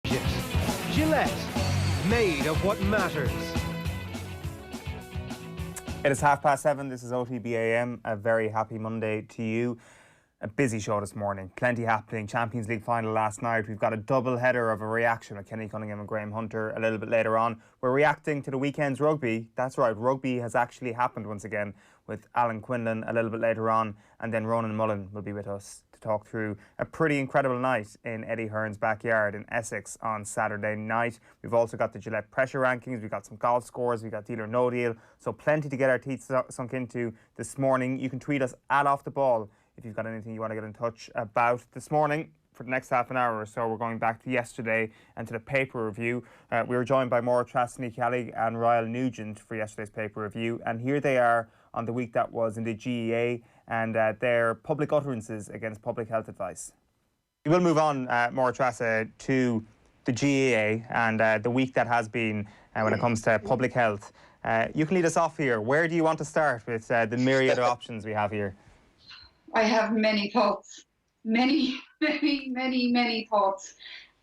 Gillette, made of what matters. It is 7:30. This is OTB AM. A very happy Monday to you. A busy show this morning. Plenty happening. Champions League final last night. We've got a double header of a reaction with Kenny Cunningham and Graham Hunter a little bit later on. We're reacting to the weekend's rugby. That's right, rugby has actually happened once again with Alan Quinlan a little bit later on. And then Ronan Mullen will be with us to talk through a pretty incredible night in Eddie Hearn's backyard in Essex on Saturday night. We've also got the Gillette pressure rankings. We've got some golf scores. We've got Deal or No Deal. So plenty to get our teeth sunk into this morning. You can tweet us at Off The Ball if you've got anything you want to get in touch about. This morning, for the next half an hour or so, we're going back to yesterday and to the paper review. We were joined by Maura Trasney-Callig and Ryle Nugent for yesterday's paper review, and here they are on the week that was in the GEA and their public utterances against public health advice. We will move on, Maura Trasney, to the GEA and the week that has been when it comes to public health. You can lead us off here. Where do you want to start with the myriad of options we have here? I have many thoughts, many thoughts.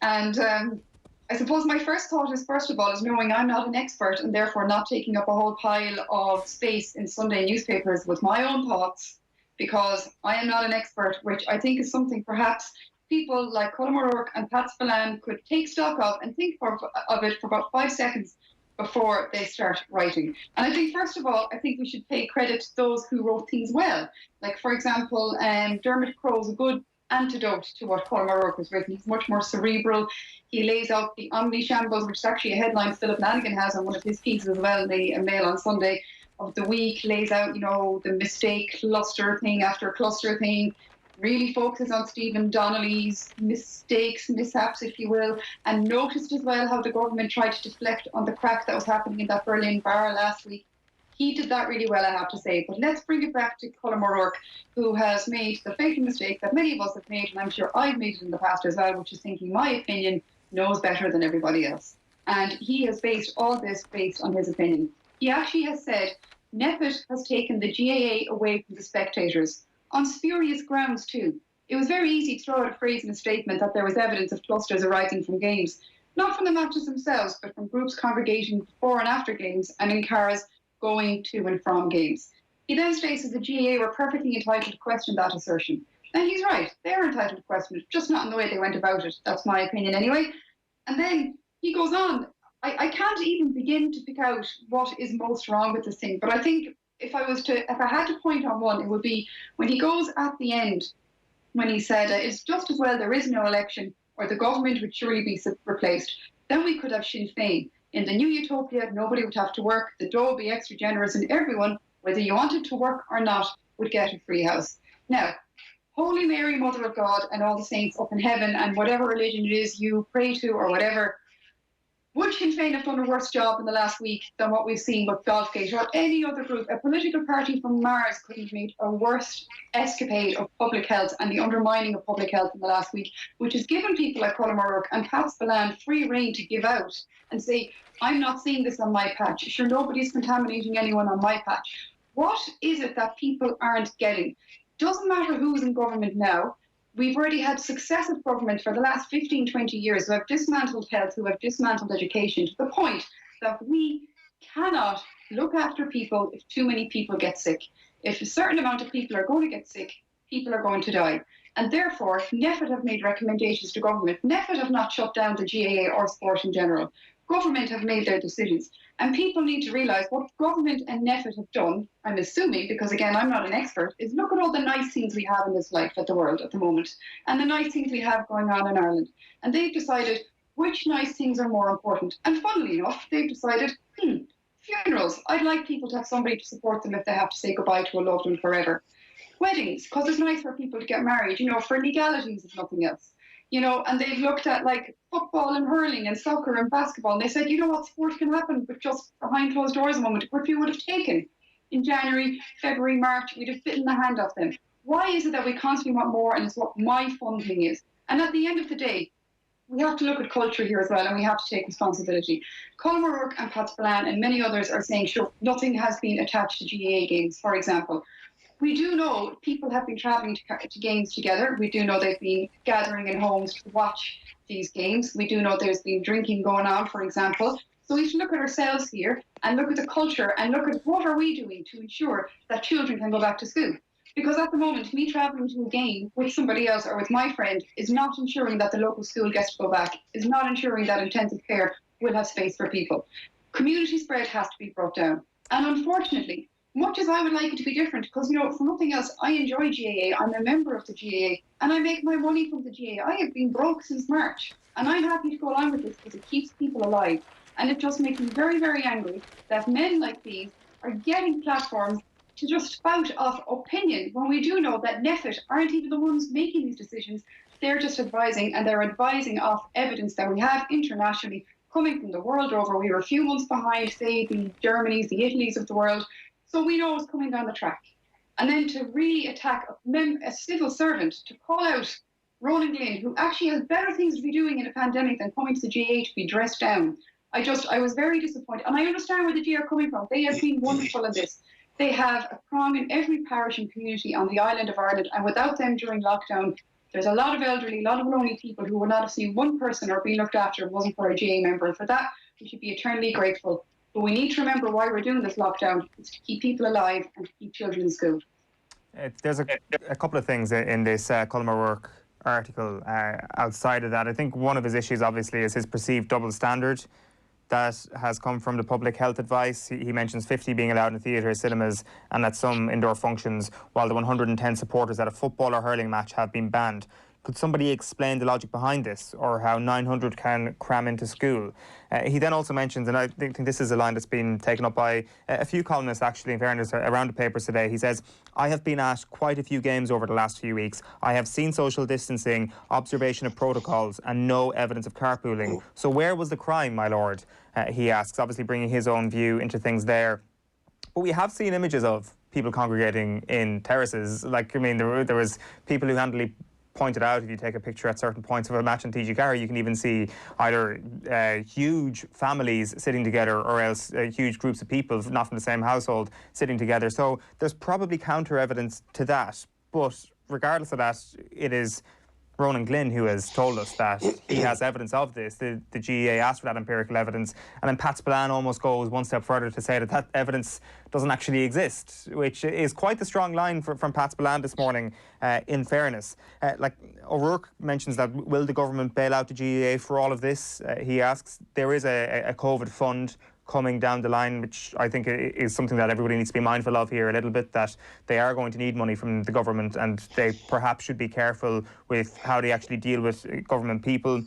And I suppose my first thought is, first of all, is knowing I'm not an expert and therefore not taking up a whole pile of space in Sunday newspapers with my own thoughts, because I am not an expert, which I think is something perhaps people like Colm O'Rourke and Pat Spillane could take stock of and think of it for about 5 seconds before they start writing. And I think, first of all, I think we should pay credit to those who wrote things well. Like, for example, Dermot Crowe's a good antidote to what Colm O'Rourke has written. He's much more cerebral. He lays out the omni-shambles, which is actually a headline Philip Lanigan has on one of his pieces as well in the Mail on Sunday of the week, lays out, you know, the mistake cluster thing after cluster thing, really focuses on Stephen Donnelly's mistakes, mishaps, if you will, and noticed as well how the government tried to deflect on the crack that was happening in that Berlin bar last week. He did that really well, I have to say. But let's bring it back to Colm O'Rourke, who has made the fatal mistake that many of us have made, and I'm sure I've made it in the past as well, which is thinking my opinion knows better than everybody else. And he has based all this based on his opinion. He actually has said NEPIT has taken the GAA away from the spectators, on spurious grounds too. It was very easy to throw out a phrase in a statement that there was evidence of clusters arising from games, not from the matches themselves, but from groups congregating before and after games and in cars going to and from games. He then states that the GAA were perfectly entitled to question that assertion. And he's right, they're entitled to question it, just not in the way they went about it. That's my opinion anyway. And then he goes on. I can't even begin to pick out what is most wrong with this thing, but I think if I had to point on one, it would be when he goes at the end, when he said, it's just as well there is no election or the government would surely be replaced. Then we could have Sinn Féin. In the new utopia, nobody would have to work, the dough would be extra generous, and everyone, whether you wanted to work or not, would get a free house. Now, Holy Mary, Mother of God, and all the saints up in heaven, and whatever religion it is you pray to or whatever, would Sinn Féin have done a worse job in the last week than what we've seen with Golfgate or any other group? A political party from Mars couldn't have made a worse escapade of public health and the undermining of public health in the last week, which has given people like Colm O'Rourke and Pat Spillane free rein to give out and say, I'm not seeing this on my patch. Sure, nobody's contaminating anyone on my patch. What is it that people aren't getting? Doesn't matter who's in government now. We've already had successive government for the last 15, 20 years who have dismantled health, who have dismantled education to the point that we cannot look after people if too many people get sick. If a certain amount of people are going to get sick, people are going to die. And therefore, NEPIT have made recommendations to government. NEPIT have not shut down the GAA or sport in general. Government have made their decisions. And people need to realise what government and NEPIT have done, I'm assuming, because again, I'm not an expert, is look at all the nice things we have in this life at the world at the moment, and the nice things we have going on in Ireland. And they've decided which nice things are more important. And funnily enough, they've decided, funerals. I'd like people to have somebody to support them if they have to say goodbye to a loved one forever. Weddings, because it's nice for people to get married, you know, for legalities if nothing else. You know, and they've looked at like football and hurling and soccer and basketball, and they said, you know what, sport can happen, but just behind closed doors a moment, which we would have taken in January, February, March, we'd have bitten the hand off them. Why is it that we constantly want more, and it's what my funding is? And at the end of the day, we have to look at culture here as well, and we have to take responsibility. Colm O'Rourke and Pat Spillane and many others are saying, sure, nothing has been attached to GAA games, for example. We do know people have been travelling to games together. We do know they've been gathering in homes to watch these games. We do know there's been drinking going on, for example. So we should look at ourselves here and look at the culture and look at what are we doing to ensure that children can go back to school. Because at the moment, me travelling to a game with somebody else or with my friend is not ensuring that the local school gets to go back, is not ensuring that intensive care will have space for people. Community spread has to be brought down. And unfortunately, much as I would like it to be different, because, you know, for nothing else, I enjoy GAA, I'm a member of the GAA, and I make my money from the GAA. I have been broke since March, and I'm happy to go along with this because it keeps people alive. And it just makes me very, very angry that men like these are getting platforms to just spout off opinion when we do know that NEFIT aren't even the ones making these decisions. They're just advising, and they're advising off evidence that we have internationally coming from the world over. We were a few months behind, say, the Germanys, the Italys of the world. So we know it's coming down the track. And then to really attack a civil servant, to call out Ronan Mullen, who actually has better things to be doing in a pandemic than coming to the GAA to be dressed down. I was very disappointed. And I understand where the GAA are coming from. They have been wonderful in this. They have a prong in every parish and community on the island of Ireland. And without them during lockdown, there's a lot of elderly, a lot of lonely people who would not have seen one person or been looked after if it wasn't for a GAA member. And for that, we should be eternally grateful. But we need to remember why we're doing this lockdown. It's to keep people alive and to keep children in school. There's a couple of things in this Colm O'Rourke article outside of that. I think one of his issues, obviously, is his perceived double standard that has come from the public health advice. He mentions 50 being allowed in theatres, cinemas, and at some indoor functions, while the 110 supporters at a football or hurling match have been banned. Could somebody explain the logic behind this, or how 900 can cram into school? He then also mentions, and I think this is a line that's been taken up by a few columnists, actually, in fairness, around the papers today. He says, I have been at quite a few games over the last few weeks. I have seen social distancing, observation of protocols, and no evidence of carpooling. So where was the crime, my lord? He asks, obviously bringing his own view into things there. But we have seen images of people congregating in terraces. Like, I mean, there was people who handily pointed out, if you take a picture at certain points of a match in TG Carr, you can even see either huge families sitting together or else huge groups of people, not from the same household, sitting together. So there's probably counter evidence to that. But regardless of that, it is Ronan Mullen who has told us that he has evidence of this. The GAA asked for that empirical evidence, and then Pat Spillane almost goes one step further to say that that evidence doesn't actually exist, which is quite the strong line from Pat Spillane this morning, in fairness. Like O'Rourke mentions that, will the government bail out the GAA for all of this? He asks. There is a COVID fund coming down the line, which I think is something that everybody needs to be mindful of here a little bit, that they are going to need money from the government, and they perhaps should be careful with how they actually deal with government people.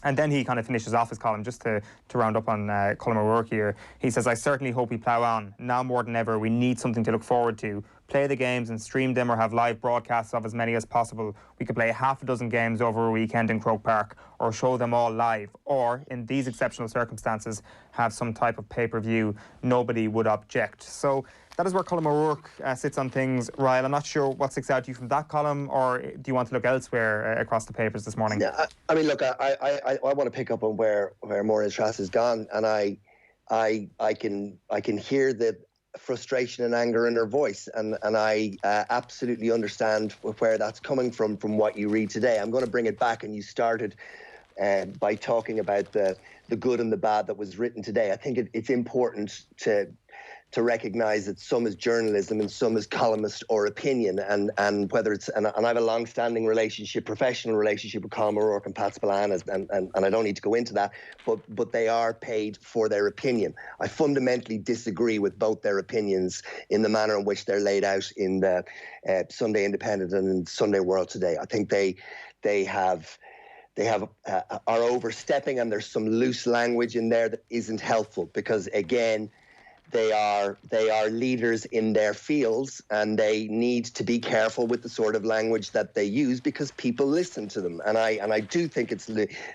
And then he kind of finishes off his column, just to round up on Colm O'Rourke here. He says, I certainly hope we plough on. Now more than ever, we need something to look forward to. Play the games and stream them, or have live broadcasts of as many as possible. We could play half a dozen games over a weekend in Croke Park, or show them all live, or, in these exceptional circumstances, have some type of pay-per-view. Nobody would object. So that is where Colm O'Rourke sits on things. Ryle, I'm not sure what sticks out to you from that column, or do you want to look elsewhere across the papers this morning? Yeah, I mean, look, I want to pick up on where Maureen Strass has gone, and I can hear the frustration and anger in her voice, and I absolutely understand where that's coming from what you read today. I'm going to bring it back, and you started by talking about the good and the bad that was written today. I think it's important to recognise that some is journalism and some is columnist or opinion, and whether it's and I have a long-standing professional relationship with Colm O'Rourke and Pat Spillane, and I don't need to go into that, but they are paid for their opinion. I fundamentally disagree with both their opinions in the manner in which they're laid out in the Sunday Independent and in Sunday World today. I think they are overstepping, and there's some loose language in there that isn't helpful, because again, they are leaders in their fields, and they need to be careful with the sort of language that they use, because people listen to them. And I do think it's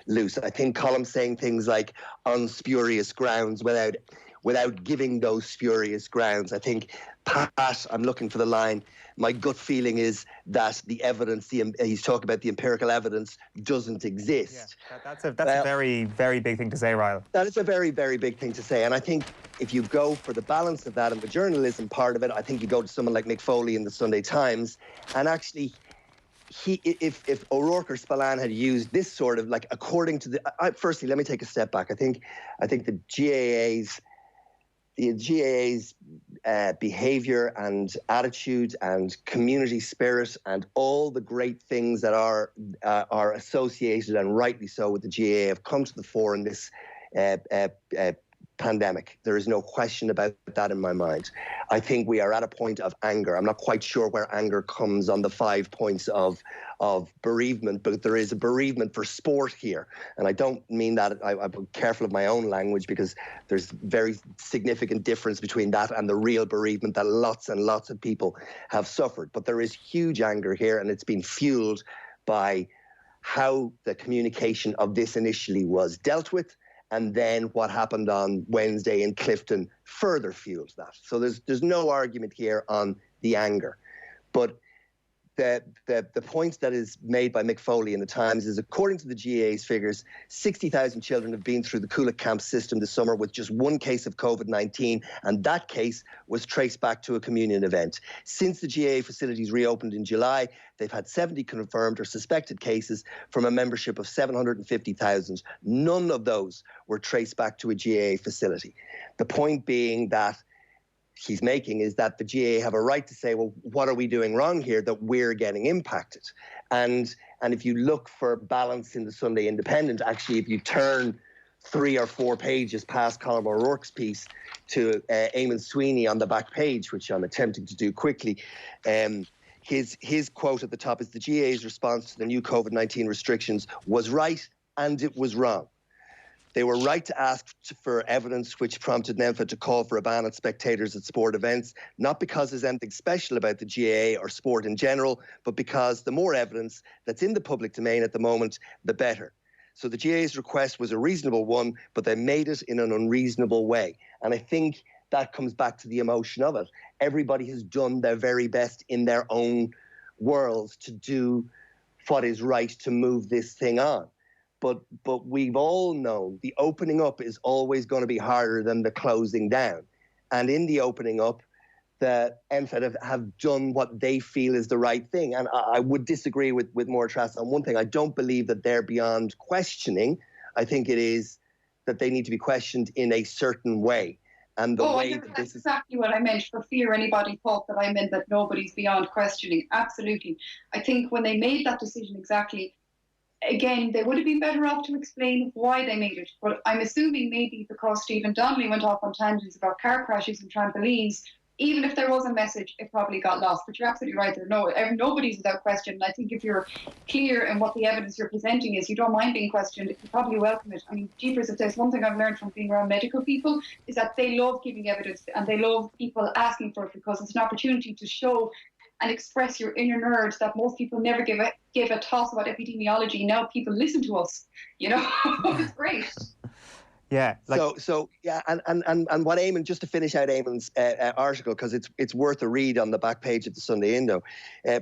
loose. I think Colm's saying things like on spurious grounds without giving those spurious grounds. I think Pat, I'm looking for the line, my gut feeling is that the evidence, he's talking about the empirical evidence, doesn't exist. Yeah, that's a very, very big thing to say, Ryle. That is a very, very big thing to say. And I think if you go for the balance of that and the journalism part of it, I think you go to someone like Mick Foley in the Sunday Times, and actually if O'Rourke or Spillane had used this sort of, like, according to the, firstly, let me take a step back. I think the GAA's behaviour and attitude and community spirit and all the great things that are associated, and rightly so, with the GAA have come to the fore in this pandemic. There is no question about that in my mind. I think we are at a point of anger. I'm not quite sure where anger comes on the 5 points of bereavement, but there is a bereavement for sport here. And I don't mean that, I'm careful of my own language, because there's very significant difference between that and the real bereavement that lots and lots of people have suffered. But there is huge anger here, and it's been fueled by how the communication of this initially was dealt with, and then what happened on Wednesday in Clifton further fuels that. So there's no argument here on the anger. But the point that is made by Mick Foley in the Times is, according to the GAA's figures, 60,000 children have been through the Coolidge camp system this summer with just one case of COVID-19, and that case was traced back to a communion event. Since the GAA facilities reopened in July, they've had 70 confirmed or suspected cases from a membership of 750,000. None of those were traced back to a GAA facility. The point being that he's making is that the GAA have a right to say, well, what are we doing wrong here that we're getting impacted? And if you look for balance in the Sunday Independent, actually, if you turn 3 or 4 pages past Colin O'Rourke's piece to Eamon Sweeney on the back page, which I'm attempting to do quickly, his quote at the top is, the GAA's response to the new COVID-19 restrictions was right and it was wrong. They were right to ask for evidence, which prompted NEMFA to call for a ban on spectators at sport events, not because there's anything special about the GAA or sport in general, but because the more evidence that's in the public domain at the moment, the better. So the GAA's request was a reasonable one, but they made it in an unreasonable way. And I think that comes back to the emotion of it. Everybody has done their very best in their own worlds to do what is right to move this thing on. But we've all known the opening up is always going to be harder than the closing down. And in the opening up, the NFED have done what they feel is the right thing. And I would disagree with Moratrass on one thing. I don't believe that they're beyond questioning. I think it is that they need to be questioned in a certain way. And the way that that's exactly what I meant, for fear anybody thought that I meant that nobody's beyond questioning. Absolutely. I think when they made that decision exactly, again, they would have been better off to explain why they made it. But I'm assuming maybe because Stephen Donnelly went off on tangents about car crashes and trampolines, even if there was a message, it probably got lost. But you're absolutely right. Nobody's without question. And I think if you're clear in what the evidence you're presenting is, you don't mind being questioned, you probably welcome it. I mean, jeepers, if there's one thing I've learned from being around medical people, is that they love giving evidence and they love people asking for it, because it's an opportunity to show and express your inner nerds that most people never give a toss about epidemiology. Now people listen to us, It's great. Yeah. So and what Eamon, just to finish out Eamon's article, because it's worth a read on the back page of the Sunday Indo.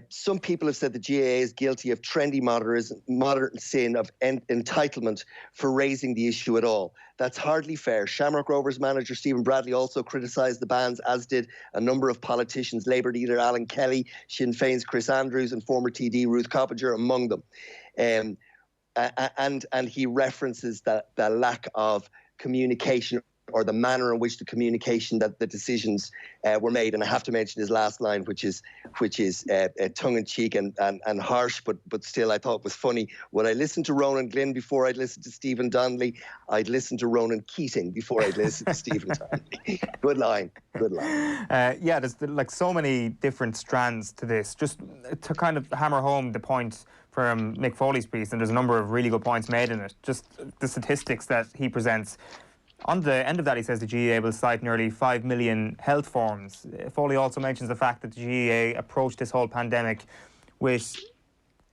Some people have said the GAA is guilty of trendy modern sin of entitlement for raising the issue at all. That's hardly fair. Shamrock Rovers manager Stephen Bradley also criticised the bans, as did a number of politicians, Labour leader Alan Kelly, Sinn Féin's Chris Andrews, and former TD Ruth Coppinger among them. And he references the lack of communication, or the manner in which the communication that the decisions were made. And I have to mention his last line, which is tongue-in-cheek and harsh, but still I thought was funny. Would I listen to Ronan Glynn before I'd listen to Stephen Donnelly? I'd listen to Ronan Keating before I'd listen to Stephen Donnelly. Good line. Yeah, there's like so many different strands to this. Just to kind of hammer home the point from Mick Foley's piece, and there's a number of really good points made in it, just the statistics that he presents. On the end of that, he says the GAA will cite nearly 5 million health forms. Foley also mentions the fact that the GAA approached this whole pandemic with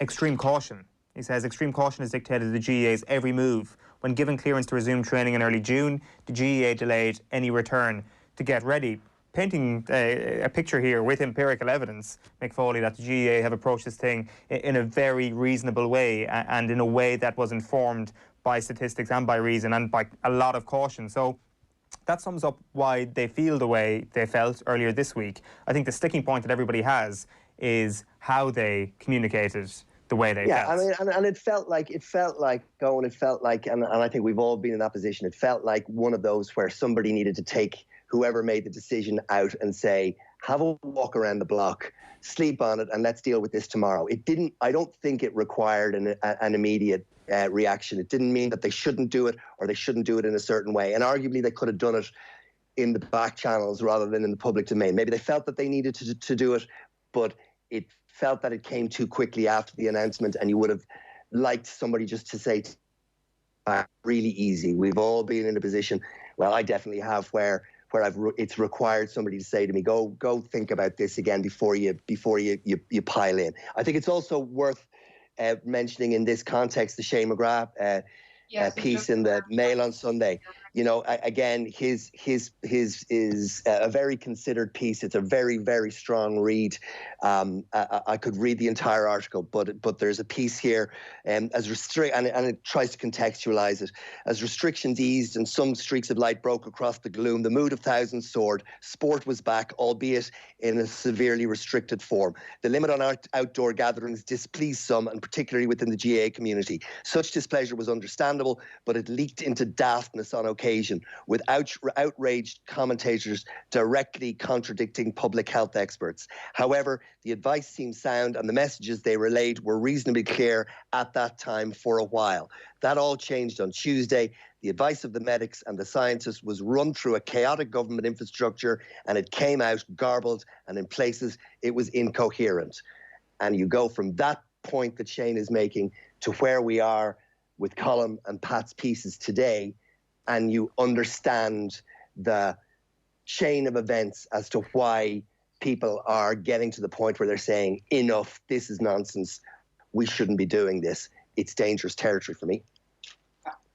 extreme caution. He says extreme caution has dictated the GAA's every move. When given clearance to resume training in early June, the GAA delayed any return to get ready. Painting a picture here with empirical evidence, Mick Foley, that the GAA have approached this thing in a very reasonable way, and in a way that was informed by statistics and by reason and by a lot of caution. So that sums up why they feel the way they felt earlier this week. I think the sticking point that everybody has is how they communicated the way they felt. Yeah, I mean, and it felt like, and I think we've all been in that position. It felt like one of those where somebody needed to take whoever made the decision out and say, have a walk around the block, sleep on it, and let's deal with this tomorrow. I don't think it required an immediate reaction. It didn't mean that they shouldn't do it or they shouldn't do it in a certain way. And arguably they could have done it in the back channels rather than in the public domain. Maybe they felt that they needed to do it, but it felt that it came too quickly after the announcement, and you would have liked somebody just to say, really easy. We've all been in a position, well, I definitely have, where it's required somebody to say to me, go think about this again before you pile in. I think it's also worth mentioning in this context the Shane McGrath piece in the Mail on Sunday. You know, again, his is a very considered piece. It's a very, very strong read. I could read the entire article, but there's a piece here and it tries to contextualize it. As restrictions eased and some streaks of light broke across the gloom, the mood of thousands soared. Sport was back, albeit in a severely restricted form. The limit on outdoor gatherings displeased some, and particularly within the GAA community. Such displeasure was understandable, but it leaked into daftness on occasion, with outraged commentators directly contradicting public health experts. However, the advice seemed sound and the messages they relayed were reasonably clear at that time for a while. That all changed on Tuesday. The advice of the medics and the scientists was run through a chaotic government infrastructure, and it came out garbled, and in places it was incoherent. And you go from that point that Shane is making to where we are with Colm and Pat's pieces today, and you understand the chain of events as to why people are getting to the point where they're saying, enough, this is nonsense, we shouldn't be doing this. It's dangerous territory for me.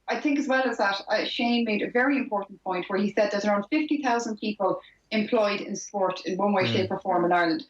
I think as well as that, Shane made a very important point where he said there's around 50,000 people employed in sport in one way, shape or form in Ireland.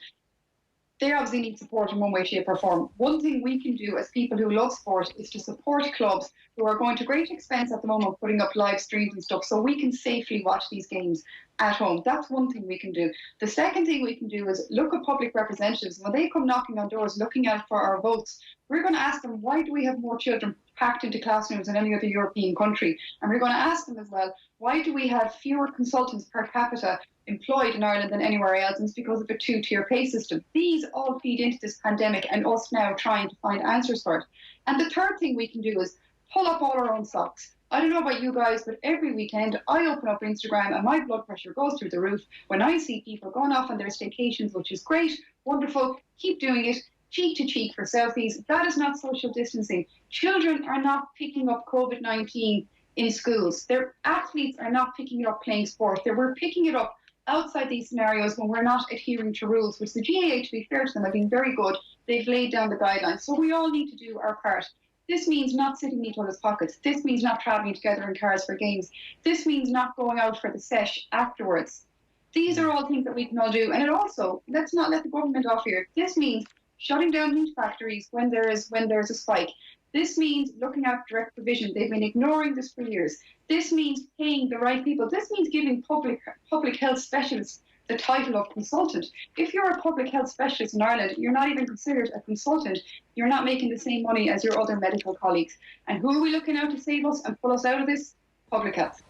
They obviously need support in one way, shape or form. One thing we can do as people who love sport is to support clubs who are going to great expense at the moment putting up live streams and stuff so we can safely watch these games at home. That's one thing we can do. The second thing we can do is look at public representatives. When they come knocking on doors looking out for our votes, we're going to ask them, why do we have more children packed into classrooms than any other European country? And we're going to ask them as well, why do we have fewer consultants per capita employed in Ireland than anywhere else? And it's because of a two-tier pay system. These all feed into this pandemic and us now trying to find answers for it. And the third thing we can do is pull up all our own socks. I don't know about you guys, but every weekend I open up Instagram and my blood pressure goes through the roof when I see people going off on their staycations, which is great, wonderful, keep doing it, cheek to cheek for selfies. That is not social distancing. Children are not picking up COVID-19 in schools. Their athletes are not picking it up playing sport. We're picking it up outside these scenarios when we're not adhering to rules, which the GAA, to be fair to them, have been very good. They've laid down the guidelines. So we all need to do our part. This means not sitting in each other's pockets. This means not travelling together in cars for games. This means not going out for the sesh afterwards. These are all things that we can all do. And it also, let's not let the government off here. This means shutting down meat factories when there's a spike. This means looking at direct provision. They've been ignoring this for years. This means paying the right people. This means giving public health specialists the title of consultant. If you're a public health specialist in Ireland, you're not even considered a consultant. You're not making the same money as your other medical colleagues. And who are we looking out to save us and pull us out of this? Public health.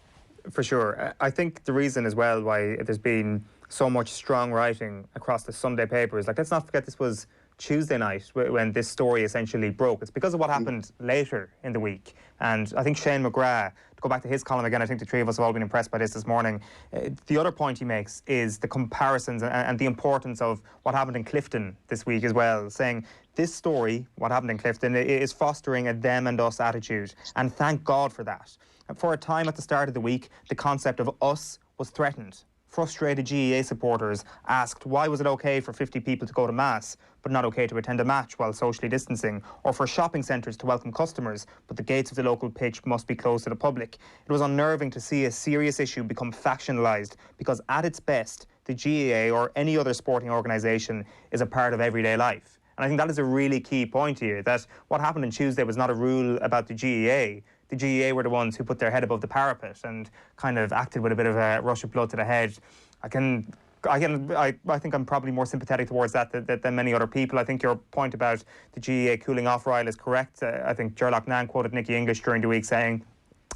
For sure. I think the reason as well why there's been so much strong writing across the Sunday papers, like, let's not forget this was Tuesday night when this story essentially broke. It's because of what happened later in the week. And I think Shane McGrath, to go back to his column again, I think the three of us have all been impressed by this morning. The other point he makes is the comparisons and the importance of what happened in Clifton this week as well, saying this story, what happened in Clifton, is fostering a them and us attitude. And thank God for that. For a time at the start of the week, the concept of us was threatened. Frustrated GAA supporters asked why was it okay for 50 people to go to Mass, but not okay to attend a match while socially distancing, or for shopping centres to welcome customers, but the gates of the local pitch must be closed to the public. It was unnerving to see a serious issue become factionalised, because at its best, the GAA or any other sporting organisation is a part of everyday life. And I think that is a really key point here, that what happened on Tuesday was not a rule about the GAA. The GAA were the ones who put their head above the parapet and kind of acted with a bit of a rush of blood to the head. I can I think I'm probably more sympathetic towards that than many other people. I think your point about the GAA cooling off Ryle is correct. I think Gerlach Nan quoted Nicky English during the week saying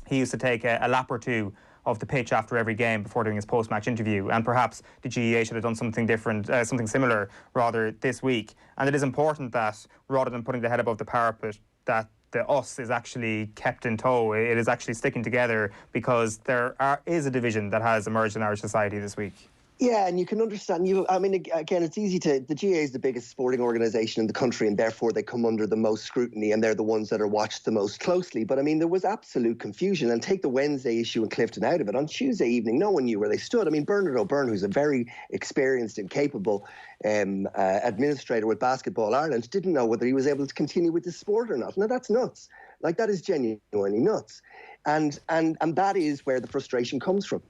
he used to take a lap or two of the pitch after every game before doing his post-match interview, and perhaps the GAA should have done something different, something similar rather this week. And it is important that rather than putting the head above the parapet, that the us is actually kept in tow. It is actually sticking together, because there is a division that has emerged in our society this week. Yeah, and you can understand. I mean, again, it's easy to. The GAA is the biggest sporting organisation in the country, and therefore they come under the most scrutiny, and they're the ones that are watched the most closely. But I mean, there was absolute confusion. And take the Wednesday issue in Clifton out of it. On Tuesday evening, no one knew where they stood. I mean, Bernard O'Byrne, who's a very experienced and capable administrator with Basketball Ireland, didn't know whether he was able to continue with the sport or not. Now, that's nuts. Like, that is genuinely nuts, and that is where the frustration comes from.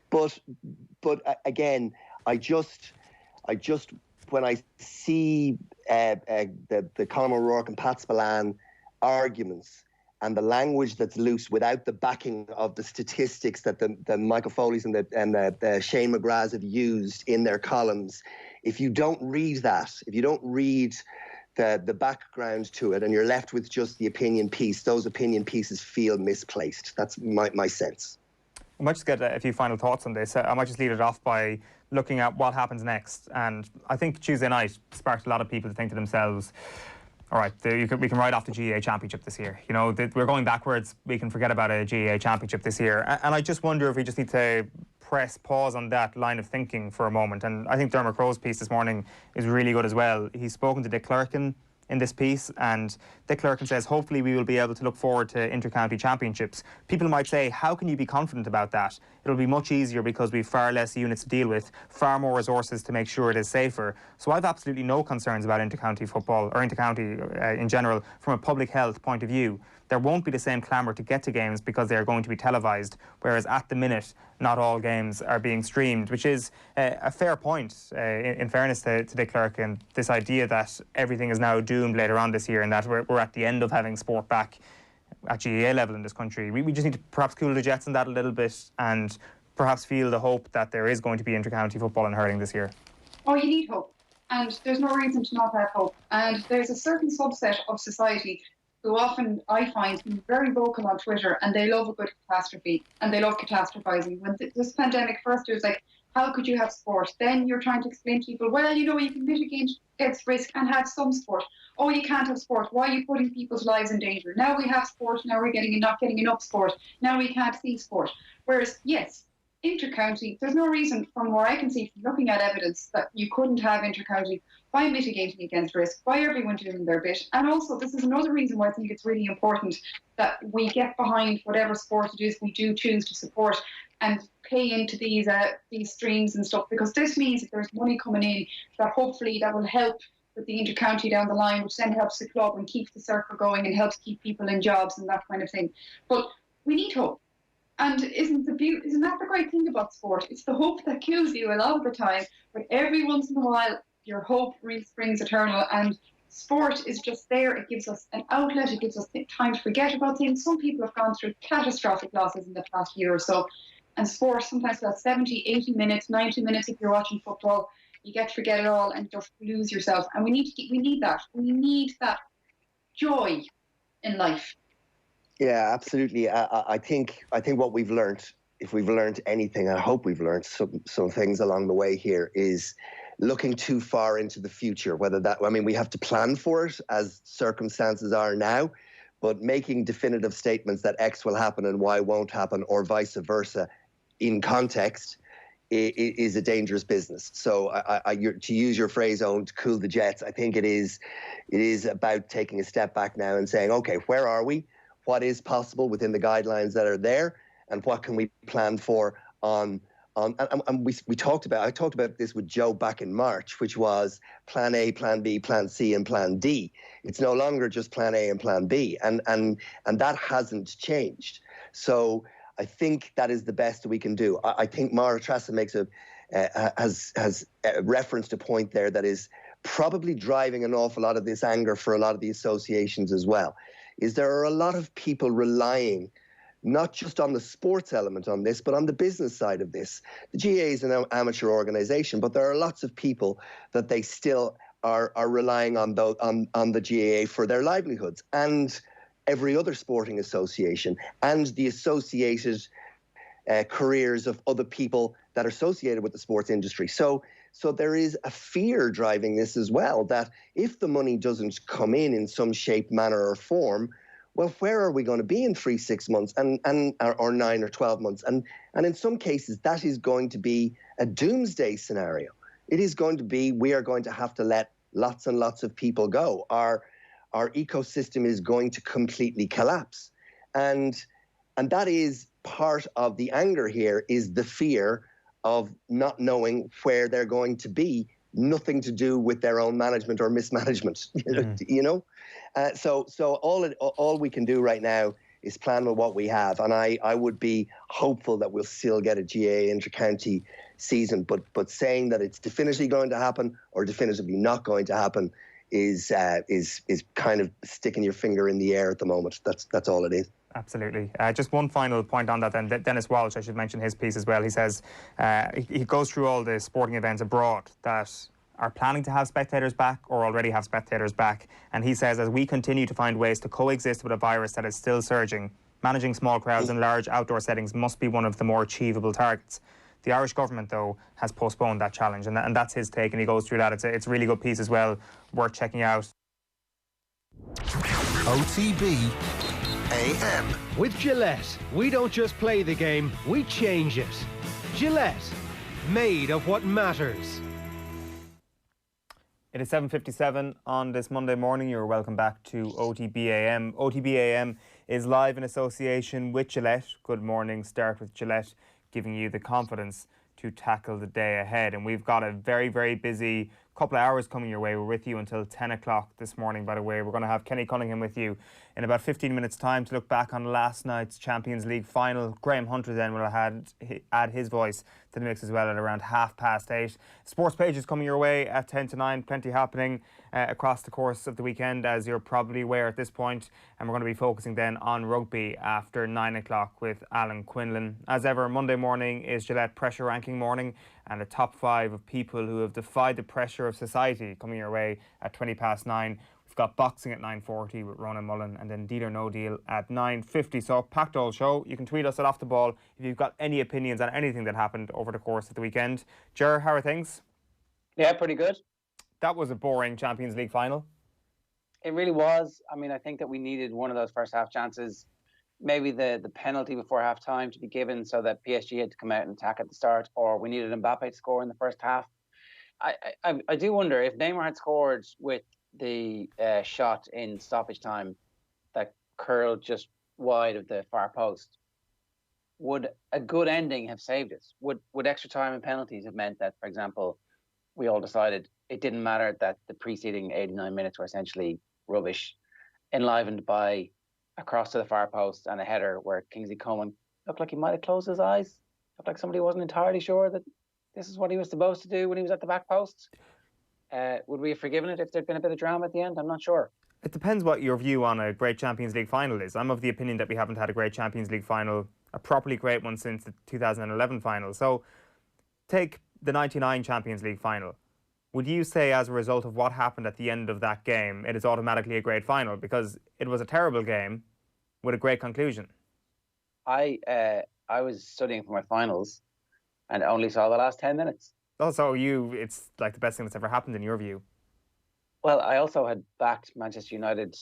But again, I just when I see the Conor O'Rourke and Pat Spillane arguments and the language that's loose without the backing of the statistics that the Michael Foley's and the Shane McGraths have used in their columns, if you don't read that, if you don't read the background to it, and you're left with just the opinion piece, those opinion pieces feel misplaced. That's my sense. I might just get a few final thoughts on this. I might just lead it off by looking at what happens next. And I think Tuesday night sparked a lot of people to think to themselves, all right, we can write off the GAA Championship this year. You know, we're going backwards. We can forget about a GAA Championship this year. And I just wonder if we just need to press pause on that line of thinking for a moment. And I think Dermot Crowe's piece this morning is really good as well. He's spoken to Dick Clerkin in this piece, and Dick Clerkin says hopefully we will be able to look forward to inter-county championships. People might say, how can you be confident about that? It'll be much easier because we've far less units to deal with, far more resources to make sure it is safer. So I've absolutely no concerns about inter-county football, or inter-county in general, from a public health point of view. There won't be the same clamour to get to games because they are going to be televised, whereas at the minute not all games are being streamed, which is a fair point, in fairness to Dick Clerk, and this idea that everything is now doomed later on this year and that we're at the end of having sport back at GAA level in this country. We just need to perhaps cool the jets on that a little bit and perhaps feel the hope that there is going to be inter-county football and hurling this year. Oh, you need hope. And there's no reason to not have hope. And there's a certain subset of society who often, I find, be very vocal on Twitter, and they love a good catastrophe, and they love catastrophising. When this pandemic first, it was like, how could you have sport? Then you're trying to explain to people, well, you know, you can mitigate against risk and have some sport. Oh, you can't have sport. Why are you putting people's lives in danger? Now we have sport. Now we're not getting enough sport. Now we can't see sport. Whereas, yes, inter-county, there's no reason from where I can see from looking at evidence that you couldn't have inter-county by mitigating against risk, by everyone doing their bit. And also, this is another reason why I think it's really important that we get behind whatever sport it is we do choose to support and pay into these streams and stuff, because this means that there's money coming in that hopefully that will help with the inter-county down the line, which then helps the club and keeps the circle going and helps keep people in jobs and that kind of thing. But we need hope. And isn't that the great thing about sport? It's the hope that kills you a lot of the time, but every once in a while your hope springs eternal, and sport is just there. It gives us an outlet, it gives us time to forget about things. Some people have gone through catastrophic losses in the past year or so, and sport sometimes about 70, 80 minutes, 90 minutes if you're watching football, you get to forget it all and just lose yourself. And we need that joy in life. Yeah, absolutely. I think what we've learned, if we've learned anything, I hope we've learned some things along the way here, is looking too far into the future. We have to plan for it as circumstances are now, but making definitive statements that X will happen and Y won't happen, or vice versa, in context, is a dangerous business. So to use your phrase, Owen, to cool the jets, I think it is about taking a step back now and saying, okay, where are we? What is possible within the guidelines that are there, and what can we plan for I talked about this with Joe back in March, which was plan A, plan B, plan C, and plan D. It's no longer just plan A and plan B, and that hasn't changed. So I think that is the best we can do. I think Mara Trassa has referenced a point there that is probably driving an awful lot of this anger for a lot of the associations as well, is there are a lot of people relying not just on the sports element on this, but on the business side of this. The GAA is an amateur organisation, but there are lots of people that they still are relying on the GAA for their livelihoods, and every other sporting association, and the associated careers of other people that are associated with the sports industry. So there is a fear driving this as well, that if the money doesn't come in some shape, manner or form, well, where are we going to be in 3-6 months or 9 or 12 months? And in some cases, that is going to be a doomsday scenario. It is going to be, we are going to have to let lots and lots of people go. Our ecosystem is going to completely collapse. And that is part of the anger here, is the fear of not knowing where they're going to be, nothing to do with their own management or mismanagement, you know? So all we can do right now is plan with what we have. And I would be hopeful that we'll still get a GAA inter-county season, but saying that it's definitively going to happen or definitively not going to happen is kind of sticking your finger in the air at the moment. That's all it is. Absolutely. Just one final point on that then. Dennis Walsh, I should mention his piece as well. He says, he goes through all the sporting events abroad that are planning to have spectators back or already have spectators back. And he says, as we continue to find ways to coexist with a virus that is still surging, managing small crowds in large outdoor settings must be one of the more achievable targets. The Irish government, though, has postponed that challenge, and that's his take, and he goes through that. It's a really good piece as well, worth checking out. OTB AM. With Gillette, we don't just play the game, we change it. Gillette, made of what matters. It is 7:57 on this Monday morning. You're welcome back to OTB AM. OTB AM is live in association with Gillette. Good morning. Start with Gillette, giving you the confidence to tackle the day ahead. And we've got a very, very busy couple of hours coming your way. We're with you until 10 o'clock this morning, by the way. We're going to have Kenny Cunningham with you in about 15 minutes' time to look back on last night's Champions League final. Graham Hunter then will add his voice to the mix as well at around 8:30. Sports page is coming your way at 10 to 9. Plenty happening across the course of the weekend, as you're probably aware at this point. And we're going to be focusing then on rugby after 9 o'clock with Alan Quinlan. As ever, Monday morning is Gillette Pressure Ranking morning, and a top 5 of people who have defied the pressure of society coming your way at 9:20. We've got boxing at 9:40 with Ronan Mullen, and then Deal or No Deal at 9:50. So packed all show. You can tweet us at Off the Ball if you've got any opinions on anything that happened over the course of the weekend. Ger, how are things? Yeah, pretty good. That was a boring Champions League final. It really was. I mean, I think that we needed one of those first half chances, maybe the penalty before half time to be given so that PSG had to come out and attack at the start, or we needed Mbappe to score in the first half. I do wonder if Neymar had scored with the shot in stoppage time that curled just wide of the far post, would a good ending have saved us? Would extra time and penalties have meant that, for example, we all decided it didn't matter that the preceding 89 minutes were essentially rubbish, enlivened by a cross to the far post and a header where Kingsley Coman looked like he might have closed his eyes, looked like somebody wasn't entirely sure that this is what he was supposed to do when he was at the back post. Would we have forgiven it if there'd been a bit of drama at the end? I'm not sure. It depends what your view on a great Champions League final is. I'm of the opinion that we haven't had a great Champions League final, a properly great one, since the 2011 final. So take the 99 Champions League final. Would you say, as a result of what happened at the end of that game, it is automatically a great final? Because it was a terrible game with a great conclusion. I was studying for my finals and only saw the last 10 minutes. Oh, so it's like the best thing that's ever happened in your view. Well, I also had backed Manchester United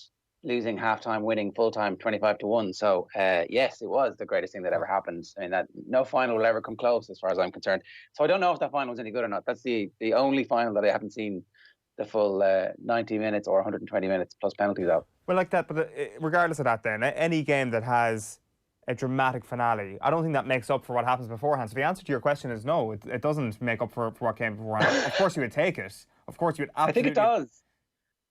losing half-time, winning full-time 25-1. So, yes, it was the greatest thing that ever happened. I mean, that no final will ever come close as far as I'm concerned. So I don't know if that final was any good or not. That's the only final that I haven't seen the full 90 minutes or 120 minutes plus penalties out. Well, like that, but regardless of that then, any game that has a dramatic finale, I don't think that makes up for what happens beforehand. So the answer to your question is no, it doesn't make up for what came beforehand. Of course you would take it. Of course you would absolutely. I think it does.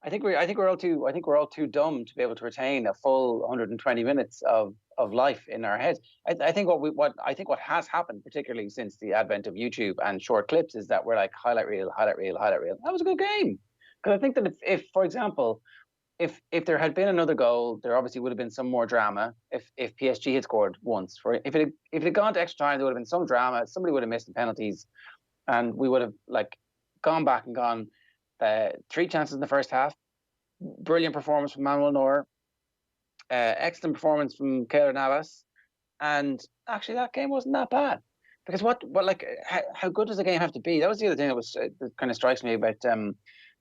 I think we're all too dumb to be able to retain a full 120 minutes of life in our heads. I think what has happened, particularly since the advent of YouTube and short clips, is that we're like highlight reel. That was a good game. Because I think that if, for example, if there had been another goal, there obviously would have been some more drama. If PSG had scored once, if it had gone to extra time, there would have been some drama. Somebody would have missed the penalties, and we would have gone back and gone 3 chances in the first half. Brilliant performance from Manuel Neuer. Excellent performance from Keylor Navas, and actually that game wasn't that bad. Because how good does the game have to be? That was the other thing that kind of strikes me about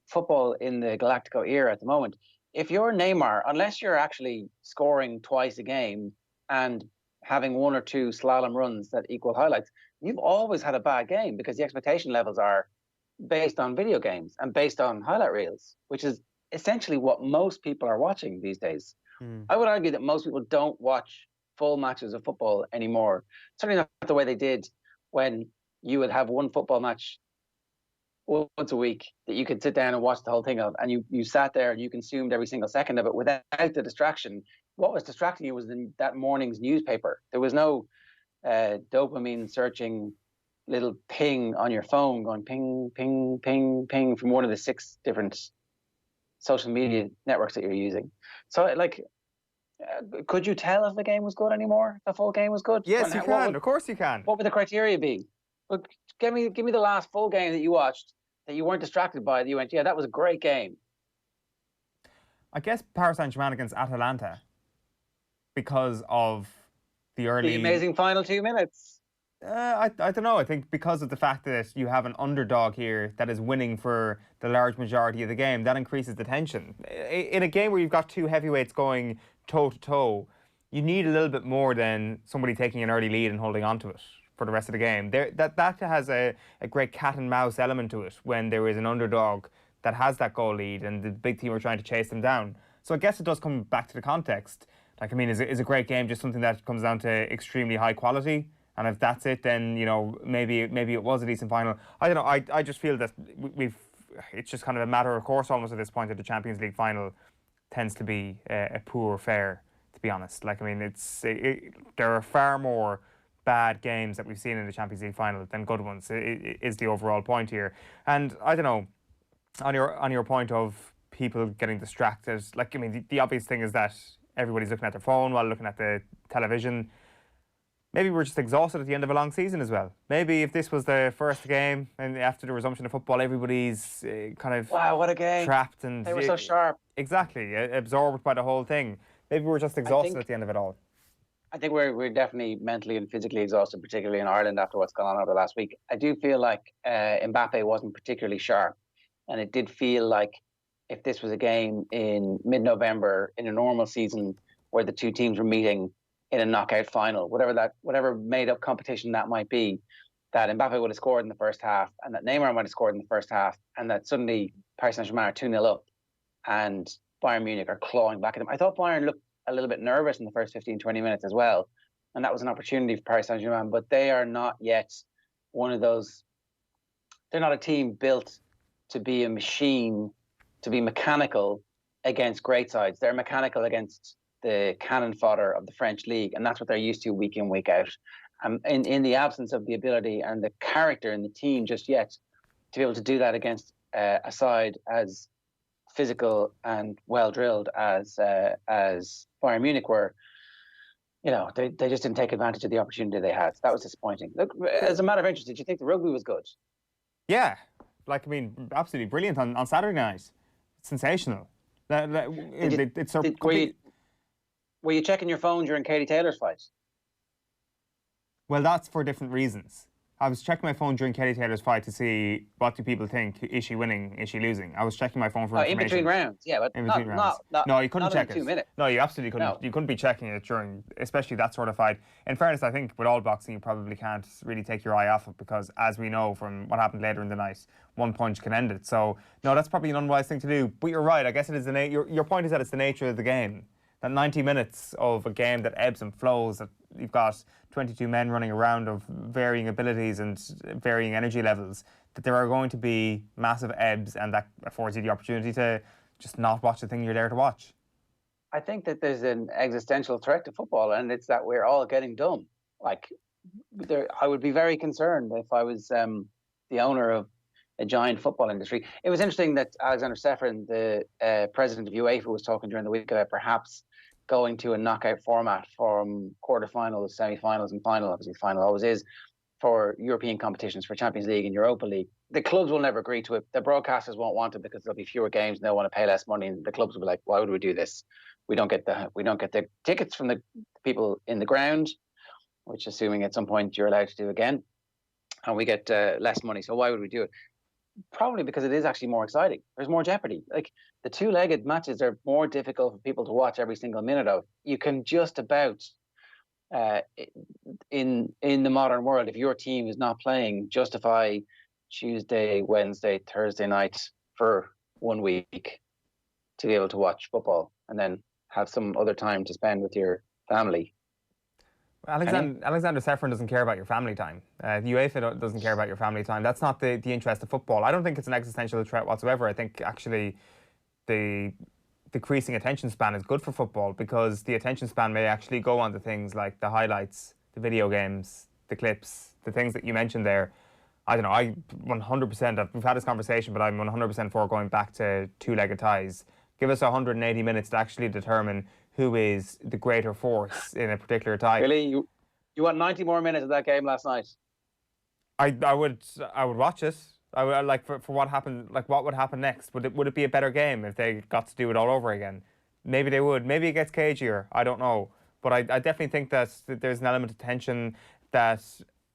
football in the Galactico era at the moment. If you're Neymar, unless you're actually scoring twice a game and having 1 or 2 slalom runs that equal highlights, you've always had a bad game because the expectation levels are based on video games and based on highlight reels, which is essentially what most people are watching these days. I would argue that most people don't watch full matches of football anymore. Certainly not the way they did when you would have one football match once a week that you could sit down and watch the whole thing of, and you sat there and you consumed every single second of it without the distraction. What was distracting you was that morning's newspaper. There was no dopamine searching little ping on your phone going ping, ping, ping, ping from one of the 6 different social media networks that you're using. So could you tell if the game was good anymore? The full game was good? Yes, you can. Of course you can. What would the criteria be? Look, give me the last full game that you watched that you weren't distracted by, that you went, yeah, that was a great game. I guess Paris Saint-Germain against Atalanta, because of the amazing final 2 minutes. I don't know. I think because of the fact that you have an underdog here that is winning for the large majority of the game, that increases the tension. In a game where you've got 2 heavyweights going toe-to-toe, you need a little bit more than somebody taking an early lead and holding on to it for the rest of the game. That has a great cat and mouse element to it when there is an underdog that has that goal lead and the big team are trying to chase them down. So I guess it does come back to the context. Is a great game just something that comes down to extremely high quality? And if that's it, then maybe it was a decent final. I don't know. I just feel that it's just kind of a matter of course almost at this point that the Champions League final tends to be a poor fare, to be honest. There are far more bad games that we've seen in the Champions League final than good ones. Is the overall point here. And I don't know, on your point of people getting distracted, the obvious thing is that everybody's looking at their phone while looking at the television. Maybe we're just exhausted at the end of a long season as well. Maybe if this was the first game and after the resumption of football, everybody's kind of wow, what a game. Trapped and they were so sharp. Exactly, absorbed by the whole thing. Maybe we're just exhausted at the end of it all. I think we're definitely mentally and physically exhausted, particularly in Ireland after what's gone on over the last week. I do feel like Mbappe wasn't particularly sharp, and it did feel like if this was a game in mid-November in a normal season where the 2 teams were meeting in a knockout final, whatever made-up competition that might be, that Mbappe would have scored in the first half, and that Neymar might have scored in the first half, and that suddenly Paris Saint-Germain are 2-0 up, and Bayern Munich are clawing back at them. I thought Bayern looked a little bit nervous in the first 15, 20 minutes as well, and that was an opportunity for Paris Saint-Germain, but they are not yet one of those. They're not a team built to be a machine, to be mechanical against great sides. They're mechanical against the cannon fodder of the French league, and that's what they're used to week in, week out. In the absence of the ability and the character in the team just yet to be able to do that against a side as physical and well drilled as Bayern Munich were, they just didn't take advantage of the opportunity they had. That was disappointing. Look, as a matter of interest, did you think the rugby was good? Yeah, absolutely brilliant on Saturday night. Sensational. Were you checking your phone during Katie Taylor's fight? Well, that's for different reasons. I was checking my phone during Katie Taylor's fight to see what do people think. Is she winning? Is she losing? I was checking my phone for information. In between rounds, yeah, but in between rounds. No, you couldn't check it. 2 minutes. No, you absolutely couldn't. No. You couldn't be checking it during, especially that sort of fight. In fairness, I think with all boxing, you probably can't really take your eye off it because, as we know from what happened later in the night, one punch can end it. So, no, that's probably an unwise thing to do. But you're right. I guess it is your point is that it's the nature of the game. That 90 minutes of a game that ebbs and flows, that you've got 22 men running around of varying abilities and varying energy levels, that there are going to be massive ebbs, and that affords you the opportunity to just not watch the thing you're there to watch. I think that there's an existential threat to football, and it's that we're all getting dumb. I would be very concerned if I was the owner of a giant football industry. It was interesting that Alexander Seferin, the president of UEFA, was talking during the week about perhaps going to a knockout format from quarterfinals, semi-finals, and final. Obviously, final always is for European competitions, for Champions League and Europa League. The clubs will never agree to it. The broadcasters won't want it because there'll be fewer games and they'll want to pay less money. And the clubs will be like, "Why would we do this? We don't get the tickets from the people in the ground, which, assuming at some point you're allowed to do again, and we get less money. So why would we do it?" Probably because it is actually more exciting. There's more jeopardy. Like, the two-legged matches are more difficult for people to watch every single minute of. You can just about in the modern world, if your team is not playing, justify Tuesday, Wednesday, Thursday night for 1 week to be able to watch football and then have some other time to spend with your family. Alexander Seferin doesn't care about your family time. UEFA doesn't care about your family time. That's not the interest of football. I don't think it's an existential threat whatsoever. I think actually the decreasing attention span is good for football, because the attention span may actually go on to things like the highlights, the video games, the clips, the things that you mentioned there. I don't know, I 100%, we've had this conversation, but I'm 100% for going back to two-legged ties. Give us 180 minutes to actually determine who is the greater force in a particular tie. Really? You want 90 more minutes of that game last night? I would watch it. I would, like, for what happened. Like, what would happen next? Would it be a better game if they got to do it all over again? Maybe they would. Maybe it gets cagier. I don't know. But I definitely think that there's an element of tension that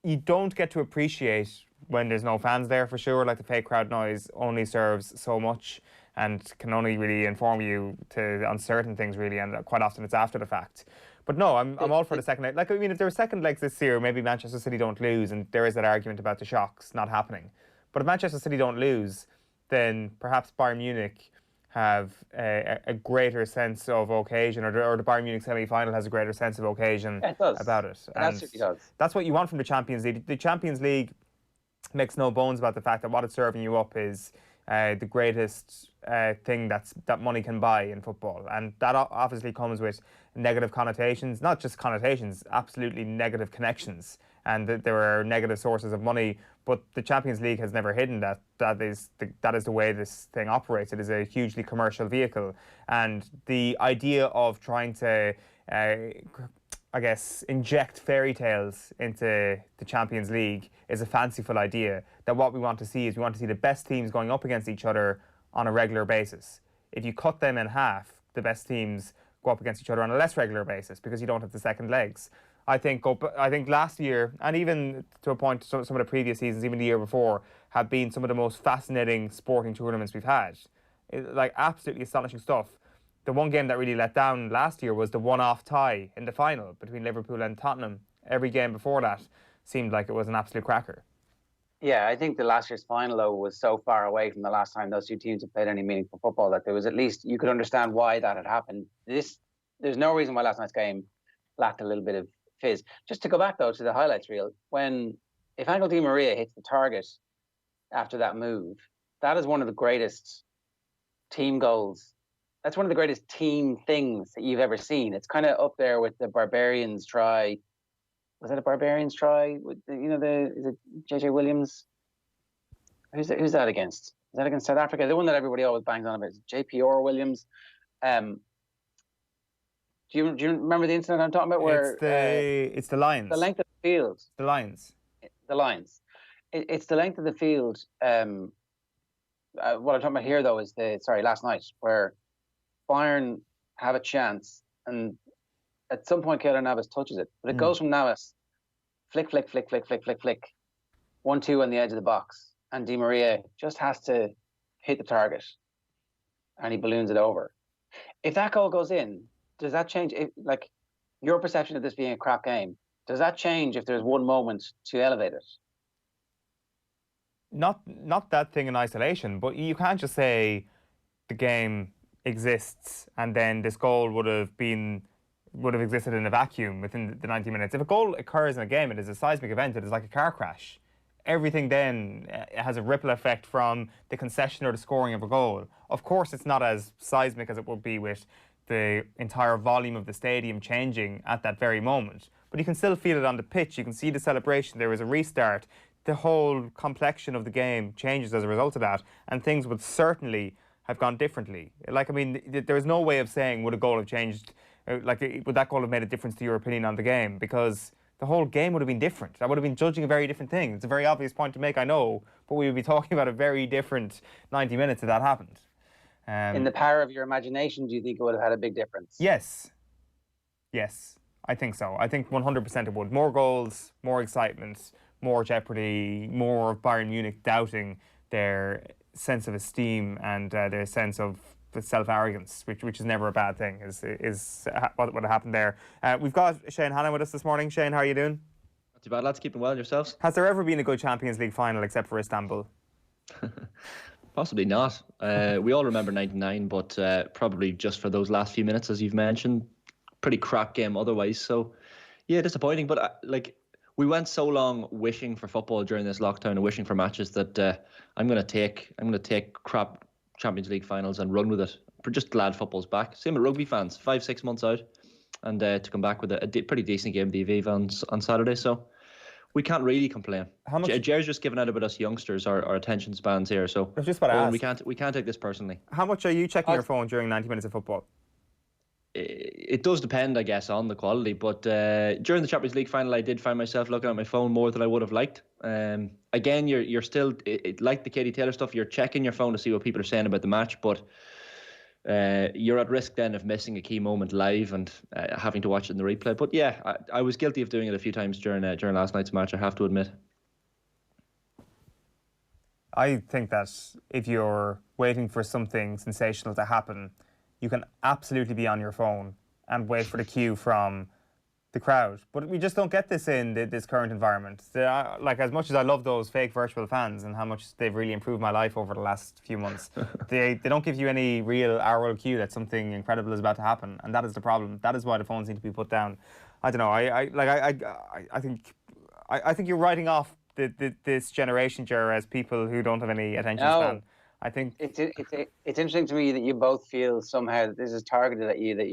you don't get to appreciate when there's no fans there, for sure. Like, the fake crowd noise only serves so much and can only really inform you on certain things, really, and quite often it's after the fact. But no, I'm all for the second leg. Like, I mean, if there were second legs this year, maybe Manchester City don't lose, and there is that argument about the shocks not happening. But if Manchester City don't lose, then perhaps Bayern Munich have a greater sense of occasion, or the Bayern Munich semi-final has a greater sense of occasion about it. It absolutely does. That's what you want from the Champions League. The Champions League makes no bones about the fact that what it's serving you up is the greatest thing that money can buy in football. And that obviously comes with negative connotations, not just connotations, absolutely negative connections. And there are negative sources of money, but the Champions League has never hidden that. That is the way this thing operates. It is a hugely commercial vehicle. And the idea of trying to, I guess, inject fairy tales into the Champions League is a fanciful idea. That what we want to see is we want to see the best teams going up against each other on a regular basis. If you cut them in half, the best teams go up against each other on a less regular basis because you don't have the second legs. I think last year, and even to a point, some of the previous seasons, even the year before, have been some of the most fascinating sporting tournaments we've had. Like, absolutely astonishing stuff. The one game that really let down last year was the one-off tie in the final between Liverpool and Tottenham. Every game before that seemed like it was an absolute cracker. Yeah, I think the last year's final, though, was so far away from the last time those two teams have played any meaningful football that there was, at least you could understand why that had happened. There's no reason why last night's game lacked a little bit of fizz. Just to go back, though, to the highlights reel, if Angel Di Maria hits the target after that move, that is one of the greatest team goals. That's one of the greatest team things that you've ever seen. It's kind of up there with the Barbarians try. Was that a Barbarians try? With is it JJ Williams? Who's that against? Is that against South Africa? The one that everybody always bangs on about is JPR Williams. Do you remember the incident I'm talking about? Where it's the Lions. The length of the field. The Lions. The Lions. It's the length of the field. What I'm talking about here, though, is last night, where Bayern have a chance, and at some point Keylor Navas touches it, but it goes from Navas, flick, 1-2 on the edge of the box, and Di Maria just has to hit the target, and he balloons it over. If that goal goes in, does that change? Your perception of this being a crap game, does that change if there's one moment to elevate it? Not that thing in isolation, but you can't just say the game exists and then this goal would have existed in a vacuum within the 90 minutes. If a goal occurs in a game, it is a seismic event. It is like a car crash. Everything then has a ripple effect from the concession or the scoring of a goal. Of course, it's not as seismic as it would be with the entire volume of the stadium changing at that very moment. But you can still feel it on the pitch. You can see the celebration. There was a restart. the whole complexion of the game changes as a result of that, and things would certainly have gone differently. Like, I mean, there's no way of saying would a goal have changed, would that goal have made a difference to your opinion on the game? Because the whole game would have been different. I would have been judging a very different thing. It's a very obvious point to make, I know, but we would be talking about a very different 90 minutes if that happened. In the power of your imagination, do you think it would have had a big difference? Yes. Yes, I think so. I think 100% it would. More goals, more excitement, more jeopardy, more of Bayern Munich doubting their sense of esteem and their sense of self-arrogance, which is never a bad thing, is what happened there. We've got Shane Hannon with us this morning. Shane, how are you doing? Not too bad, lads. Keeping well, yourselves? Has there ever been a good Champions League final except for Istanbul? Possibly not. We all remember 99, but probably just for those last few minutes, as you've mentioned. Pretty crap game otherwise. So, yeah, disappointing. But we went so long wishing for football during this lockdown and wishing for matches that I'm going to take crap Champions League finals and run with it. We're just glad football's back. Same with rugby fans, 5-6 months out, and to come back with a pretty decent game, the Aviva on Saturday. So we can't really complain. How much? Jerry's just given out about us youngsters, our attention spans here. So I was just about to ask. We can't take this personally. How much are you checking your phone during 90 minutes of football? It does depend, I guess, on the quality. But during the Champions League final, I did find myself looking at my phone more than I would have liked. Again, you're still, like the Katie Taylor stuff, you're checking your phone to see what people are saying about the match. But you're at risk then of missing a key moment live and having to watch it in the replay. But yeah, I was guilty of doing it a few times during last night's match, I have to admit. I think that if you're waiting for something sensational to happen, you can absolutely be on your phone and wait for the cue from the crowd. But we just don't get this in this current environment. Like, as much as I love those fake virtual fans and how much they've really improved my life over the last few months, they don't give you any real oral cue that something incredible is about to happen, and that is the problem. That is why the phones need to be put down. I don't know. I think you're writing off this generation, Ger, as people who don't have any attention span. I think it's interesting to me that you both feel somehow that this is targeted at you, that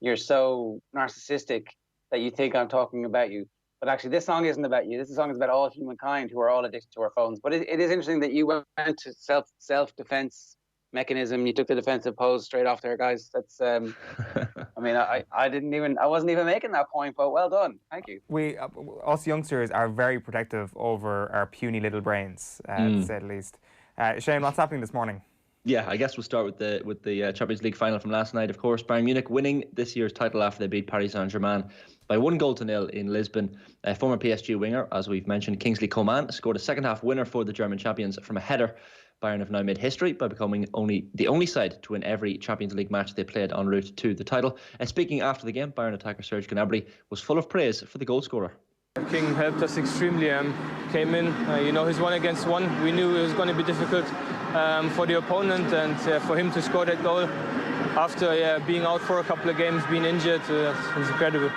you're so narcissistic that you think I'm talking about you. But actually, this song isn't about you. This song is about all humankind who are all addicted to our phones. But it is interesting that you went to self-defense mechanism. You took the defensive pose straight off there, guys. That's I mean, I wasn't even making that point, but well done. Thank you. We us youngsters are very protective over our puny little brains, to say the least. Shane, what's happening this morning? Yeah, I guess we'll start with the Champions League final from last night. Of course, Bayern Munich winning this year's title after they beat Paris Saint-Germain by 1-0 in Lisbon. Former PSG winger, as we've mentioned, Kingsley Coman, scored a second-half winner for the German champions from a header. Bayern have now made history by becoming the only side to win every Champions League match they played en route to the title. Speaking after the game, Bayern attacker Serge Gnabry was full of praise for the goalscorer. King helped us extremely. Came in, he's 1 against 1. We knew it was going to be difficult for the opponent, and for him to score that goal after being out for a couple of games, being injured, is incredible.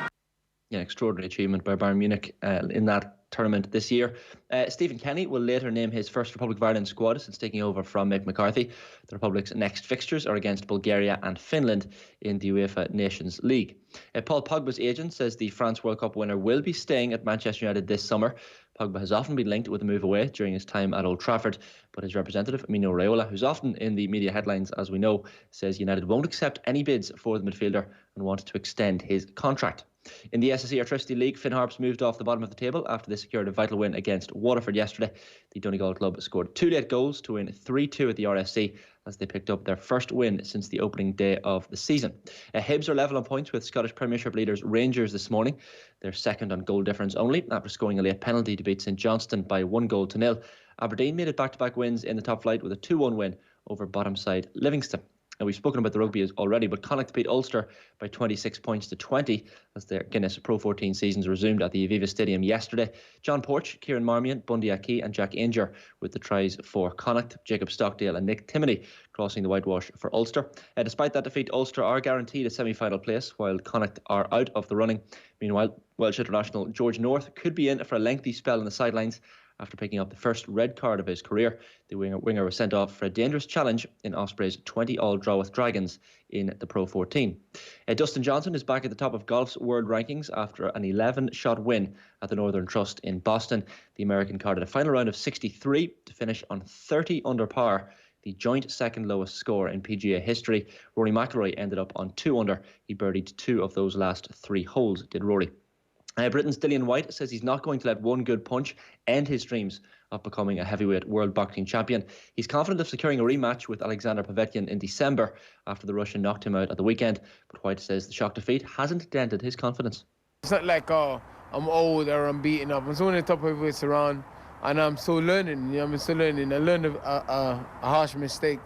Yeah, extraordinary achievement by Bayern Munich in that tournament this year. Stephen Kenny will later name his first Republic of Ireland squad since taking over from Mick McCarthy. The Republic's next fixtures are against Bulgaria and Finland in the UEFA Nations League. Paul Pogba's agent says the France World Cup winner will be staying at Manchester United this summer. Pogba has often been linked with a move away during his time at Old Trafford, but his representative, Mino Raiola, who's often in the media headlines as we know, says United won't accept any bids for the midfielder and want to extend his contract. In the SSE Electricity League, Finn Harps moved off the bottom of the table after they secured a vital win against Waterford yesterday. The Donegal club scored 2 late goals to win 3-2 at the RSC as they picked up their first win since the opening day of the season. Hibs are level on points with Scottish Premiership leaders Rangers this morning. They're second on goal difference only after scoring a late penalty to beat St Johnstone by 1-0. Aberdeen made it back-to-back wins in the top flight with a 2-1 win over bottom side Livingston. Now, we've spoken about the rugby already, but Connacht beat Ulster by 26 points to 20 as their Guinness Pro 14 seasons resumed at the Aviva Stadium yesterday. John Porch, Kieran Marmion, Bundy Aki and Jack Ainger with the tries for Connacht. Jacob Stockdale and Nick Timoney crossing the whitewash for Ulster. Despite that defeat, Ulster are guaranteed a semi-final place while Connacht are out of the running. Meanwhile, Welsh international George North could be in for a lengthy spell on the sidelines after picking up the first red card of his career. The winger was sent off for a dangerous challenge in Osprey's 20-all draw with Dragons in the Pro 14. Dustin Johnson is back at the top of golf's world rankings after an 11-shot win at the Northern Trust in Boston. The American carded a final round of 63 to finish on 30 under par, the joint second lowest score in PGA history. Rory McIlroy ended up on 2 under. He birdied 2 of those last 3 holes, did Rory. Britain's Dillian White says he's not going to let one good punch end his dreams of becoming a heavyweight world boxing champion. He's confident of securing a rematch with Alexander Povetkin in December after the Russian knocked him out at the weekend. But White says the shock defeat hasn't dented his confidence. It's not like, oh, I'm old or I'm beaten up. I'm still in the top heavyweights around, and I'm still learning. You know, I'm still learning. I learned a harsh mistake,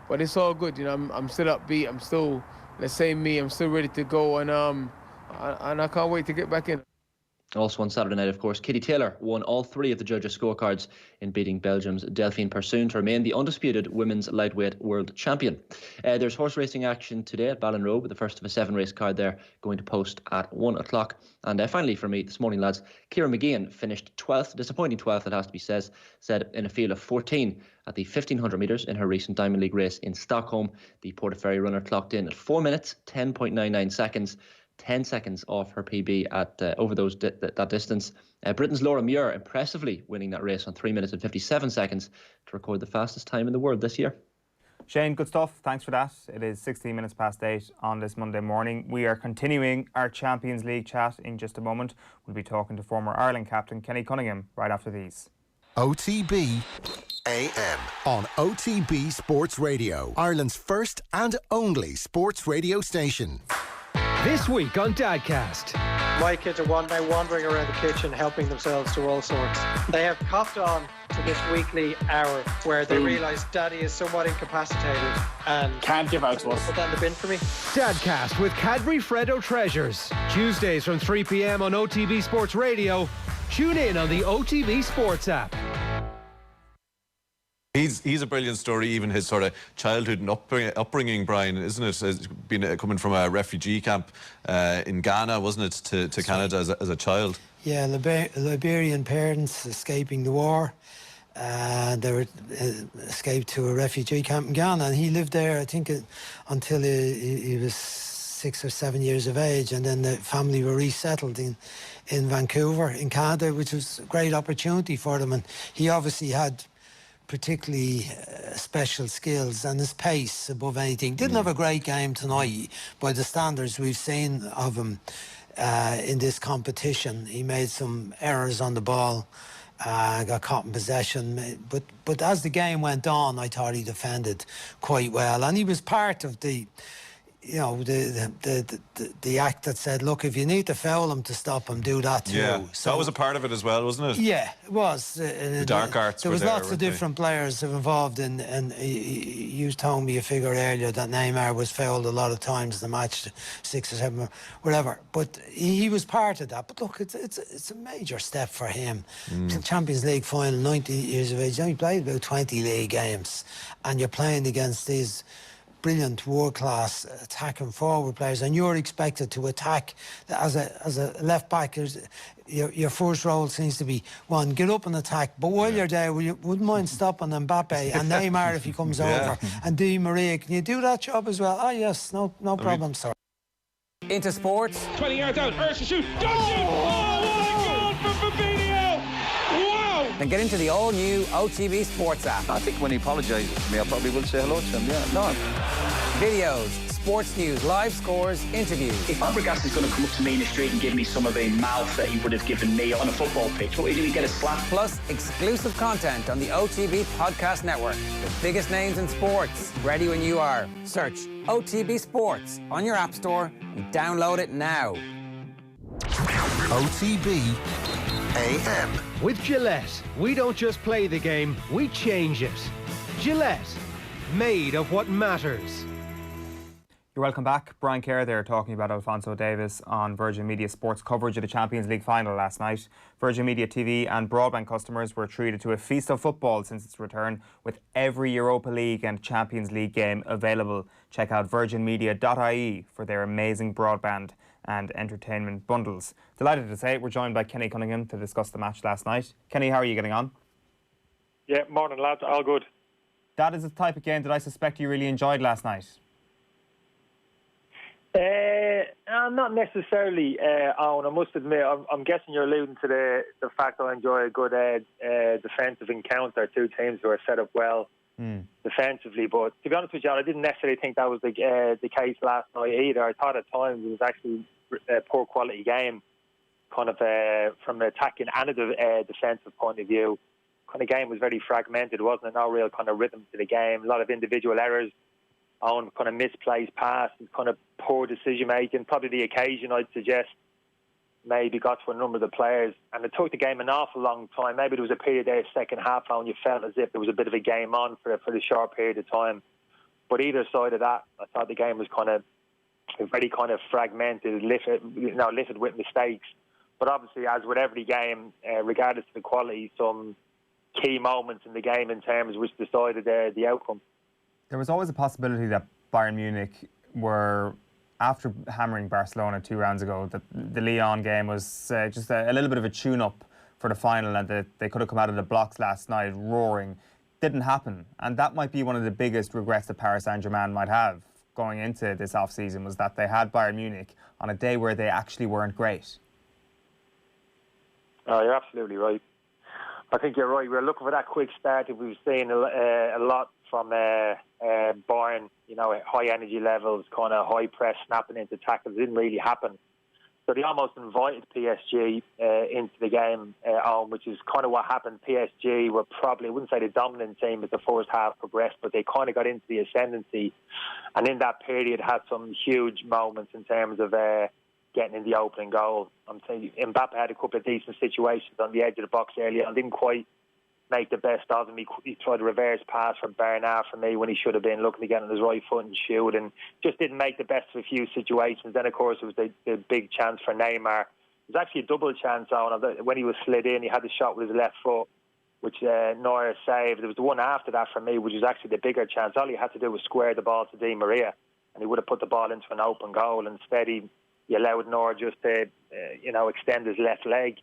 but it's all good. You know, I'm still upbeat. I'm still, let's say me, I'm still ready to go, and I can't wait to get back in. Also on Saturday night, of course, Katie Taylor won all 3 of the judges' scorecards in beating Belgium's Delfine Persoon to remain the undisputed women's lightweight world champion. There's horse racing action today at Ballinrobe, with the first of a 7-race card there going to post at 1 o'clock. And finally for me this morning, lads, Kieran McGeehan finished 12th, disappointing 12th it has to be said, in a field of 14 at the 1500 metres in her recent Diamond League race in Stockholm. The Portaferry runner clocked in at 4 minutes, 10.99 seconds. 10 seconds off her PB at over that distance. Britain's Laura Muir impressively winning that race on 3 minutes and 57 seconds to record the fastest time in the world this year. Shane, good stuff. Thanks for that. It is 16 minutes past 8 on this Monday morning. We are continuing our Champions League chat in just a moment. We'll be talking to former Ireland captain Kenny Cunningham right after these. OTB AM on OTB Sports Radio, Ireland's first and only sports radio station. This week on Dadcast. My kids are now wandering around the kitchen helping themselves to all sorts. They have copped on to this weekly hour where they realise Daddy is somewhat incapacitated and can't give out to us. Put that in the bin for me. Dadcast with Cadbury Freddo Treasures. Tuesdays from 3 p.m. on OTB Sports Radio. Tune in on the OTB Sports app. He's a brilliant story, even his sort of childhood and upbringing, Brian, isn't it? Has been coming from a refugee camp in Ghana, wasn't it, to Canada as a child? Yeah, Liberian parents escaping the war. They were escaped to a refugee camp in Ghana, and he lived there, I think, until he was 6 or 7 years of age, and then the family were resettled in Vancouver, in Canada, which was a great opportunity for them. And he obviously had particularly special skills, and his pace above anything. Didn't have a great game tonight by the standards we've seen of him in this competition. He made some errors on the ball, got caught in possession, but as the game went on, I thought he defended quite well, and he was part of the, you know, the act that said, look, if you need to foul him to stop him, do that too. Yeah, so that was a part of it as well, wasn't it? Yeah, it was. The dark arts. There was lots of different players involved, and you told me a figure earlier that Neymar was fouled a lot of times in the match, 6 or 7 or whatever. But he was part of that. But look, it's a major step for him. Champions League final, 19 years of age. He only played about 20 league games, and you're playing against these brilliant world-class attack and forward players, and you're expected to attack as a left back. Your first role seems to be, one, get up and attack, but while you're there, you wouldn't mind stopping Mbappe and Neymar if he comes over, and Di Maria. Can you do that job as well? Yes, no problem, sir. Into sports. 20 yards out, Ursh to shoot, don't shoot! Oh, what a goal from Fabinho! Wow! Then get into the all-new OTB Sports app. I think when he apologises to me, I probably will say hello to him, yeah. No. Videos, sports news, live scores, interviews. If Fabregas is going to come up to me in the street and give me some of the mouth that he would have given me on a football pitch, what do we get a slap? Plus, exclusive content on the OTB Podcast Network. The biggest names in sports. Ready when you are. Search OTB Sports on your app store and download it now. OTB AM. With Gillette, we don't just play the game, we change it. Gillette, made of what matters. You're welcome back. Brian Kerr there talking about Alphonso Davies on Virgin Media Sports coverage of the Champions League final last night. Virgin Media TV and broadband customers were treated to a feast of football since its return, with every Europa League and Champions League game available. Check out virginmedia.ie for their amazing broadband and entertainment bundles. Delighted to say we're joined by Kenny Cunningham to discuss the match last night. Kenny, how are you getting on? Yeah, morning lads, all good. That is the type of game that I suspect you really enjoyed last night. Not necessarily, Owen. I must admit, I'm guessing you're alluding to the fact I enjoy a good defensive encounter. Two teams who are set up well defensively. But to be honest with you, I didn't necessarily think that was the case last night either. I thought at times it was actually a poor quality game, kind of from an attacking and a defensive point of view. Kind of game was very fragmented, wasn't it? No real kind of rhythm to the game. A lot of individual errors on kind of misplaced passes, kind of poor decision making. Probably the occasion, I'd suggest, maybe got to a number of the players, and it took the game an awful long time. Maybe there was a period there, second half, and you felt as if there was a bit of a game on for the short period of time. But either side of that, I thought the game was kind of very kind of fragmented, littered with mistakes. But obviously, as with every game, regardless of the quality, some key moments in the game in terms which decided the outcome. There was always a possibility that Bayern Munich were, after hammering Barcelona 2 rounds ago, that the Lyon game was just a little bit of a tune-up for the final, and that they could have come out of the blocks last night roaring. Didn't happen, and that might be one of the biggest regrets that Paris Saint-Germain might have going into this off-season, was that they had Bayern Munich on a day where they actually weren't great. Oh, you're absolutely right. I think you're right. We're looking for that quick start. We've seen a lot from Bayern, high energy levels, kind of high press, snapping into tackles. It didn't really happen. So they almost invited PSG into the game, which is kind of what happened. PSG were probably, I wouldn't say the dominant team as the first half progressed, but they kind of got into the ascendancy. And in that period had some huge moments in terms of getting in the opening goal. I'm saying Mbappe had a couple of decent situations on the edge of the box earlier and didn't quite make the best of them. He tried a reverse pass from Bernard for me when he should have been looking to get on his right foot and shoot, and just didn't make the best of a few situations. Then, of course, it was the big chance for Neymar. It was actually a double chance when he was slid in. He had the shot with his left foot, which Neuer saved. There was the one after that for me, which was actually the bigger chance. All he had to do was square the ball to Di Maria, and he would have put the ball into an open goal. Instead, he allowed Neuer just to, extend his left leg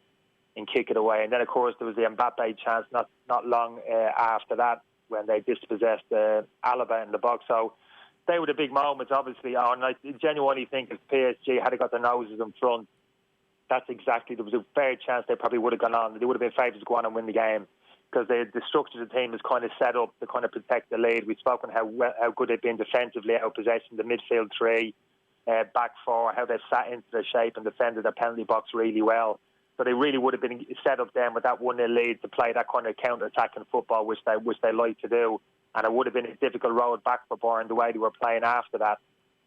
and kick it away. And then, of course, there was the Mbappe chance not long after that when they dispossessed Alaba in the box. So they were the big moments, obviously. And I genuinely think if PSG had got their noses in front, there was a fair chance they probably would have gone on. They would have been favoured to go on and win the game, because the structure of the team is kind of set up to kind of protect the lead. We've spoken how good they've been defensively, out possession, the midfield three, back four, how they've sat into their shape and defended their penalty box really well. So they really would have been set up then with that 1-0 lead to play that kind of counter-attacking football, which they like to do. And it would have been a difficult road back for Bayern the way they were playing after that.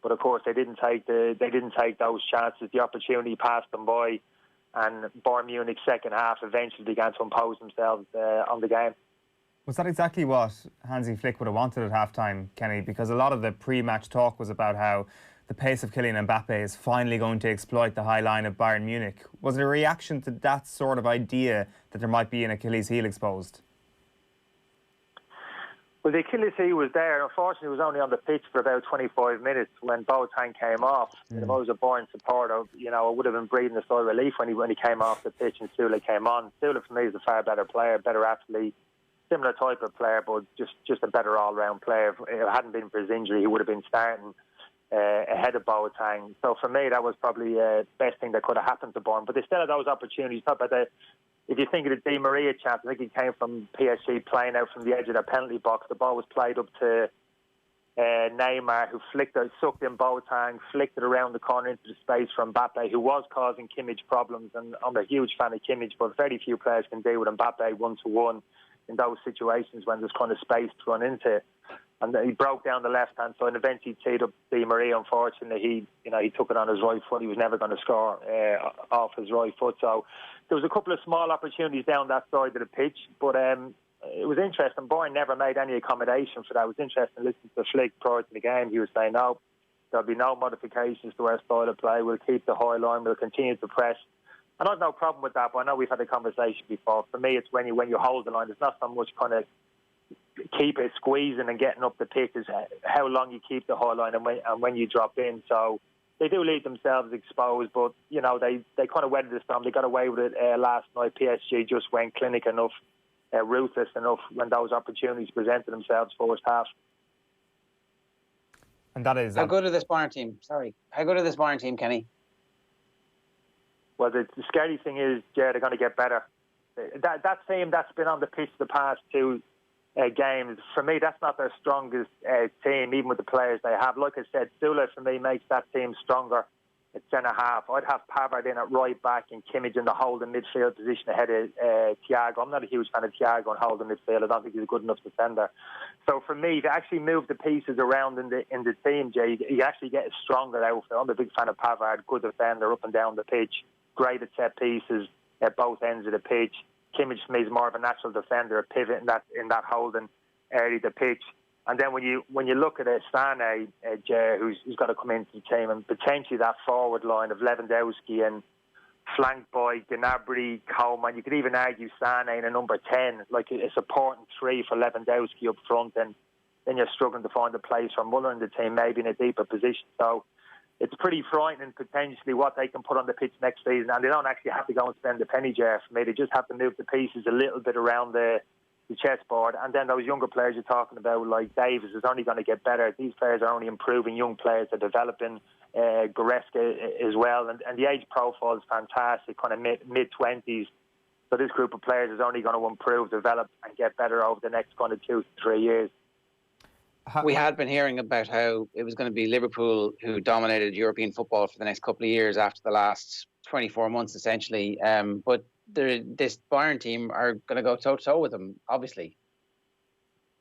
But of course, they didn't take those chances. The opportunity passed them by, and Bayern Munich second half eventually began to impose themselves on the game. Was that exactly what Hansi Flick would have wanted at halftime, Kenny? Because a lot of the pre-match talk was about how the pace of Kylian Mbappe is finally going to exploit the high line of Bayern Munich. Was it a reaction to that sort of idea that there might be an Achilles heel exposed? Well, the Achilles heel was there. Unfortunately, it was only on the pitch for about 25 minutes when Boateng came off. If I was a Bayern supporter, I would have been breathing a sigh of relief when he came off the pitch and Silva came on. Silva, for me, is a far better player, better athlete, similar type of player, but just a better all-round player. If it hadn't been for his injury, he would have been starting ahead of Boateng. So for me, that was probably the best thing that could have happened to Bayern. But they still had those opportunities. If you think of the Di Maria chance, I think it came from PSG playing out from the edge of their penalty box. The ball was played up to Neymar, who sucked in Boateng, flicked it around the corner into the space from Mbappe, who was causing Kimmich problems. And I'm a huge fan of Kimmich, but very few players can deal with Mbappe one-to-one in those situations when there's kind of space to run into. And he broke down the left-hand side and eventually teed up Di Maria. Unfortunately, he took it on his right foot. He was never going to score off his right foot. So there was a couple of small opportunities down that side of the pitch. But it was interesting. Bayern never made any accommodation for that. It was interesting listening to Flick prior to the game. He was saying, no, there'll be no modifications to our style of play. We'll keep the high line. We'll continue to press. And I've no problem with that, but I know we've had a conversation before. For me, it's when you hold the line. There's not so much kind of keep it squeezing and getting up the pitch, is how long you keep the high line and when you drop in. So they do leave themselves exposed, but, you know, they kind of weathered the storm. They got away with it last night. PSG just went clinic enough, ruthless enough when those opportunities presented themselves first half. And that is... How good are this Bayern team? How good are this Bayern team, Kenny? Well, the scary thing is, they're going to get better. That team that's been on the pitch the past two games, for me, that's not their strongest team, even with the players they have. Like I said, Silva, for me, makes that team stronger at centre-half. I'd have Pavard in at right-back and Kimmich in the holding midfield position ahead of Thiago. I'm not a huge fan of Thiago in holding midfield. I don't think he's a good enough defender. So for me, to actually move the pieces around in the team, Jay, you actually get a stronger outfit. I'm a big fan of Pavard, good defender up and down the pitch, great at set pieces at both ends of the pitch. Kimmich, for me, is more of a natural defender, a pivot in that holding area of the pitch. And then when you look at Sane, who's got to come into the team, and potentially that forward line of Lewandowski and flanked by Gnabry, Coleman, you could even argue Sane in a number 10, like a supporting three for Lewandowski up front, and then you're struggling to find a place for Muller in the team, maybe in a deeper position. So it's pretty frightening potentially what they can put on the pitch next season, and they don't actually have to go and spend a penny, Jar, for me. They just have to move the pieces a little bit around the chessboard, and then those younger players you're talking about, like Davis, is only going to get better. These players are only improving. Young players are developing. Goretzka as well, and the age profile is fantastic, kind of mid-20s. So this group of players is only going to improve, develop, and get better over the next kind of 2 to 3 years. We had been hearing about how it was going to be Liverpool who dominated European football for the next couple of years after the last 24 months, essentially. But this Bayern team are going to go toe-to-toe with them, obviously.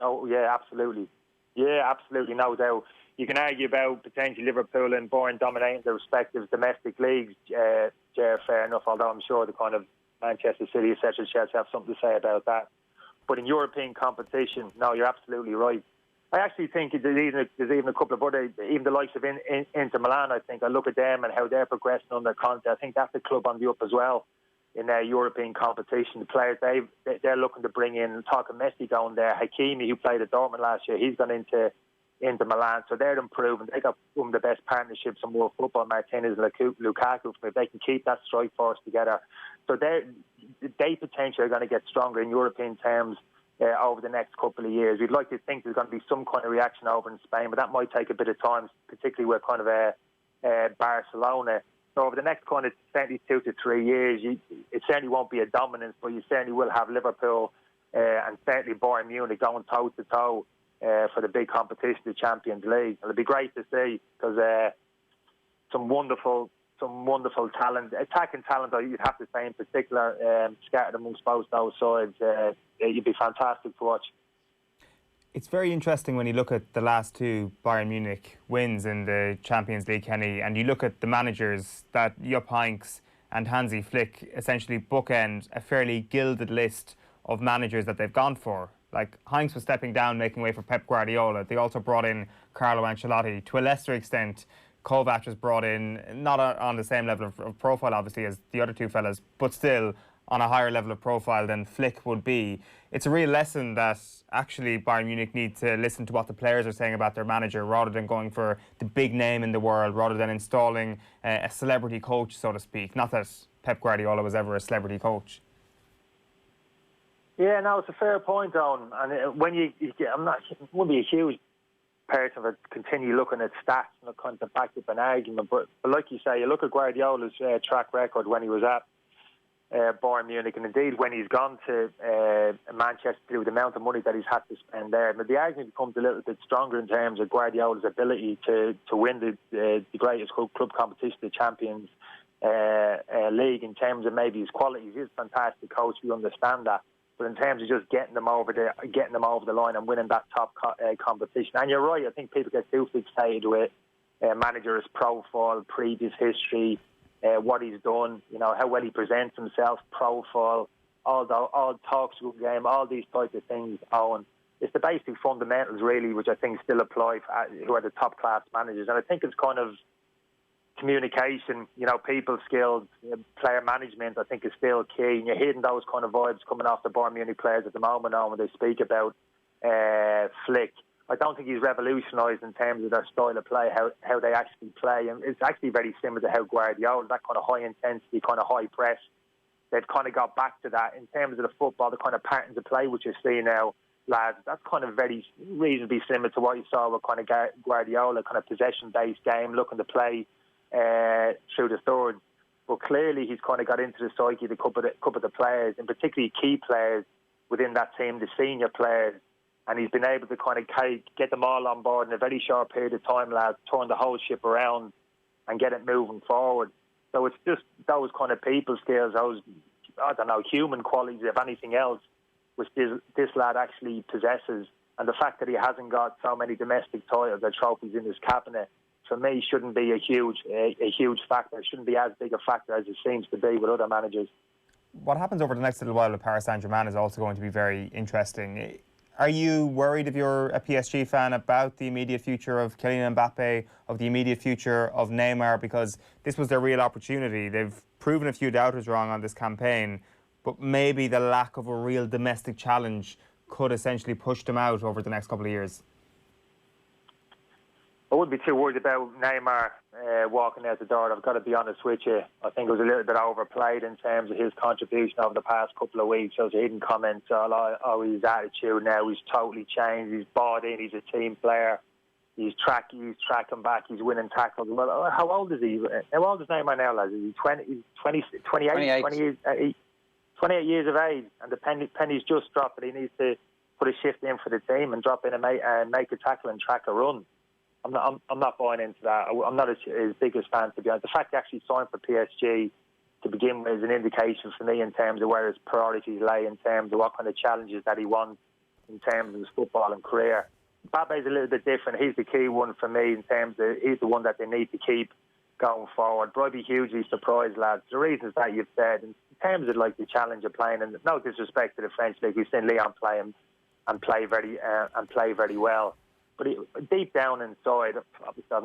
Oh, yeah, absolutely. Yeah, absolutely, no doubt. You can argue about potentially Liverpool and Bayern dominating their respective domestic leagues, fair enough, although I'm sure the kind of Manchester City, etc., Chelsea have something to say about that. But in European competition, no, you're absolutely right. I actually think there's even a couple of other, even the likes of Inter Milan, I think. I look at them and how they're progressing under Conte. I think that's a club on the up as well in European competition. The players they're looking to bring in, talking Messi going there, Hakimi, who played at Dortmund last year, he's gone into Milan. So they're improving. They got one of the best partnerships in world football, Martinez and Lukaku. If they can keep that strike force together. So they potentially are going to get stronger in European terms over the next couple of years. We'd like to think there's going to be some kind of reaction over in Spain, but that might take a bit of time, particularly with kind of Barcelona. So over the next kind of certainly 2 to 3 years, it certainly won't be a dominance, but you certainly will have Liverpool and certainly Bayern Munich going toe-to-toe for the big competition, the Champions League. It'll be great to see because some wonderful talent, attacking talent, you'd have to say in particular, scattered amongst both those sides. It'd be fantastic to watch. It's very interesting when you look at the last two Bayern Munich wins in the Champions League, Kenny, and you look at the managers that Jupp Heynckes and Hansi Flick essentially bookend a fairly gilded list of managers that they've gone for. Like Heynckes was stepping down, making way for Pep Guardiola. They also brought in Carlo Ancelotti. To a lesser extent, Kovac was brought in, not on the same level of profile, obviously, as the other two fellas, but still on a higher level of profile than Flick would be. It's a real lesson that actually Bayern Munich need to listen to what the players are saying about their manager rather than going for the big name in the world, rather than installing a celebrity coach, so to speak. Not that Pep Guardiola was ever a celebrity coach. Yeah, no, it's a fair point, Owen. And when you wouldn't be a huge person to continue looking at stats and kind of back up an argument, but like you say, you look at Guardiola's track record when he was at Bayern Munich, and indeed when he's gone to Manchester with the amount of money that he's had to spend there. But the argument becomes a little bit stronger in terms of Guardiola's ability to win the greatest club competition, the Champions League, in terms of maybe his qualities. He's a fantastic coach, we understand that. But in terms of just getting them over the line and winning that top competition. And you're right, I think people get too fixated with manager's profile, previous history, what he's done, how well he presents himself, profile, all talks good game, all these types of things, Owen. It's the basic fundamentals, really, which I think still apply for who are the top-class managers. And I think it's kind of communication, people skills, player management, I think is still key. And you're hearing those kind of vibes coming off the Bayern Munich players at the moment, when they speak about Flick. I don't think he's revolutionised in terms of their style of play, how they actually play. And it's actually very similar to how Guardiola, that kind of high intensity, kind of high press, they've kind of got back to that. In terms of the football, the kind of patterns of play which you see now, lads, that's kind of very reasonably similar to what you saw with kind of Guardiola, kind of possession-based game, looking to play through the thirds. But clearly he's kind of got into the psyche of a couple of the players, and particularly key players within that team, the senior players. And he's been able to kind of get them all on board in a very short period of time, lads, turn the whole ship around and get it moving forward. So it's just those kind of people skills, those, I don't know, human qualities, if anything else, which this lad actually possesses. And the fact that he hasn't got so many domestic titles or trophies in his cabinet, for me, shouldn't be a huge factor. It shouldn't be as big a factor as it seems to be with other managers. What happens over the next little while with Paris Saint-Germain is also going to be very interesting. Are you worried, if you're a PSG fan, about the immediate future of Kylian Mbappe, of the immediate future of Neymar? Because this was their real opportunity. They've proven a few doubters wrong on this campaign, but maybe the lack of a real domestic challenge could essentially push them out over the next couple of years. I wouldn't be too worried about Neymar walking out the door. I've got to be honest with you. I think it was a little bit overplayed in terms of his contribution over the past couple of weeks. Those hidden comments, his attitude now, he's totally changed. He's bought in. He's a team player. He's tracking back. He's winning tackles. Well, how old is he? How old is Neymar now, lads? Is he 28 years of age, and the penny's just dropped. But he needs to put a shift in for the team and drop in and make a tackle and track a run. I'm not buying into that. I'm not his biggest fan, to be honest. The fact he actually signed for PSG to begin with is an indication for me in terms of where his priorities lay, in terms of what kind of challenges that he wants in terms of his football and career. Mbappe's a little bit different. He's the key one for me in terms of he's the one that they need to keep going forward. But I'd be hugely surprised, lads. The reasons that you've said, in terms of like the challenge of playing, and no disrespect to the French league, we've seen Lyon play him and play very well. But deep down inside, obviously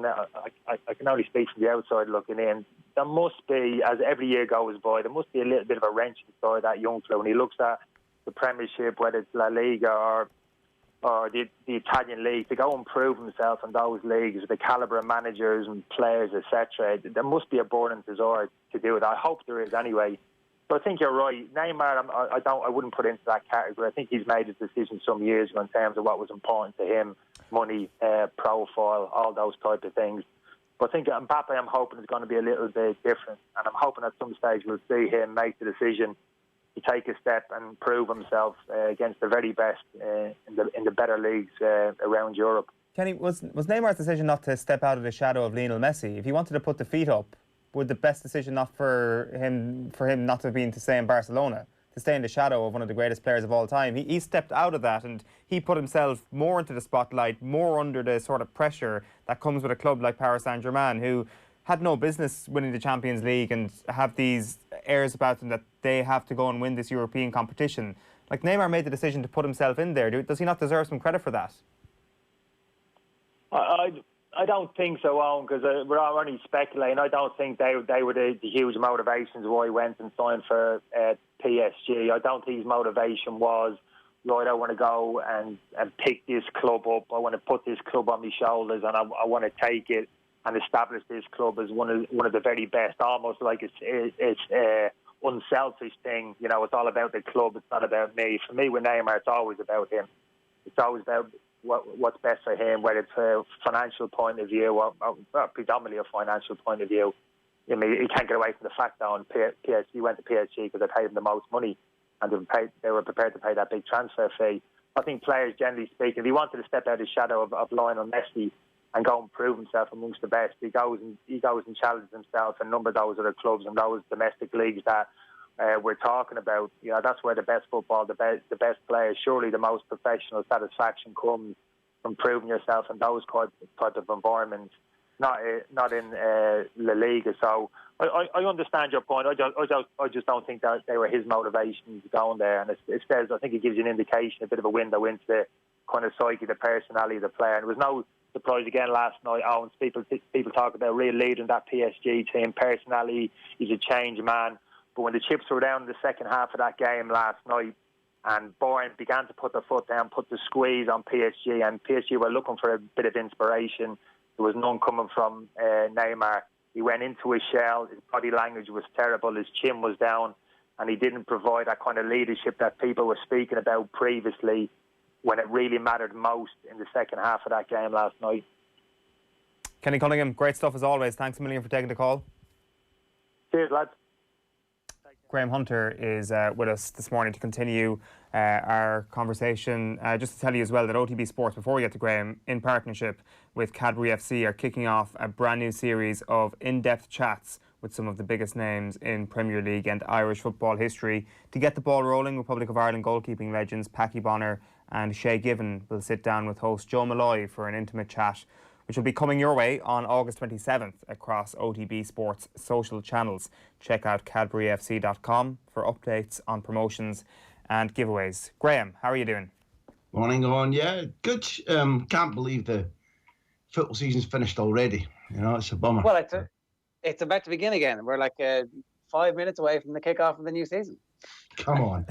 I can only speak from the outside looking in, there must be, as every year goes by, there must be a little bit of a wrench inside that young fella when he looks at the Premiership, whether it's La Liga or the Italian league, to go and prove himself in those leagues with the calibre of managers and players, etc. There must be a burning desire to do it. I hope there is anyway. But I think you're right. Neymar, I wouldn't put into that category. I think he's made his decision some years ago in terms of what was important to him, money, profile, all those type of things. But I think Mbappe, I'm hoping, is going to be a little bit different. And I'm hoping at some stage we'll see him make the decision to take a step and prove himself against the very best in the better leagues around Europe. Kenny, was Neymar's decision not to step out of the shadow of Lionel Messi? If he wanted to put the feet up, would the best decision not for him not to have been to stay in Barcelona, to stay in the shadow of one of the greatest players of all time? He stepped out of that and he put himself more into the spotlight, more under the sort of pressure that comes with a club like Paris Saint-Germain, who had no business winning the Champions League and have these airs about them that they have to go and win this European competition. Like, Neymar made the decision to put himself in there. Does he not deserve some credit for that? I don't think so, Owen, because we're only speculating. I don't think they were the huge motivations why he went and signed for PSG. I don't think his motivation was, right, I want to go and pick this club up. I want to put this club on my shoulders and I want to take it and establish this club as one of the very best. Almost like it's unselfish thing. You know, it's all about the club. It's not about me. For me, with Neymar, it's always about him. It's always about what's best for him, whether it's a financial point of view or predominantly a financial point of view. I mean, he can't get away from the fact that PSG went to PSG because they paid him the most money and they were prepared to pay that big transfer fee. I think players, generally speaking, if he wanted to step out of the shadow of Lionel Messi and go and prove himself amongst the best, he goes and challenges himself in a number of those other clubs and those domestic leagues that we're talking about. You know, that's where the best football, the best players, surely the most professional satisfaction comes from proving yourself in those type of environments, not in La Liga. So I understand your point. I just don't think that they were his motivations going there. And it says, I think it gives you an indication, a bit of a window into the kind of psyche, the personality of the player. And there was no surprise again last night, Owens. People talk about real leader in that PSG team, personality. He's a changed man. But when the chips were down in the second half of that game last night, and Bayern began to put their foot down, put the squeeze on PSG, and PSG were looking for a bit of inspiration. There was none coming from Neymar. He went into his shell, his body language was terrible, his chin was down, and he didn't provide that kind of leadership that people were speaking about previously when it really mattered most in the second half of that game last night. Kenny Cunningham, great stuff as always. Thanks a million for taking the call. Cheers, lads. Graham Hunter is with us this morning to continue our conversation. Just to tell you as well that OTB Sports, before we get to Graham, in partnership with Cadbury FC, are kicking off a brand new series of in-depth chats with some of the biggest names in Premier League and Irish football history. To get the ball rolling, Republic of Ireland goalkeeping legends Packy Bonner and Shay Given will sit down with host Joe Malloy for an intimate chat, which will be coming your way on August 27th across OTB Sports social channels. Check out cadburyfc.com for updates on promotions and giveaways. Graham, how are you doing? Morning, on. Yeah, good. Can't believe the football season's finished already. You know, it's a bummer. Well, it's about to begin again. We're like 5 minutes away from the kickoff of the new season. Come on.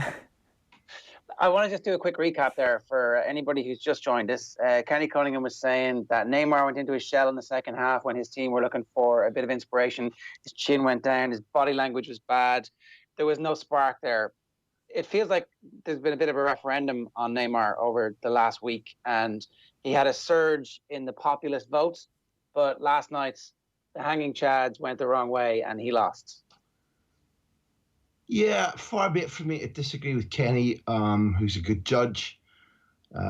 I want to just do a quick recap there for anybody who's just joined us. Kenny Cunningham was saying that Neymar went into his shell in the second half when his team were looking for a bit of inspiration. His chin went down, his body language was bad. There was no spark there. It feels like there's been a bit of a referendum on Neymar over the last week, and he had a surge in the populist vote, but last night the hanging chads went the wrong way and he lost. Yeah, far be it from me to disagree with Kenny, who's a good judge.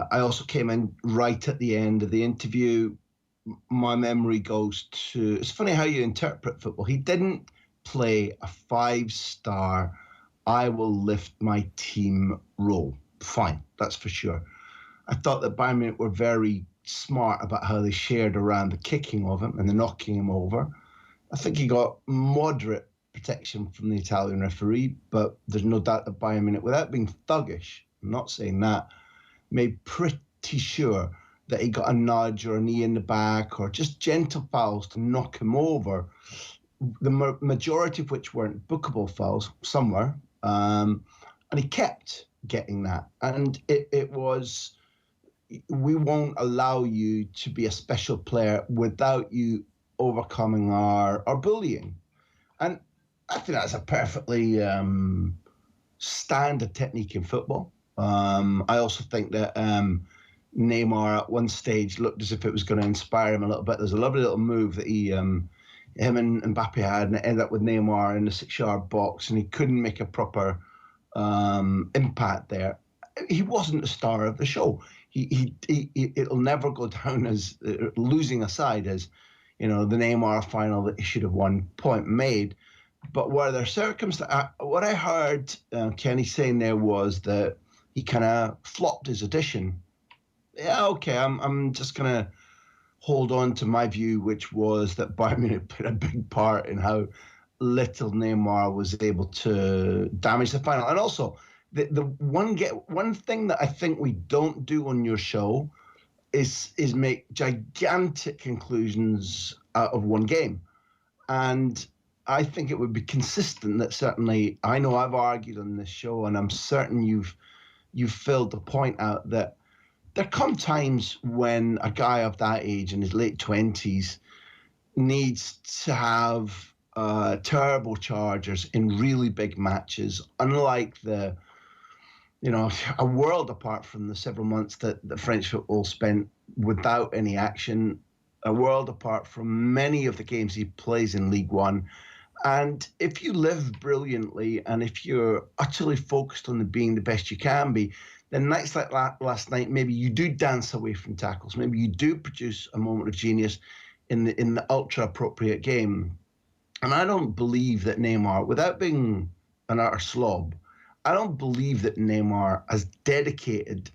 I also came in right at the end of the interview. My memory goes to... It's funny how you interpret football. He didn't play a 5-star, I will lift my team role. Fine, that's for sure. I thought that Bayern Munich were very smart about how they shared around the kicking of him and the knocking him over. I think he got moderate protection from the Italian referee, but there's no doubt that Bayern Munich, without being thuggish, I'm not saying that, made pretty sure that he got a nudge or a knee in the back or just gentle fouls to knock him over, the majority of which weren't bookable fouls, some were, and he kept getting that. And it was, we won't allow you to be a special player without you overcoming our bullying. And I think that's a perfectly standard technique in football. I also think that Neymar at one stage looked as if it was going to inspire him a little bit. There's a lovely little move that him and Mbappe had, and it ended up with Neymar in the 6-yard box, and he couldn't make a proper impact there. He wasn't the star of the show. It'll never go down as losing aside as, you know, the Neymar final that he should have won, point made. But were there circumstances? What I heard Kenny saying there was that he kind of flopped his audition. Yeah, okay, I'm just going to hold on to my view, which was that Bayern Munich played a big part in how little Neymar was able to damage the final. And also, the one thing that I think we don't do on your show is make gigantic conclusions out of one game. And I think it would be consistent that certainly, I know I've argued on this show, and I'm certain you've filled the point out that there come times when a guy of that age in his late 20s needs to have turbochargers in really big matches, unlike a world apart from the several months that the French football spent without any action, a world apart from many of the games he plays in League One. And if you live brilliantly and if you're utterly focused on being the best you can be, then nights like last night, maybe you do dance away from tackles. Maybe you do produce a moment of genius in the ultra-appropriate game. And I don't believe that Neymar, without being an utter slob, I don't believe that Neymar has dedicated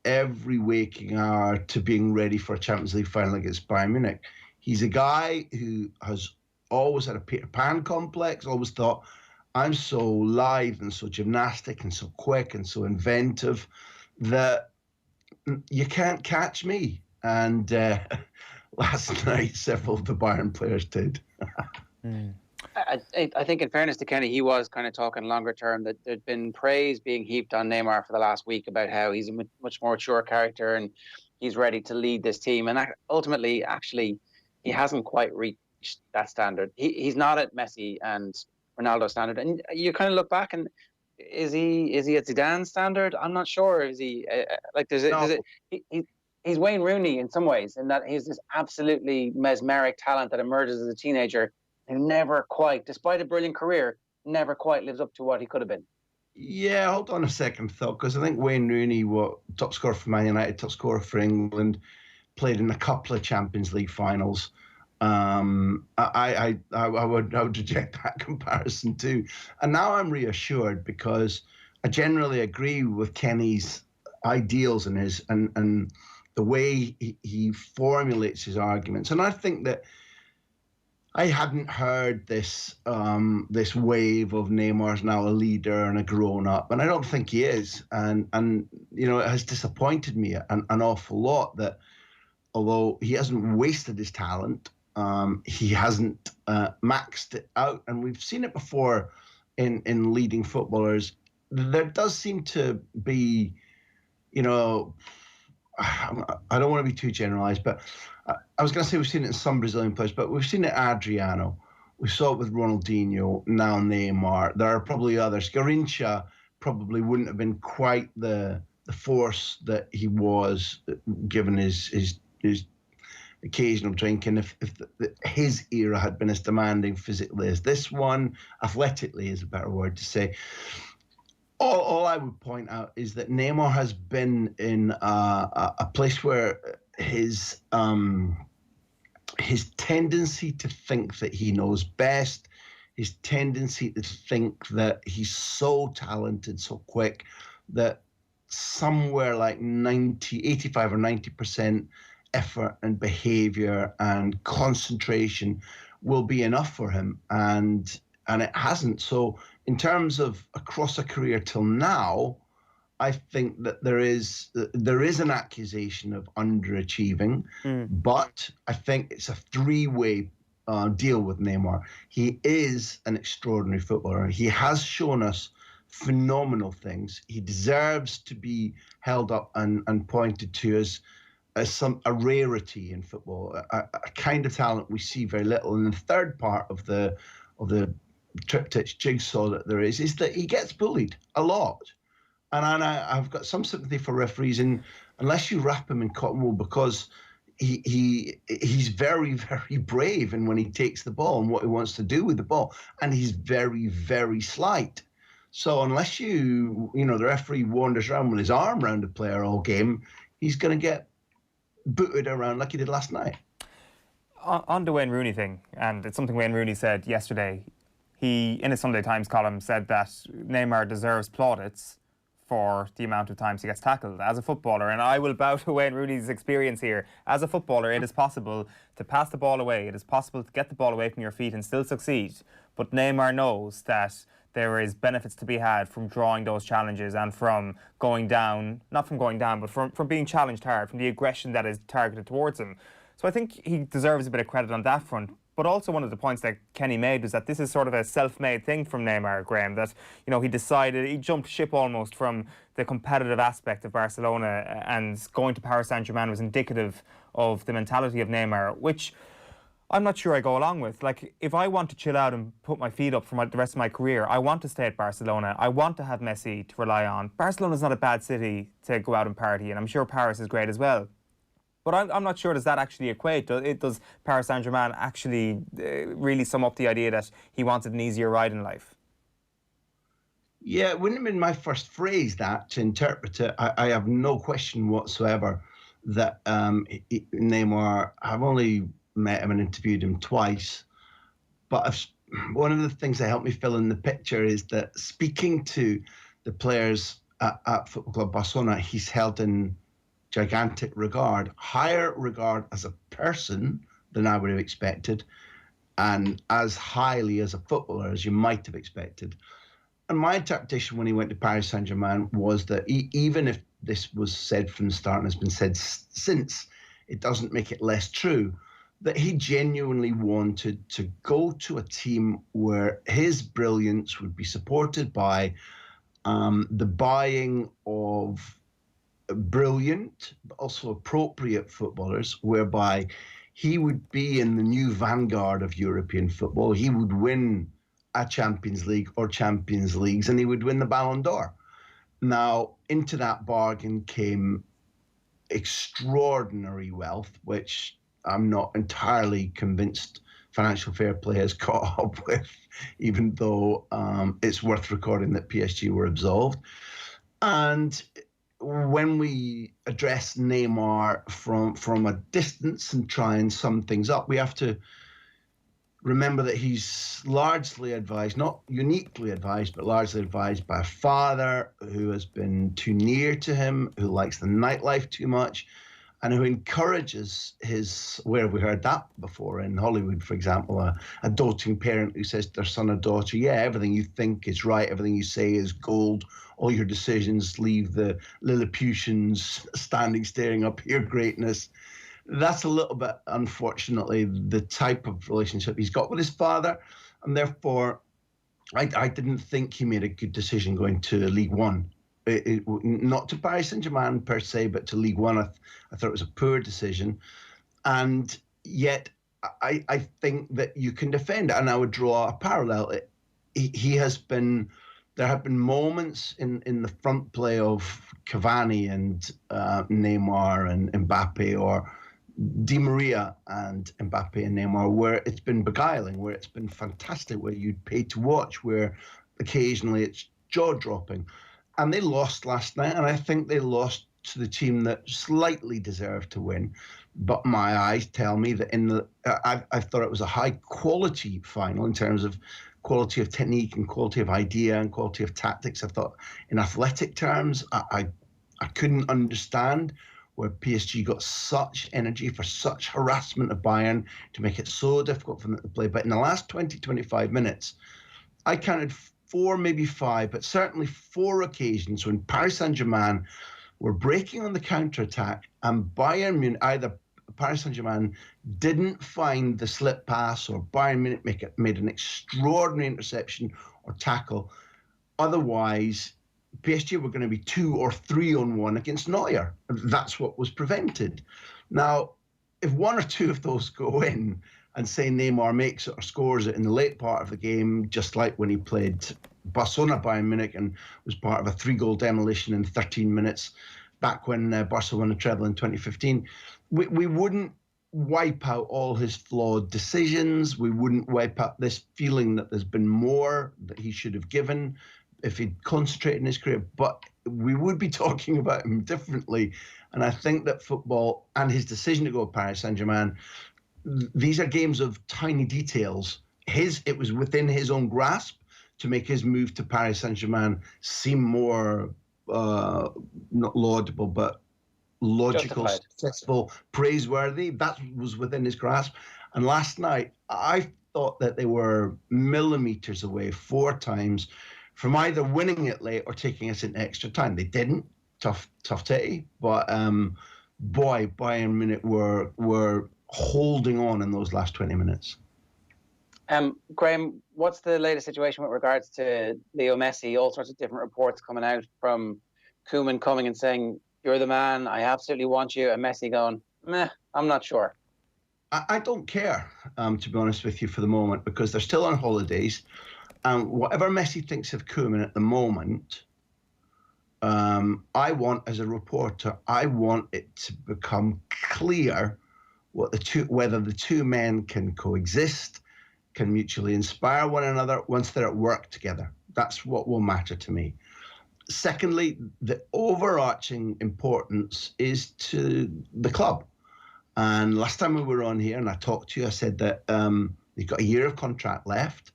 every waking hour to being ready for a Champions League final against Bayern Munich. He's a guy who has always had a Peter Pan complex, always thought, I'm so lithe and so gymnastic and so quick and so inventive that you can't catch me. And last night, several of the Bayern players did. I think, in fairness to Kenny, he was kind of talking longer term, that there'd been praise being heaped on Neymar for the last week about how he's a much more mature character and he's ready to lead this team. And ultimately, actually, he hasn't quite reached that standard. He's not at Messi and Ronaldo standard. And you kind of look back, and is he at Zidane's standard? I'm not sure. Is he he's Wayne Rooney in some ways, in that he's this absolutely mesmeric talent that emerges as a teenager who never quite, despite a brilliant career, never quite lives up to what he could have been. Yeah, hold on a second thought, because I think Wayne Rooney, top scorer for Man United, top scorer for England, played in a couple of Champions League finals. I would reject that comparison too. And now I'm reassured, because I generally agree with Kenny's ideals and and the way he formulates his arguments. And I think that I hadn't heard this this wave of Neymar's now a leader and a grown-up, and I don't think he is. And it has disappointed me an awful lot that although he hasn't wasted his talent, he hasn't maxed it out. And we've seen it before in leading footballers. There does seem to be, I don't want to be too generalised, but I was going to say we've seen it in some Brazilian players, but we've seen it Adriano. We saw it with Ronaldinho, now Neymar. There are probably others. Garrincha probably wouldn't have been quite the force that he was, given his occasional drinking, if his era had been as demanding physically as this one. Athletically is a better word to say. All I would point out is that Neymar has been in a place where his tendency to think that he knows best, his tendency to think that he's so talented, so quick, that somewhere like 85 or 90% effort and behavior and concentration will be enough for him, and it hasn't. So in terms of across a career till now, I think that there is an accusation of underachieving, but I think it's a three-way deal with Neymar. He is an extraordinary footballer. He has shown us phenomenal things. He deserves to be held up and pointed to as a rarity in football, a kind of talent we see very little. And the third part of the triptych jigsaw that there is that he gets bullied a lot. And I've got some sympathy for referees, and unless you wrap him in cotton wool, because he's very, very brave in when he takes the ball and what he wants to do with the ball, and he's very, very slight. So unless the referee wanders around with his arm around a player all game, he's going to get booted around like he did last night. On the Wayne Rooney thing, and it's something Wayne Rooney said yesterday, he, in his Sunday Times column, said that Neymar deserves plaudits for the amount of times he gets tackled as a footballer. And I will bow to Wayne Rooney's experience here. As a footballer, it is possible to pass the ball away. It is possible to get the ball away from your feet and still succeed. But Neymar knows that there is benefits to be had from drawing those challenges and from going down, not from going down, but from being challenged hard, from the aggression that is targeted towards him. So I think he deserves a bit of credit on that front. But also one of the points that Kenny made was that this is sort of a self-made thing from Neymar, Graham, that, he jumped ship almost from the competitive aspect of Barcelona, and going to Paris Saint-Germain was indicative of the mentality of Neymar, which I'm not sure I go along with. Like, if I want to chill out and put my feet up for the rest of my career, I want to stay at Barcelona. I want to have Messi to rely on. Barcelona's not a bad city to go out and party, and I'm sure Paris is great as well. But I'm not sure, does that actually equate? Does Paris Saint-Germain actually really sum up the idea that he wanted an easier ride in life? Yeah, it wouldn't have been my first phrase to interpret it. I have no question whatsoever that Neymar, I've only met him and interviewed him twice, but one of the things that helped me fill in the picture is that speaking to the players at Football Club Barcelona, he's held in gigantic regard, higher regard as a person than I would have expected, and as highly as a footballer as you might have expected. And my interpretation when he went to Paris Saint-Germain was that even if this was said from the start and has been said since, it doesn't make it less true, that he genuinely wanted to go to a team where his brilliance would be supported by the buying of brilliant, but also appropriate footballers, whereby he would be in the new vanguard of European football. He would win a Champions League or Champions Leagues, and he would win the Ballon d'Or. Now, into that bargain came extraordinary wealth, which I'm not entirely convinced financial fair play has caught up with, even though it's worth recording that PSG were absolved. And when we address Neymar from a distance and try and sum things up, we have to remember that he's largely advised, not uniquely advised, but largely advised by a father who has been too near to him, who likes the nightlife too much, and who encourages his, where have we heard that before? In Hollywood, for example, a doting parent who says to their son or daughter, yeah, everything you think is right, everything you say is gold, all your decisions leave the Lilliputians standing staring up your greatness. That's a little bit, unfortunately, the type of relationship he's got with his father, and therefore I didn't think he made a good decision going to League One. Not to Paris Saint-Germain per se, but to League One. I thought it was a poor decision. And yet I think that you can defend it. And I would draw a parallel. He has been, there have been moments in the front play of Cavani and Neymar and Mbappe, or Di Maria and Mbappe and Neymar, where it's been beguiling, where it's been fantastic, where you'd pay to watch, where occasionally it's jaw-dropping. And they lost last night, and I think they lost to the team that slightly deserved to win. But my eyes tell me that I thought it was a high-quality final in terms of quality of technique and quality of idea and quality of tactics. I thought in athletic terms, I couldn't understand where PSG got such energy for such harassment of Bayern to make it so difficult for them to play. But in the last 20, 25 minutes, I counted 4, maybe 5, but certainly 4 occasions when Paris Saint-Germain were breaking on the counter-attack and Bayern Munich, either Paris Saint-Germain didn't find the slip pass or Bayern Munich made an extraordinary interception or tackle. Otherwise, PSG were going to be 2 or 3 on 1 against Neuer. That's what was prevented. Now, if 1 or 2 of those go in, and say Neymar makes it or scores it in the late part of the game, just like when he played Barcelona Bayern Munich and was part of a 3-goal demolition in 13 minutes back when Barcelona won the treble in 2015, we wouldn't wipe out all his flawed decisions. We wouldn't wipe out this feeling that there's been more that he should have given if he'd concentrated in his career, but we would be talking about him differently. And I think that football and his decision to go to Paris Saint-Germain, these are games of tiny details. It was within his own grasp to make his move to Paris Saint-Germain seem more, not laudable, but logical, justified, successful, praiseworthy. That was within his grasp. And last night, I thought that they were millimeters away 4 times from either winning it late or taking us into extra time. They didn't. Tough titty. But boy, Bayern Munich were holding on in those last 20 minutes. Graham, what's the latest situation with regards to Leo Messi? All sorts of different reports coming out from Koeman coming and saying, you're the man, I absolutely want you, and Messi going, meh, I'm not sure. I don't care, to be honest with you, for the moment, because they're still on holidays. And whatever Messi thinks of Koeman at the moment, I want, as a reporter, I want it to become clear whether the two men can coexist, can mutually inspire one another once they're at work together. That's what will matter to me. Secondly, the overarching importance is to the club. And last time we were on here and I talked to you, I said that you've got a year of contract left.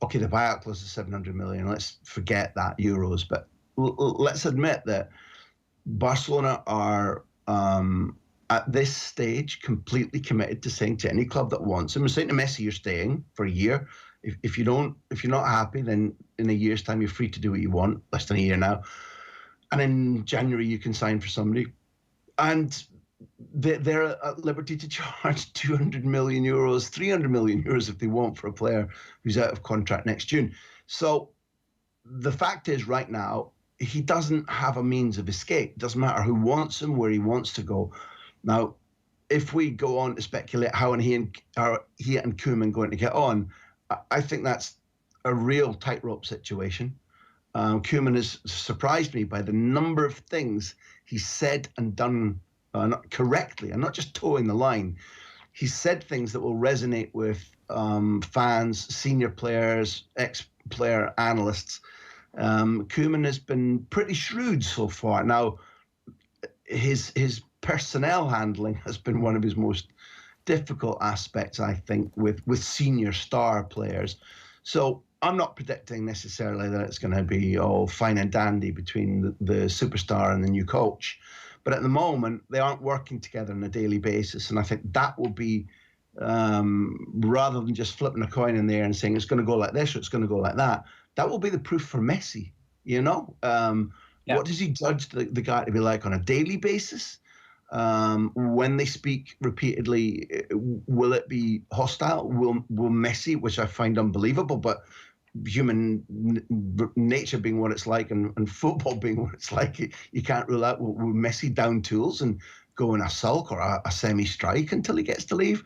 Okay, the buyout clause is 700 million. Let's forget that, euros. But let's admit that Barcelona are, at this stage, completely committed to saying to any club that wants him, we're saying to Messi, you're staying for a year. If you're not happy, then in a year's time, you're free to do what you want, less than a year now. And in January, you can sign for somebody. And they're at liberty to charge 200 million euros, 300 million euros if they want for a player who's out of contract next June. So the fact is, right now, he doesn't have a means of escape. It doesn't matter who wants him, where he wants to go. Now, if we go on to speculate how he and Koeman going to get on, I think that's a real tightrope situation. Koeman has surprised me by the number of things he said and done not correctly, and not just towing the line. He said things that will resonate with fans, senior players, ex-player analysts. Koeman has been pretty shrewd so far. Now, his personnel handling has been one of his most difficult aspects, I think, with senior star players. So I'm not predicting necessarily that it's going to be all fine and dandy between the superstar and the new coach. But at the moment, they aren't working together on a daily basis. And I think that will be, rather than just flipping a coin in there and saying it's going to go like this or it's going to go like that, that will be the proof for Messi, you know? What does he judge the guy to be like on a daily basis? When they speak repeatedly, will it be hostile? Will Messi, which I find unbelievable, but human nature being what it's like and football being what it's like, you can't rule out, will Messi down tools and go in a sulk or a semi-strike until he gets to leave?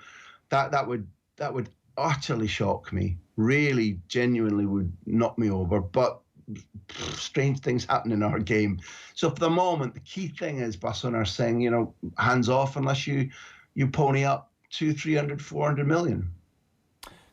That would utterly shock me. Really, genuinely would knock me over. But strange things happen in our game. So for the moment, the key thing is Barcelona are saying, hands off unless you pony up 200, 300, 400 million.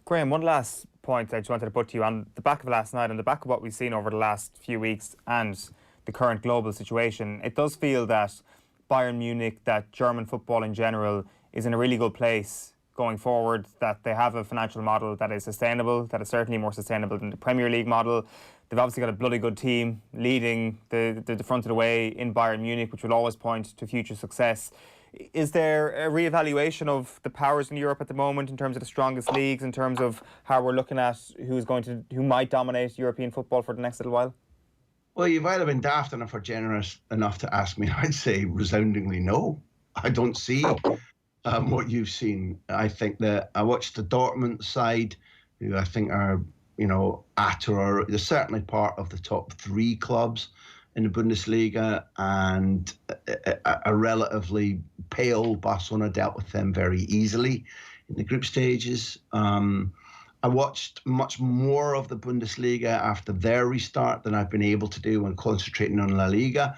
Graham, one last point I just wanted to put to you on the back of last night, on the back of what we've seen over the last few weeks and the current global situation. It does feel that Bayern Munich, that German football in general, is in a really good place going forward, that they have a financial model that is sustainable, that is certainly more sustainable than the Premier League model. They've obviously got a bloody good team leading the front of the way in Bayern Munich, which will always point to future success. Is there a reevaluation of the powers in Europe at the moment in terms of the strongest leagues, in terms of how we're looking at who might dominate European football for the next little while? Well, you've either been daft enough or generous enough to ask me. I'd say resoundingly no. I don't see what you've seen. I think that I watched the Dortmund side, who I think are, at or they're certainly part of the top three clubs in the Bundesliga, and a relatively pale Barcelona dealt with them very easily in the group stages. I watched much more of the Bundesliga after their restart than I've been able to do when concentrating on La Liga.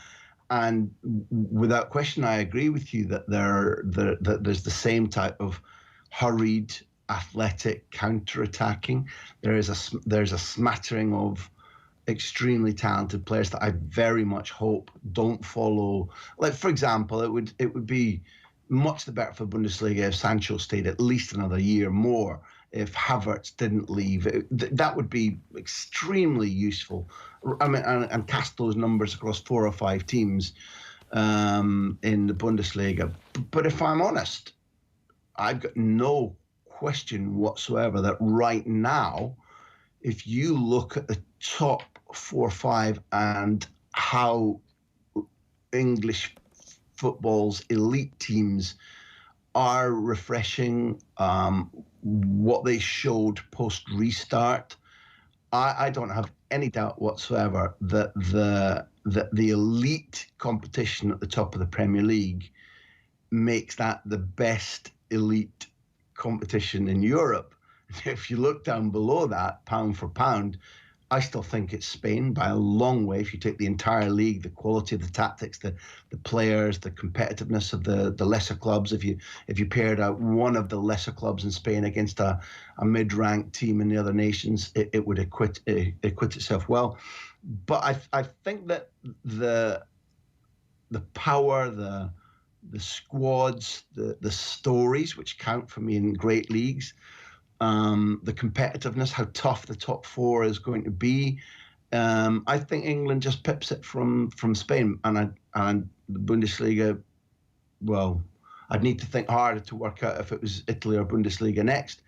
And without question, I agree with you that there's the same type of hurried, athletic counter-attacking. There's a smattering of extremely talented players that I very much hope don't follow. Like, for example, it would be much the better for Bundesliga if Sancho stayed at least another year more. If Havertz didn't leave, that would be extremely useful. I mean, and cast those numbers across 4 or 5 teams in the Bundesliga. But if I'm honest, I've got no question whatsoever that right now, if you look at the top 4 or 5 and how English football's elite teams are refreshing, what they showed post-restart, I don't have any doubt whatsoever that the elite competition at the top of the Premier League makes that the best elite competition in Europe. If you look down below that, pound for pound, I still think it's Spain by a long way. If you take the entire league, the quality of the tactics, the players, the competitiveness of the lesser clubs, if you paired out one of the lesser clubs in Spain against a mid-ranked team in the other nations, it would acquit itself well. But I think that the power, the squads, the stories which count for me in great leagues, the competitiveness, how tough the top 4 is going to be. I think England just pips it from Spain, and the Bundesliga. Well, I'd need to think harder to work out if it was Italy or Bundesliga next.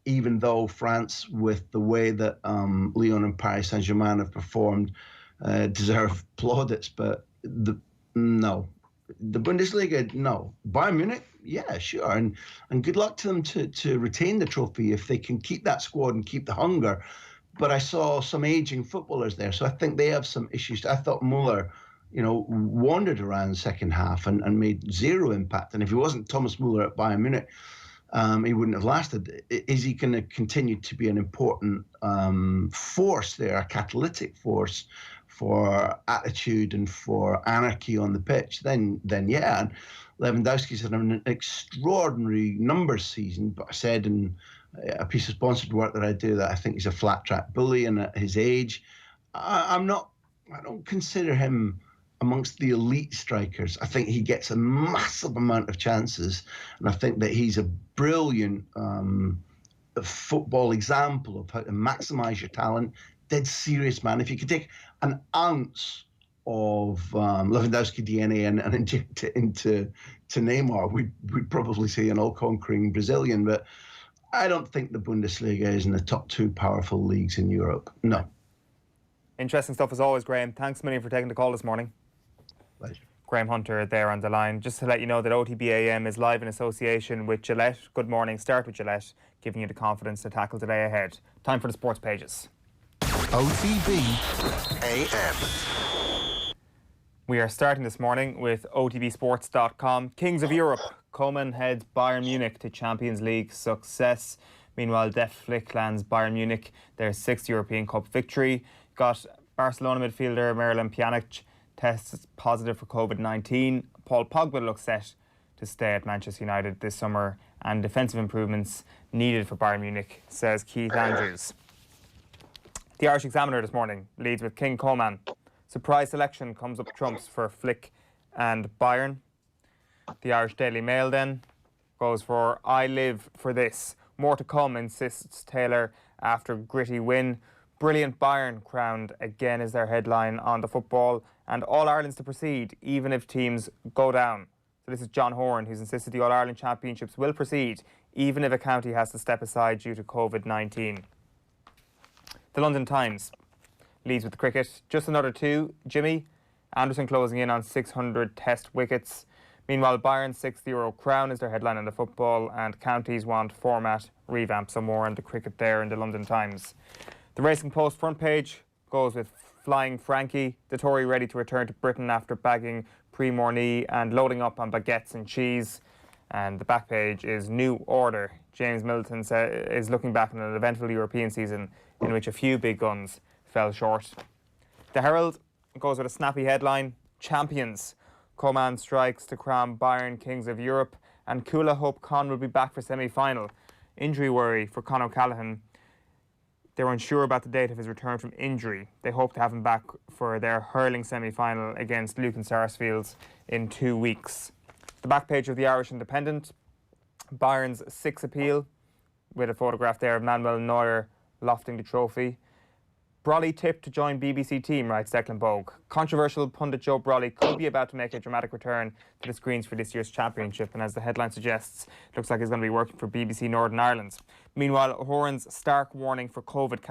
Even though France, with the way that Lyon and Paris Saint-Germain have performed, deserve plaudits, but no, The Bundesliga, no. Bayern Munich, yeah, sure. And good luck to them to retain the trophy if they can keep that squad and keep the hunger. But I saw some aging footballers there, so I think they have some issues. I thought Muller, wandered around the second half and made zero impact. And if he wasn't Thomas Muller at Bayern Munich, he wouldn't have lasted. Is he going to continue to be an important force there, a catalytic force for attitude and for anarchy on the pitch? Then yeah. And Lewandowski's had an extraordinary numbers season, but I said in a piece of sponsored work that I do that I think he's a flat track bully, and at his age, I don't consider him amongst the elite strikers. I think he gets a massive amount of chances, and I think that he's a brilliant football example of how to maximise your talent. Dead serious man. If you could take an ounce of Lewandowski DNA and inject it into Neymar, we'd probably see an all-conquering Brazilian. But I don't think the Bundesliga is in the top 2 powerful leagues in Europe. No. Interesting stuff as always, Graham. Thanks a million for taking the call this morning. Pleasure. Graham Hunter there on the line. Just to let you know that OTB AM is live in association with Gillette. Good morning. Start with Gillette, giving you the confidence to tackle today ahead. Time for the sports pages. OTB AM. We are starting this morning with OTBsports.com. Kings of Europe. Koeman heads Bayern Munich to Champions League success. Meanwhile, Def Flick lands Bayern Munich their 6th European Cup victory. Got Barcelona midfielder Miralem Pjanic tests positive for COVID-19. Paul Pogba looks set to stay at Manchester United this summer, and defensive improvements needed for Bayern Munich, says Keith Andrews. The Irish Examiner this morning leads with King Koeman. Surprise selection comes up trumps for Flick and Bayern. The Irish Daily Mail then goes for I live for this. More to come, insists Taylor after gritty win. Brilliant Bayern crowned again is their headline on the football. And All-Ireland's to proceed, even if teams go down. So this is John Horan, who's insisted the All-Ireland Championships will proceed, even if a county has to step aside due to COVID-19. The London Times leads with the cricket. Just another 2. Jimmy Anderson closing in on 600 test wickets. Meanwhile, Bayern's 6th Euro crown is their headline in the football, and counties want format revamp. Some more on the cricket there in the London Times. The Racing Post front page goes with Flying Frankie, the Tory ready to return to Britain after bagging Prix Morny and loading up on baguettes and cheese. And the back page is New Order. James Middleton is looking back on an eventful European season in which a few big guns fell short. The Herald goes with a snappy headline, Champions. Koeman strikes to crown Bayern Kings of Europe, and Kula hope Con will be back for semi-final. Injury worry for Con O'Callaghan. They're unsure about the date of his return from injury. They hope to have him back for their hurling semi-final against Lucan Sarsfields in 2 weeks. The back page of the Irish Independent, Bayern's 6th appeal, with a photograph there of Manuel Neuer lofting the trophy. Brolly tipped to join BBC team, writes Declan Bogue. Controversial pundit Joe Brolly could be about to make a dramatic return to the screens for this year's championship, and as the headline suggests, it looks like he's going to be working for BBC Northern Ireland. Meanwhile, Horan's stark warning for COVID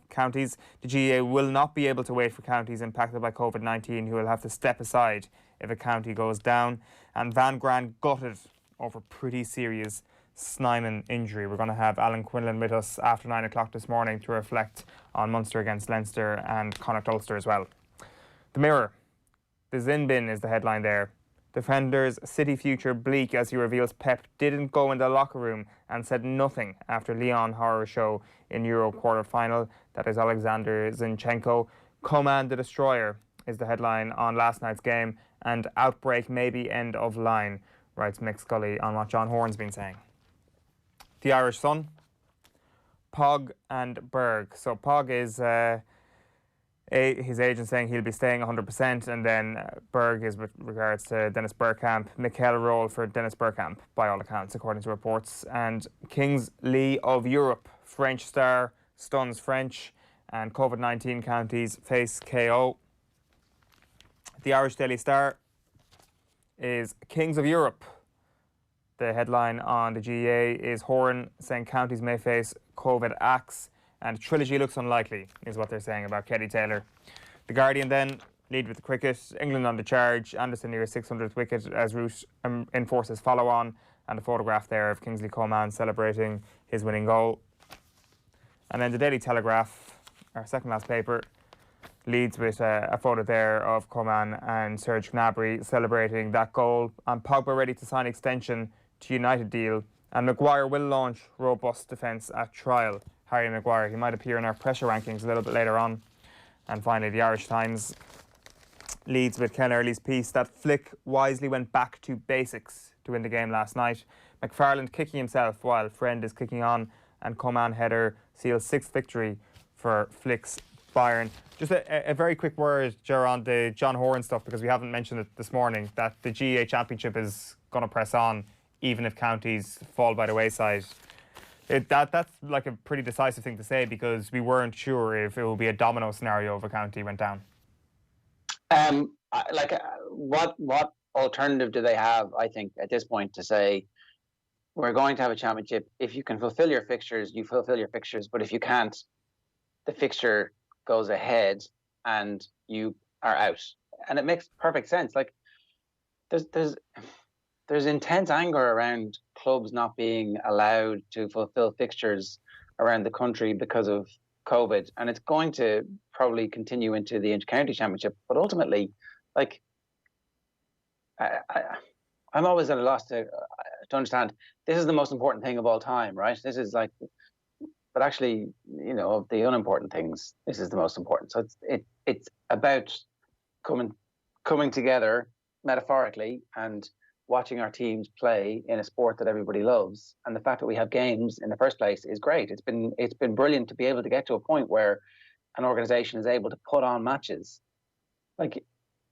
counties. The GAA will not be able to wait for counties impacted by COVID-19 who will have to step aside if a county goes down. And Van Gran gutted over pretty serious Snyman injury. We're going to have Alan Quinlan with us after 9 o'clock this morning to reflect on Munster against Leinster and Connacht Ulster as well. The Mirror. The Zin Bin is the headline there. Defenders City future bleak as he reveals Pep didn't go in the locker room and said nothing after Lyon horror show in Euro quarter-final. That is Alexander Zinchenko. Koeman the Destroyer is the headline on last night's game, and outbreak maybe end of line, writes Mick Scully on what John Horan's been saying. The Irish Sun, Pog and Berg. So Pog is his agent saying he'll be staying 100%, and then Berg is with regards to Dennis Bergkamp. Mikel role for Dennis Bergkamp, by all accounts, according to reports. And Kingsley of Europe, French star, stuns French, and COVID-19 counties face KO. The Irish Daily Star is Kings of Europe. The headline on the GAA is Horan saying counties may face COVID axe, and trilogy looks unlikely, is what they're saying about Keddy Taylor. The Guardian then, lead with the cricket. England on the charge. Anderson near his 600th wicket as Root enforces follow-on. And a photograph there of Kingsley Coman celebrating his winning goal. And then the Daily Telegraph, our second last paper, leads with a photo there of Coman and Serge Gnabry celebrating that goal. And Pogba ready to sign extension to United deal. And Maguire will launch robust defence at trial. Harry Maguire, he might appear in our pressure rankings a little bit later on. And finally, the Irish Times leads with Ken Early's piece that Flick wisely went back to basics to win the game last night. McFarland kicking himself while Friend is kicking on, and Coman header seals 6th victory for Flick's Bayern. Just a very quick word, Ger, on the John Horan stuff, because we haven't mentioned it this morning, that the GAA Championship is going to press on even if counties fall by the wayside. That's like a pretty decisive thing to say, because we weren't sure if it would be a domino scenario if a county went down. What alternative do they have, I think, at this point to say, we're going to have a championship. If you can fulfill your fixtures, you fulfill your fixtures. But if you can't, the fixture goes ahead and you are out. And it makes perfect sense. Like, there's intense anger around clubs not being allowed to fulfill fixtures around the country because of COVID. And it's going to probably continue into the Inter-County Championship. But ultimately, like, I'm always at a loss to understand, this is the most important thing of all time, right? This is like, but actually, you know, of the unimportant things, this is the most important. So it's about coming together metaphorically and watching our teams play in a sport that everybody loves. And the fact that we have games in the first place is great. It's been brilliant to be able to get to a point where an organisation is able to put on matches. Like,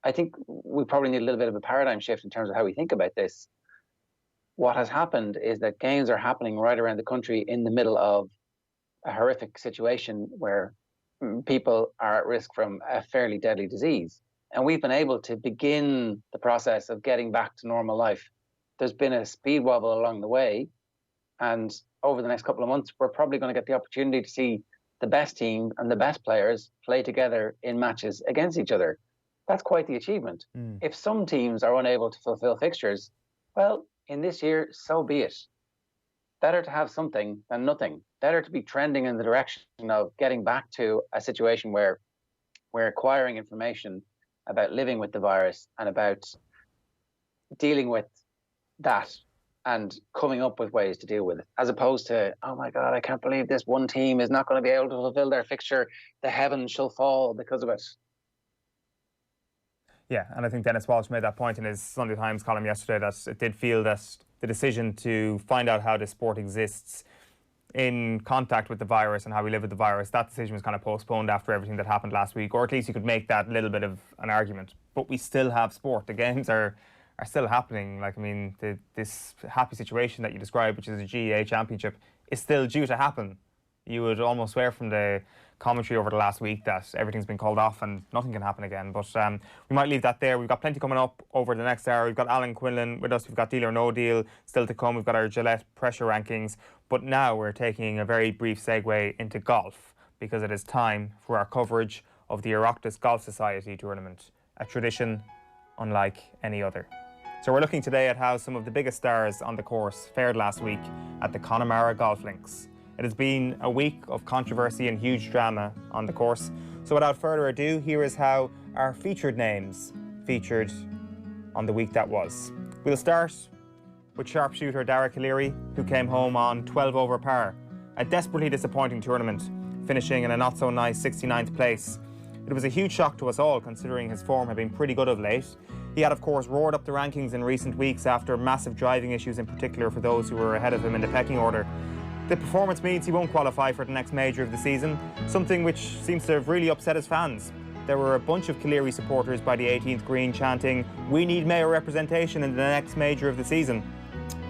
I think we probably need a little bit of a paradigm shift in terms of how we think about this. What has happened is that games are happening right around the country in the middle of a horrific situation where people are at risk from a fairly deadly disease. And we've been able to begin the process of getting back to normal life. There's been a speed wobble along the way. And over the next couple of months, we're probably going to get the opportunity to see the best team and the best players play together in matches against each other. That's quite the achievement. If some teams are unable to fulfill fixtures, well, in this year, so be it. Better to have something than nothing. Better to be trending in the direction of getting back to a situation where we're acquiring information about living with the virus and about dealing with that and coming up with ways to deal with it, as opposed to, oh my God, I can't believe this one team is not going to be able to fulfill their fixture. The heavens shall fall because of it. Yeah, and I think Dennis Walsh made that point in his Sunday Times column yesterday, that it did feel that the decision to find out how the sport exists in contact with the virus and how we live with the virus, that decision was kind of postponed after everything that happened last week, or at least you could make that little bit of an argument. But we still have sport. The games are still happening. Like, I mean, this happy situation that you described, which is a GAA Championship, is still due to happen. You would almost swear from the commentary over the last week that everything's been called off and nothing can happen again. But we might leave that there. We've got plenty coming up over the next hour. We've got Alan Quinlan with us. We've got Deal or No Deal still to come. We've got our Gillette pressure rankings. But now we're taking a very brief segue into golf, because it is time for our coverage of the Oireachtas Golf Society tournament, a tradition unlike any other. So we're looking today at how some of the biggest stars on the course fared last week at the Connemara Golf Links. It has been a week of controversy and huge drama on the course. So without further ado, here is how our featured names featured on the week that was. We'll start with sharpshooter Derek O'Leary, who came home on 12 over par. A desperately disappointing tournament, finishing in a not-so-nice 69th place. It was a huge shock to us all, considering his form had been pretty good of late. He had, of course, roared up the rankings in recent weeks after massive driving issues, in particular for those who were ahead of him in the pecking order. The performance means he won't qualify for the next major of the season, something which seems to have really upset his fans. There were a bunch of Killeary supporters by the 18th green chanting, "We need Mayo representation in the next major of the season."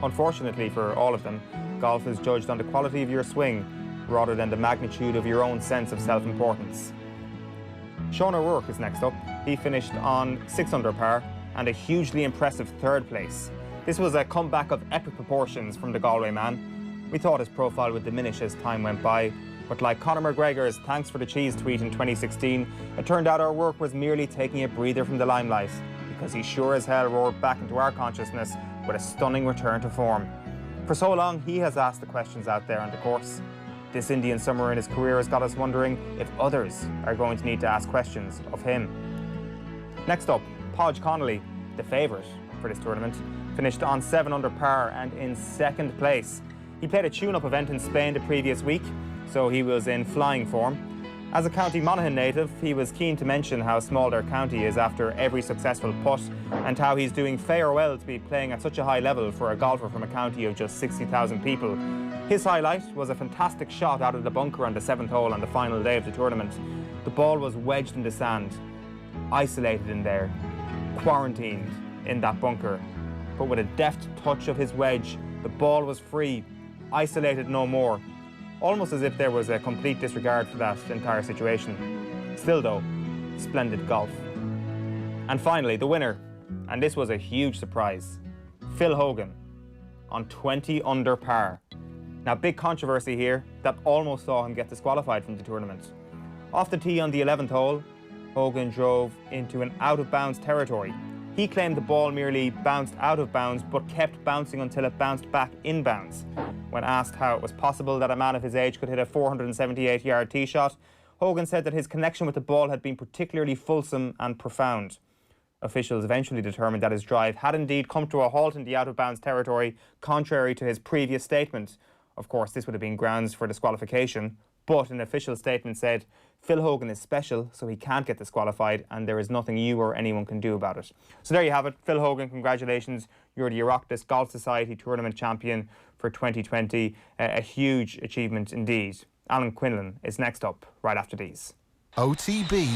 Unfortunately for all of them, golf is judged on the quality of your swing rather than the magnitude of your own sense of self-importance. Sean O'Rourke is next up. He finished on 6 under par and a hugely impressive 3rd place. This was a comeback of epic proportions from the Galway man. We thought his profile would diminish as time went by, But like Conor McGregor's thanks for the cheese tweet in 2016, it turned out our work was merely taking a breather from the limelight, because he sure as hell roared back into our consciousness with a stunning return to form. For so long, he has asked the questions out there on the course. This Indian summer in his career has got us wondering if others are going to need to ask questions of him. Next up, Podge Connolly, the favourite for this tournament, finished on 7 under par and in second place. He played a tune-up event in Spain the previous week, so he was in flying form. As a County Monaghan native, he was keen to mention how small their county is after every successful putt, and how he's doing fair well to be playing at such a high level for a golfer from a county of just 60,000 people. His highlight was a fantastic shot out of the bunker on the 7th hole on the final day of the tournament. The ball was wedged in the sand, isolated in there, quarantined in that bunker. But with a deft touch of his wedge, the ball was free, isolated no more. Almost as if there was a complete disregard for that entire situation. Still though, splendid golf. And finally, the winner, and this was a huge surprise, Phil Hogan on 20 under par. Now, big controversy here that almost saw him get disqualified from the tournament. Off the tee on the 11th hole, Hogan drove into an out-of-bounds territory. He claimed the ball merely bounced out of bounds, but kept bouncing until it bounced back inbounds. When asked how it was possible that a man of his age could hit a 478-yard tee shot, Hogan said that his connection with the ball had been particularly fulsome and profound. Officials eventually determined that his drive had indeed come to a halt in the out-of-bounds territory, contrary to his previous statement. Of course, this would have been grounds for disqualification, but an official statement said, Phil Hogan is special, so he can't get disqualified, and there is nothing you or anyone can do about it. So there you have it. Phil Hogan, congratulations. You're the Oireachtas Golf Society Tournament Champion for 2020. A huge achievement indeed. Alan Quinlan is next up, right after these. OTB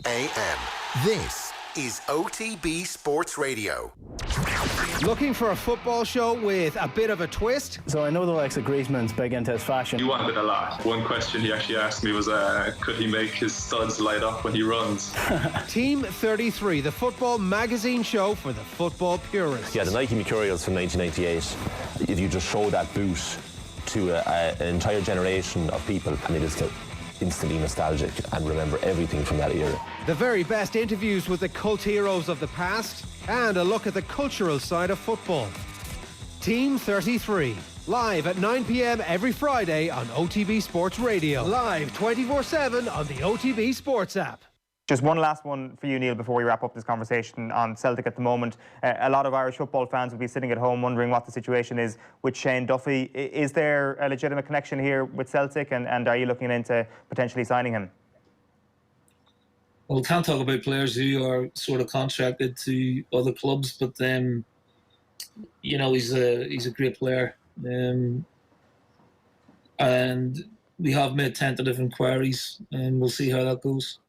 AM. This is OTB Sports Radio. Looking for a football show with a bit of a twist? So I know the likes of Griezmann's big into his fashion. You wanted a lot. One question he actually asked me was, could he make his studs light up when he runs? Team 33, the football magazine show for the football purists. Yeah, the Nike Mercurials from 1998, if you just show that boot to an entire generation of people, and it is instantly nostalgic and remember everything from that era. The very best interviews with the cult heroes of the past and a look at the cultural side of football. Team 33, live at 9 p.m. every Friday on OTB Sports Radio. Live 24/7 on the OTB Sports app. Just one last one for you, Neil, before we wrap up this conversation on Celtic at the moment. A lot of Irish football fans will be sitting at home wondering what the situation is with Shane Duffy. Is there a legitimate connection here with Celtic, and are you looking into potentially signing him? Well, we can't talk about players who are sort of contracted to other clubs, but you know, he's a great player, and we have made tentative inquiries, and we'll see how that goes.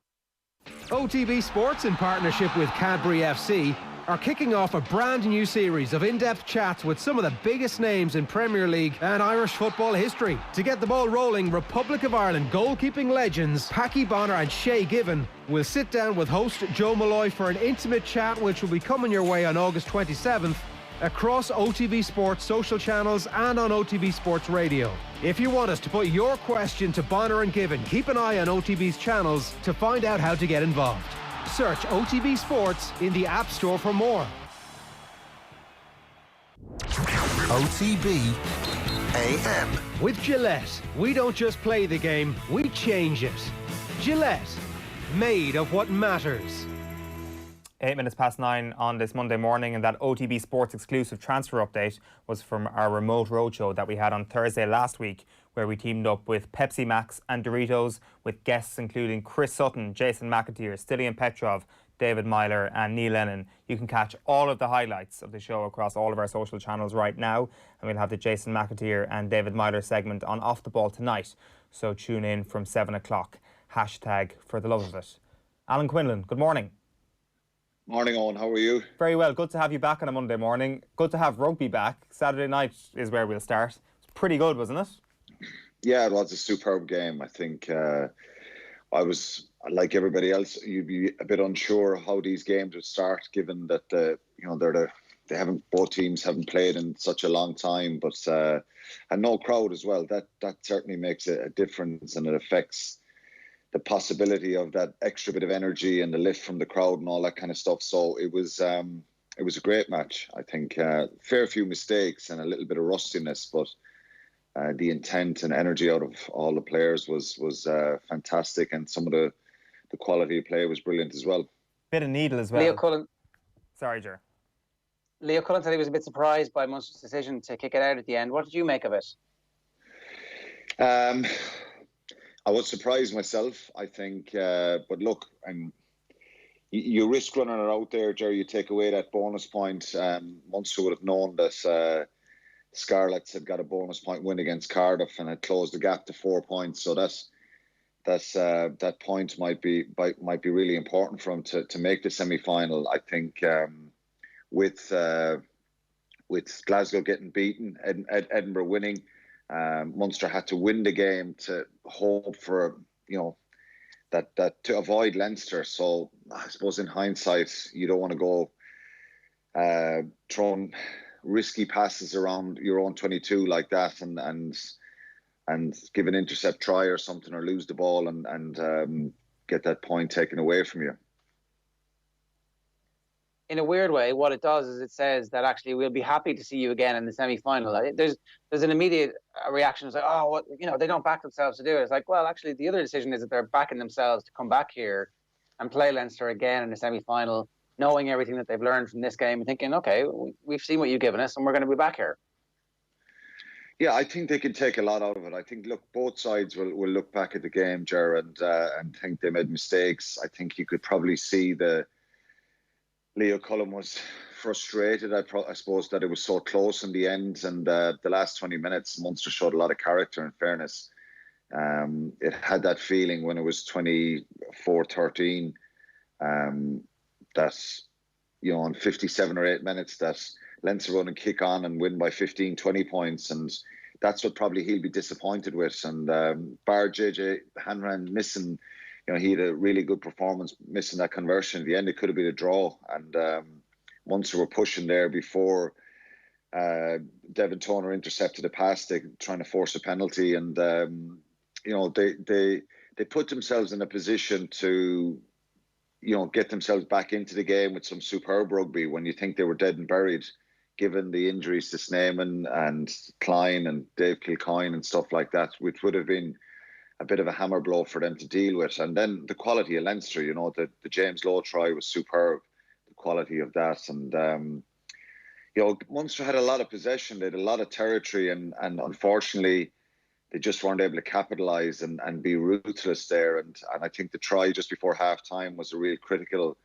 OTB Sports, in partnership with Cadbury FC, are kicking off a brand new series of in-depth chats with some of the biggest names in Premier League and Irish football history. To get the ball rolling, Republic of Ireland goalkeeping legends Packy Bonner and Shay Given will sit down with host Joe Malloy for an intimate chat, which will be coming your way on August 27th across OTB Sports social channels and on OTB Sports Radio. If you want us to put your question to Bonner and Given, keep an eye on OTB's channels to find out how to get involved. Search OTB Sports in the App Store for more. OTB AM. With Gillette, we don't just play the game, we change it. Gillette, made of what matters. 8 minutes past 9 on this Monday morning, and that OTB Sports exclusive transfer update was from our remote roadshow that we had on Thursday last week, where we teamed up with Pepsi Max and Doritos with guests including Chris Sutton, Jason McAteer, Stilian Petrov, David Myler and Neil Lennon. You can catch all of the highlights of the show across all of our social channels right now, and we'll have the Jason McAteer and David Myler segment on Off the Ball tonight, so tune in from 7 o'clock. Hashtag for the love of it. Alan Quinlan, good morning. Morning, Owen. How are you? Very well. Good to have you back on a Monday morning. Good to have rugby back. Saturday night is where we'll start. It's pretty good, wasn't it? Yeah, it was a superb game. I think I was, like everybody else, you'd be a bit unsure how these games would start, given that they're the both teams haven't played in such a long time, but and no crowd as well. That certainly makes a difference, and it affects the possibility of that extra bit of energy and the lift from the crowd and all that kind of stuff. So it was a great match. I think fair few mistakes and a little bit of rustiness, but the intent and energy out of all the players was fantastic, and some of the quality of play was brilliant as well. Bit of needle as well. Leo Cullen. Sorry, Ger. Leo Cullen said he was a bit surprised by Munster's decision to kick it out at the end. What did you make of it? I was surprised myself, I think. But look, you risk running it out there, Jerry. You take away that bonus point. Munster would have known that Scarlets had got a bonus point win against Cardiff and had closed the gap to 4 points. So that point might be really important for him to make the semi-final. I think with Glasgow getting beaten, Edinburgh winning, Munster had to win the game to hope for, that to avoid Leinster. So I suppose in hindsight, you don't want to go throwing risky passes around your own 22 like that and give an intercept try or something, or lose the ball and get that point taken away from you. In a weird way, what it does is it says that actually we'll be happy to see you again in the semi-final. There's an immediate reaction. It's like, oh, what, they don't back themselves to do it. It's like, well, actually, the other decision is that they're backing themselves to come back here and play Leinster again in the semi-final, knowing everything that they've learned from this game and thinking, okay, we've seen what you've given us and we're going to be back here. Yeah, I think they can take a lot out of it. I think, look, both sides will look back at the game, Ger, and think they made mistakes. I think you could probably see Leo Cullen was frustrated, I suppose, that it was so close in the end. And the last 20 minutes, Munster showed a lot of character, in fairness. It had that feeling when it was 24-13 that, in 57 or 8 minutes, that Leinster run and kick on and win by 15, 20 points. And that's what probably he'll be disappointed with. And bar JJ Hanrahan missing, he had a really good performance, missing that conversion at the end. It could have been a draw. And Munster were pushing there before Devin Toner intercepted a pass, trying to force a penalty. And, they put themselves in a position to, get themselves back into the game with some superb rugby when you think they were dead and buried, given the injuries to Sneeman and Klein and Dave Kilcoyne and stuff like that, which would have been a bit of a hammer blow for them to deal with. And then the quality of Leinster, the James Lowe try was superb, the quality of that. And, Munster had a lot of possession, they had a lot of territory, and unfortunately, they just weren't able to capitalise and be ruthless there. And I think the try just before half-time was a real critical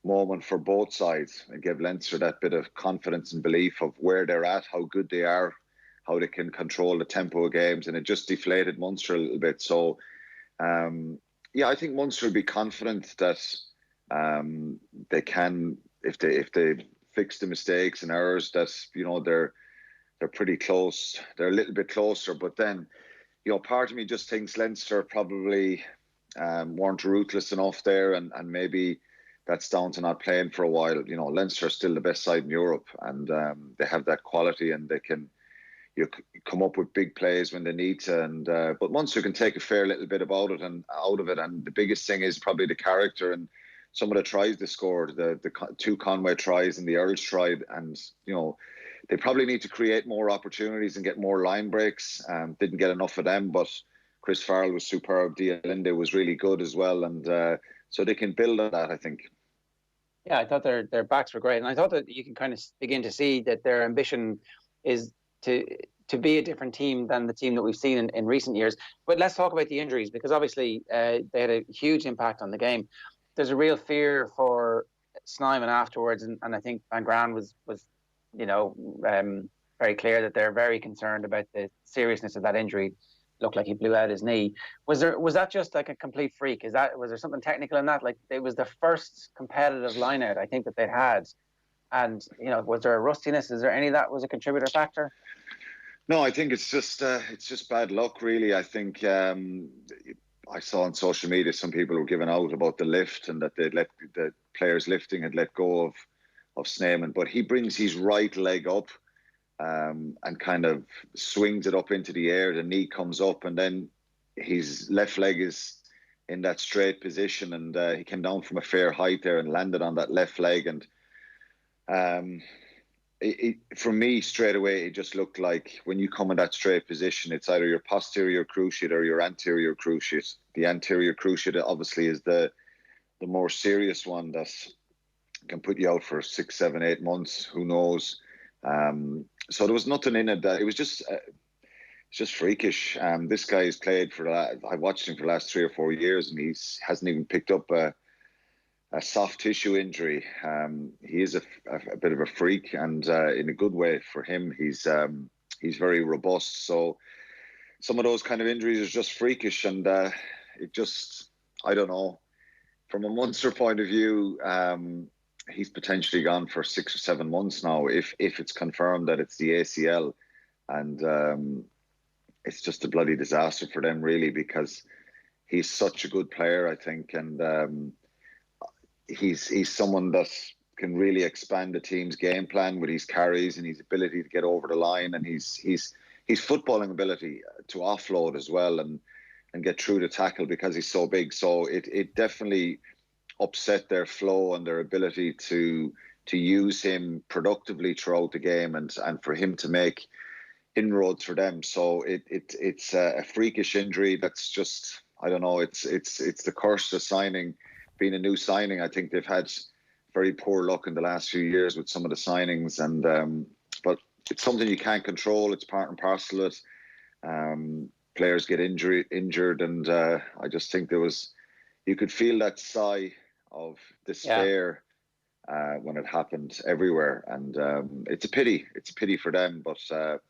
moment for both sides. It gave Leinster that bit of confidence and belief of where they're at, how good they are, how they can control the tempo of games, and it just deflated Munster a little bit. So, I think Munster will be confident that they can, if they fix the mistakes and errors, that they're pretty close. They're a little bit closer, but then, part of me just thinks Leinster probably weren't ruthless enough there, and maybe that's down to not playing for a while. Leinster are still the best side in Europe, and they have that quality, and they can come up with big plays when they need to. And but Munster can take a fair little bit out of it. And the biggest thing is probably the character and some of the tries they scored, the two Conway tries and the Earls try, and they probably need to create more opportunities and get more line breaks. Didn't get enough of them, but Chris Farrell was superb. Dialinde was really good as well, and so they can build on that, I think. Yeah, I thought their backs were great, and I thought that you can kind of begin to see that their ambition is to be a different team than the team that we've seen in recent years. But let's talk about the injuries, because obviously they had a huge impact on the game. There's a real fear for Snyman afterwards, and I think Van Graan was very clear that they're very concerned about the seriousness of that injury. Looked like he blew out his knee. Was that just like a complete freak? Was there something technical in that? Like, it was the first competitive line-out I think that they'd had, and was there a rustiness? Is there any of that was a contributor factor? No, I think it's just bad luck, really. I think I saw on social media some people were giving out about the lift, and that they'd let the players lifting had let go Sneijman, but he brings his right leg up and kind of swings it up into the air. The knee comes up, and then his left leg is in that straight position, and he came down from a fair height there and landed on that left leg. And for me, straight away, it just looked like when you come in that straight position, it's either your posterior cruciate or your anterior cruciate. The anterior cruciate obviously is the more serious one that can put you out for 6, 7, 8 months. Who knows? So there was nothing in it that it was just. It's just freakish. This guy has played for I watched him for the last 3 or 4 years, and he hasn't even picked up a soft tissue injury. He is a bit of a freak, and in a good way for him. He's very robust. So some of those kind of injuries are just freakish, and it just, I don't know. From a Munster point of view, he's potentially gone for 6 or 7 months now, if it's confirmed that it's the ACL, and it's just a bloody disaster for them, really, because he's such a good player, I think, and he's someone that can really expand the team's game plan with his carries and his ability to get over the line, and his footballing ability to offload as well and get through the tackle because he's so big. So it definitely upset their flow and their ability to use him productively throughout the game and for him to make inroads for them. So it's a freakish injury that's just, I don't know, it's the curse of signing, being a new signing. I think they've had very poor luck in the last few years with some of the signings, and but it's something you can't control. It's part and parcel of it. Players get injured, and I just think you could feel that sigh of despair when it happened everywhere, and it's a pity. It's a pity for them, but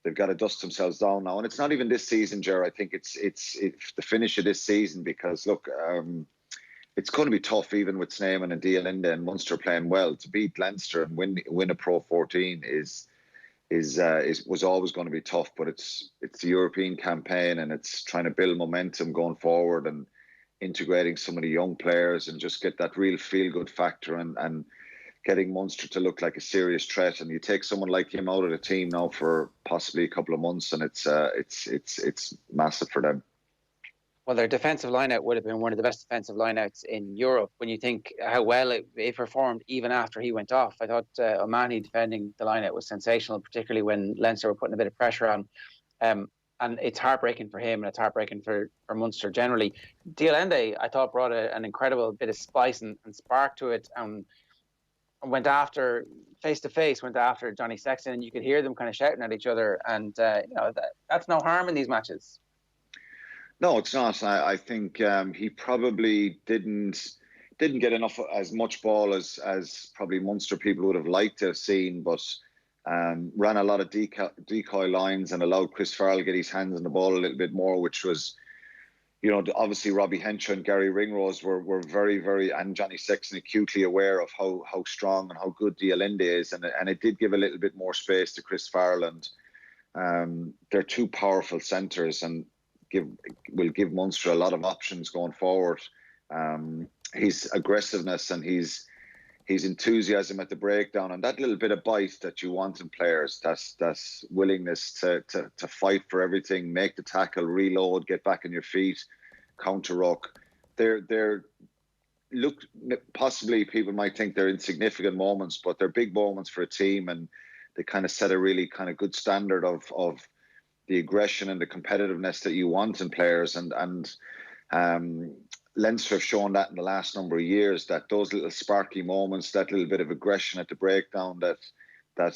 they've got to dust themselves down now. And it's not even this season, Ger. I think it's the finish of this season, because look, it's going to be tough even with Sneijman and Dialinde and Munster playing well. To beat Leinster and win a Pro 14 was always going to be tough. But it's the European campaign, and it's trying to build momentum going forward and integrating some of the young players and just get that real feel-good factor and getting Munster to look like a serious threat. And you take someone like him out of the team now for possibly a couple of months, and it's massive for them. Well, their defensive lineout would have been one of the best defensive lineouts in Europe when you think how well it performed even after he went off. I thought O'Mahony defending the lineout was sensational, particularly when Leinster were putting a bit of pressure on. And it's heartbreaking for him, and it's heartbreaking for Munster generally. Dialinde, I thought, brought an incredible bit of spice and spark to it, and went after, face to face, went after Johnny Sexton, and you could hear them kind of shouting at each other. And that's no harm in these matches. No, it's not. I think he probably didn't get as much ball as probably Munster people would have liked to have seen, but ran a lot of decoy lines and allowed Chris Farrell get his hands on the ball a little bit more, which was, obviously Robbie Henshaw and Gary Ringrose were very, very, and Johnny Sexton acutely aware of how strong and how good Dialinde is, and it did give a little bit more space to Chris Farrell, and they're two powerful centres and will give Munster a lot of options going forward. His aggressiveness and his enthusiasm at the breakdown and that little bit of bite that you want in players, that's willingness to fight for everything, make the tackle, reload, get back on your feet, counter ruck. Possibly people might think they're insignificant moments, but they're big moments for a team, and they kind of set a really kind of good standard of the aggression and the competitiveness that you want in players, and Leinster have shown that in the last number of years, that those little sparky moments, that little bit of aggression at the breakdown, that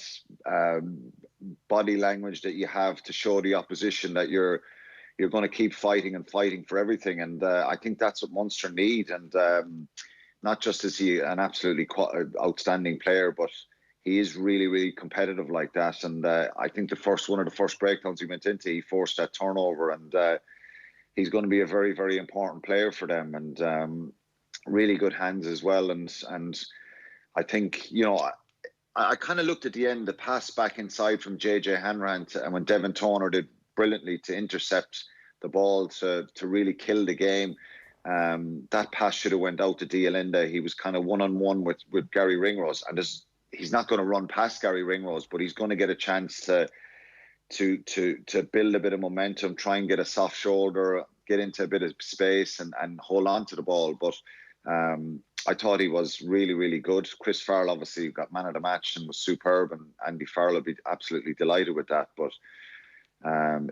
body language that you have to show the opposition that you're going to keep fighting and fighting for everything. And I think that's what Munster need. And not just is he an absolutely outstanding player, but he is really, really competitive like that. And I think one of the first breakdowns he went into, he forced that turnover, and he's going to be a very, very important player for them, and really good hands as well. And I think, I kind of looked at the end, the pass back inside from JJ Hanrahan, and when Devin Toner did brilliantly to intercept the ball to really kill the game. That pass should have went out to Diolinda. He was kind of one-on-one with Gary Ringrose, and he's not going to run past Gary Ringrose, but he's going to get a chance to build a bit of momentum, try and get a soft shoulder, get into a bit of space and hold on to the ball. But I thought he was really, really good. Chris Farrell obviously got man of the match and was superb, and Andy Farrell will be absolutely delighted with that. But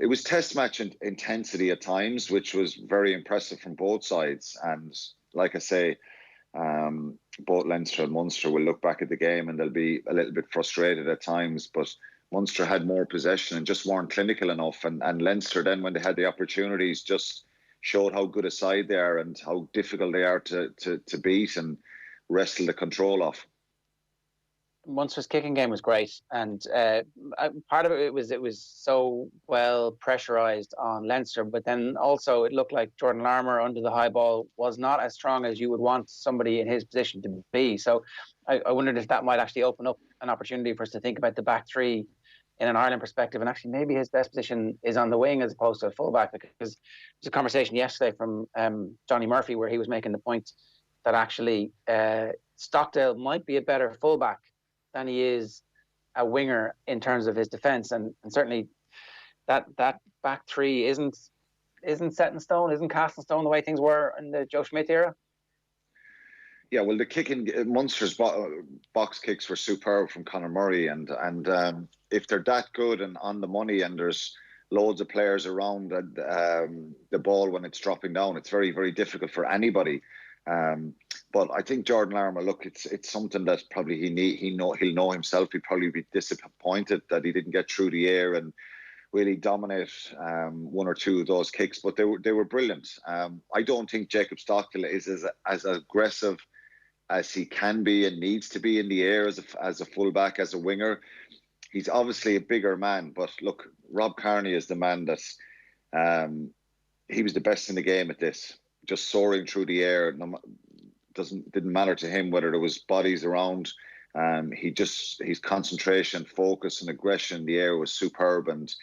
it was test match intensity at times, which was very impressive from both sides. And like I say, both Leinster and Munster will look back at the game and they'll be a little bit frustrated at times, but Munster had more possession and just weren't clinical enough. And Leinster then, when they had the opportunities, just showed how good a side they are and how difficult they are to beat and wrestle the control off. Munster's kicking game was great, and part of it was so well pressurised on Leinster, but then also it looked like Jordan Larmour under the high ball was not as strong as you would want somebody in his position to be. So I wondered if that might actually open up an opportunity for us to think about the back three in an Ireland perspective, and actually maybe his best position is on the wing as opposed to a fullback, because there's a conversation yesterday from Johnny Murphy where he was making the point that actually Stockdale might be a better fullback than he is a winger in terms of his defence, and certainly that back three isn't set in stone, isn't cast in stone the way things were in the Joe Schmidt era. Yeah, well, the kicking, Munster's box kicks were superb from Conor Murray, and if they're that good and on the money, and there's loads of players around the ball when it's dropping down, it's very, very difficult for anybody. But I think Jordan Larmour, look, it's something that probably he'll know himself. He'd probably be disappointed that he didn't get through the air and really dominate one or two of those kicks, but they were brilliant. I don't think Jacob Stockdale is as aggressive as he can be and needs to be in the air as a fullback, as a winger. He's obviously a bigger man, but look, Rob Kearney is the man that's he was the best in the game at this, just soaring through the air. Didn't matter to him whether there was bodies around. His concentration, focus and aggression in the air was superb. And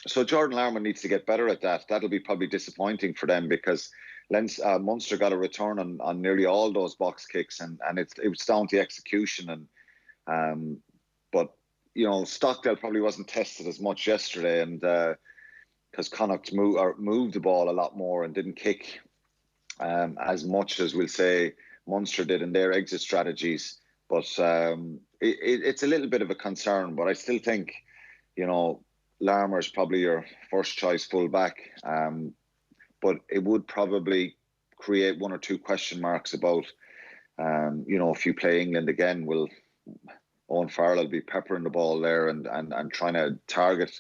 so Jordan Larmour needs to get better at that. That'll be probably disappointing for them, because Munster got a return on nearly all those box kicks, and it was down to execution. And but you know, Stockdale probably wasn't tested as much yesterday, and because Connacht moved the ball a lot more and didn't kick as much as we'll say Munster did in their exit strategies. But it's a little bit of a concern. But I still think, you know, Larmour is probably your first choice fullback. But it would probably create one or two question marks about, you know, if you play England again, will Owen Farrell will be peppering the ball there and trying to target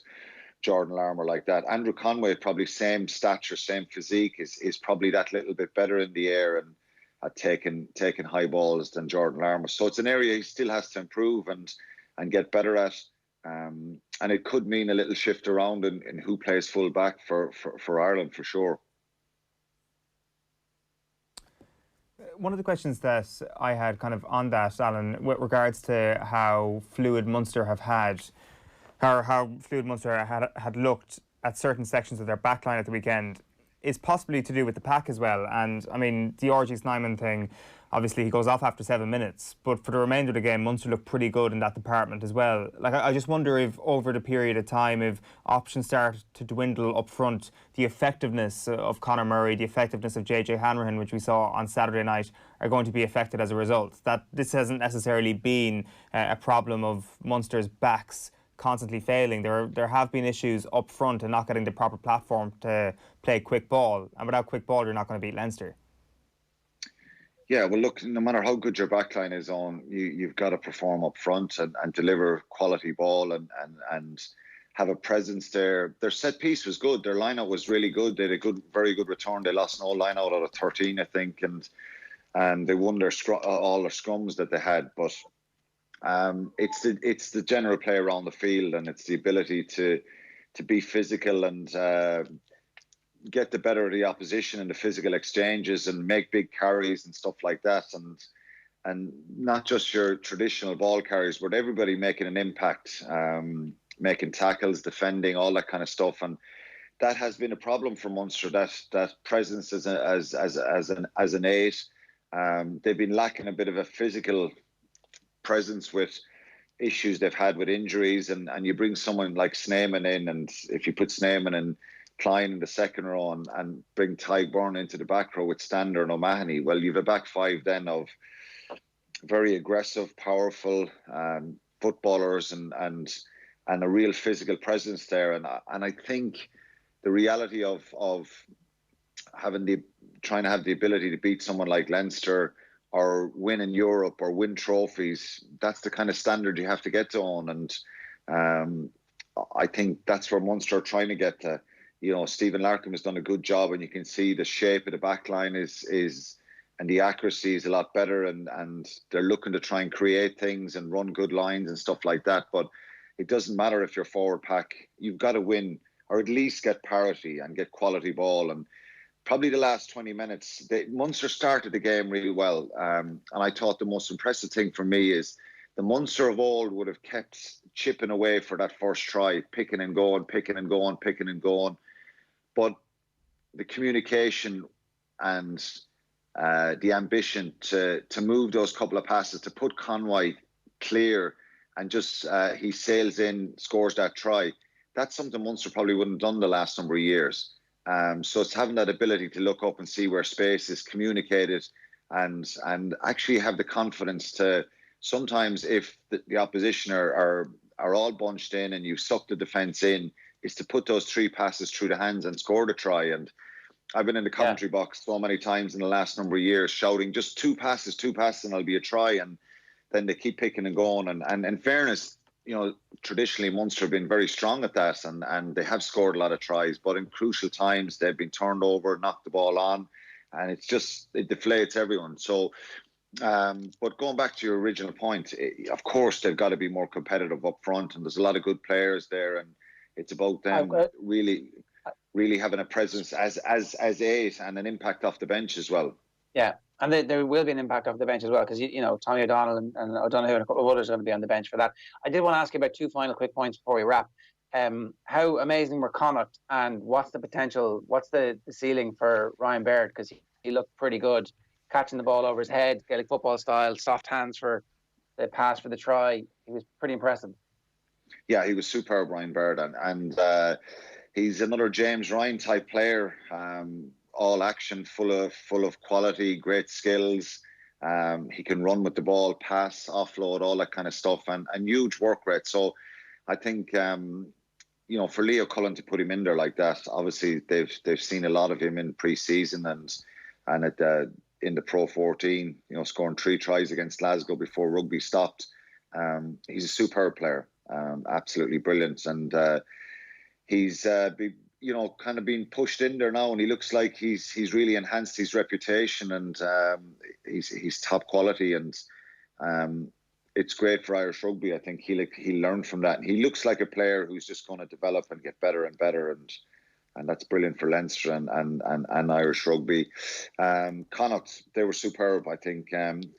Jordan Larmour like that. Andrew Conway, probably same stature, same physique, is probably that little bit better in the air and at taking high balls than Jordan Larmour. So it's an area he still has to improve and get better at. And it could mean a little shift around in who plays full back for Ireland, for sure. One of the questions that I had kind of on that, Alan, with regards to how fluid Munster have had, how fluid Munster had looked at certain sections of their backline at the weekend, is possibly to do with the pack as well. And I mean, the RG Snyman thing, obviously he goes off after 7 minutes, but for the remainder of the game, Munster looked pretty good in that department as well. Like, I just wonder if over the period of time, if options start to dwindle up front, the effectiveness of Conor Murray, the effectiveness of JJ Hanrahan, which we saw on Saturday night, are going to be affected as a result. That this hasn't necessarily been a problem of Munster's backs constantly failing. There have been issues up front and not getting the proper platform to play quick ball, and without quick ball you're not going to beat Leinster. Yeah, well look, no matter how good your backline is on, you've got to perform up front and deliver quality ball and have a presence there. Their set piece was good, their line-out was really good, they had a very good return. They lost no line-out out of 13 I think, and they won all their scrums that they had. But it's the general play around the field, and it's the ability to be physical and get the better of the opposition in the physical exchanges and make big carries and stuff like that, and not just your traditional ball carriers, but everybody making an impact, making tackles, defending, all that kind of stuff. And that has been a problem for Munster. That presence as an 8. They've been lacking a bit of a physical presence with issues they've had with injuries, and you bring someone like Sneeman in, and if you put Sneeman and Klein in the second row and bring Tyburn into the back row with Stander and O'Mahony, well, you've a back 5 then of very aggressive, powerful footballers and a real physical presence there. And I think the reality of trying to have the ability to beat someone like Leinster or win in Europe or win trophies, that's the kind of standard you have to get to on. And I think that's where Munster are trying to get to. Stephen Larkham has done a good job, and you can see the shape of the back line is and the accuracy is a lot better, and they're looking to try and create things and run good lines and stuff like that. But it doesn't matter if you're forward pack, you've got to win or at least get parity and get quality ball. And probably the last 20 minutes, Munster started the game really well. And I thought the most impressive thing for me is the Munster of old would have kept chipping away for that first try, picking and going. But the communication and the ambition to move those couple of passes, to put Conway clear and just he sails in, scores that try. That's something Munster probably wouldn't have done the last number of years. So it's having that ability to look up and see where space is communicated and actually have the confidence to sometimes, if the opposition are all bunched in and you suck the defence in, is to put those 3 passes through the hands and score the try. And I've been in the commentary box so many times in the last number of years shouting, just 2 passes and it'll be a try. And then they keep picking and going. And in fairness, traditionally Munster have been very strong at that, and they have scored a lot of tries. But in crucial times, they've been turned over, knocked the ball on, and it deflates everyone. So, but going back to your original point, of course they've got to be more competitive up front, and there's a lot of good players there, and it's about them really having a presence as 8 and an impact off the bench as well. Yeah, and there will be an impact off the bench as well, because Tommy O'Donnell and O'Donoghue and a couple of others are going to be on the bench for that. I did want to ask you about 2 final quick points before we wrap. How amazing were Connacht, and what's the potential? What's the ceiling for Ryan Baird? Because he looked pretty good, catching the ball over his head, Gaelic football style, soft hands for the pass for the try. He was pretty impressive. Yeah, he was superb, Ryan Baird, and he's another James Ryan type player. All action, full of quality, great skills. He can run with the ball, pass, offload, all that kind of stuff, and huge work rate. So I think for Leo Cullen to put him in there like that, obviously they've seen a lot of him in pre-season and in the Pro 14, scoring 3 tries against Glasgow before rugby stopped. He's a superb player, absolutely brilliant, and he's kind of being pushed in there now, and he looks like he's really enhanced his reputation, and he's top quality, and it's great for Irish rugby. I think he'll learn from that. And he looks like a player who's just going to develop and get better and better, and that's brilliant for Leinster and Irish rugby. Connacht, they were superb. I think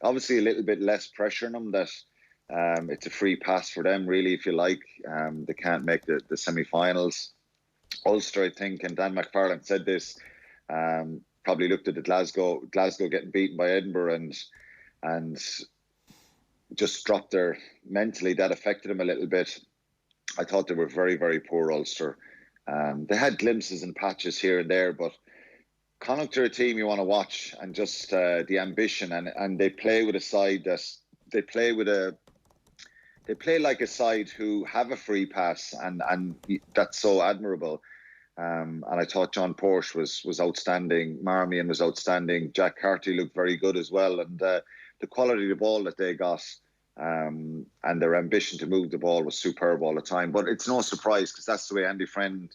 obviously a little bit less pressure on them. That it's a free pass for them, really, if you like. They can't make the semi-finals. Ulster, I think, and Dan McFarland said this, probably looked at the Glasgow getting beaten by Edinburgh and just dropped their mentally. That affected them a little bit. I thought they were very, very poor, Ulster. They had glimpses and patches here and there, but Connacht are a team you want to watch, and just the ambition, and they play with a side that they play like a side who have a free pass, and that's so admirable. And I thought John Porsche was outstanding. Marmion was outstanding. Jack Carty looked very good as well. And the quality of the ball that they got and their ambition to move the ball was superb all the time. But it's no surprise, because that's the way Andy Friend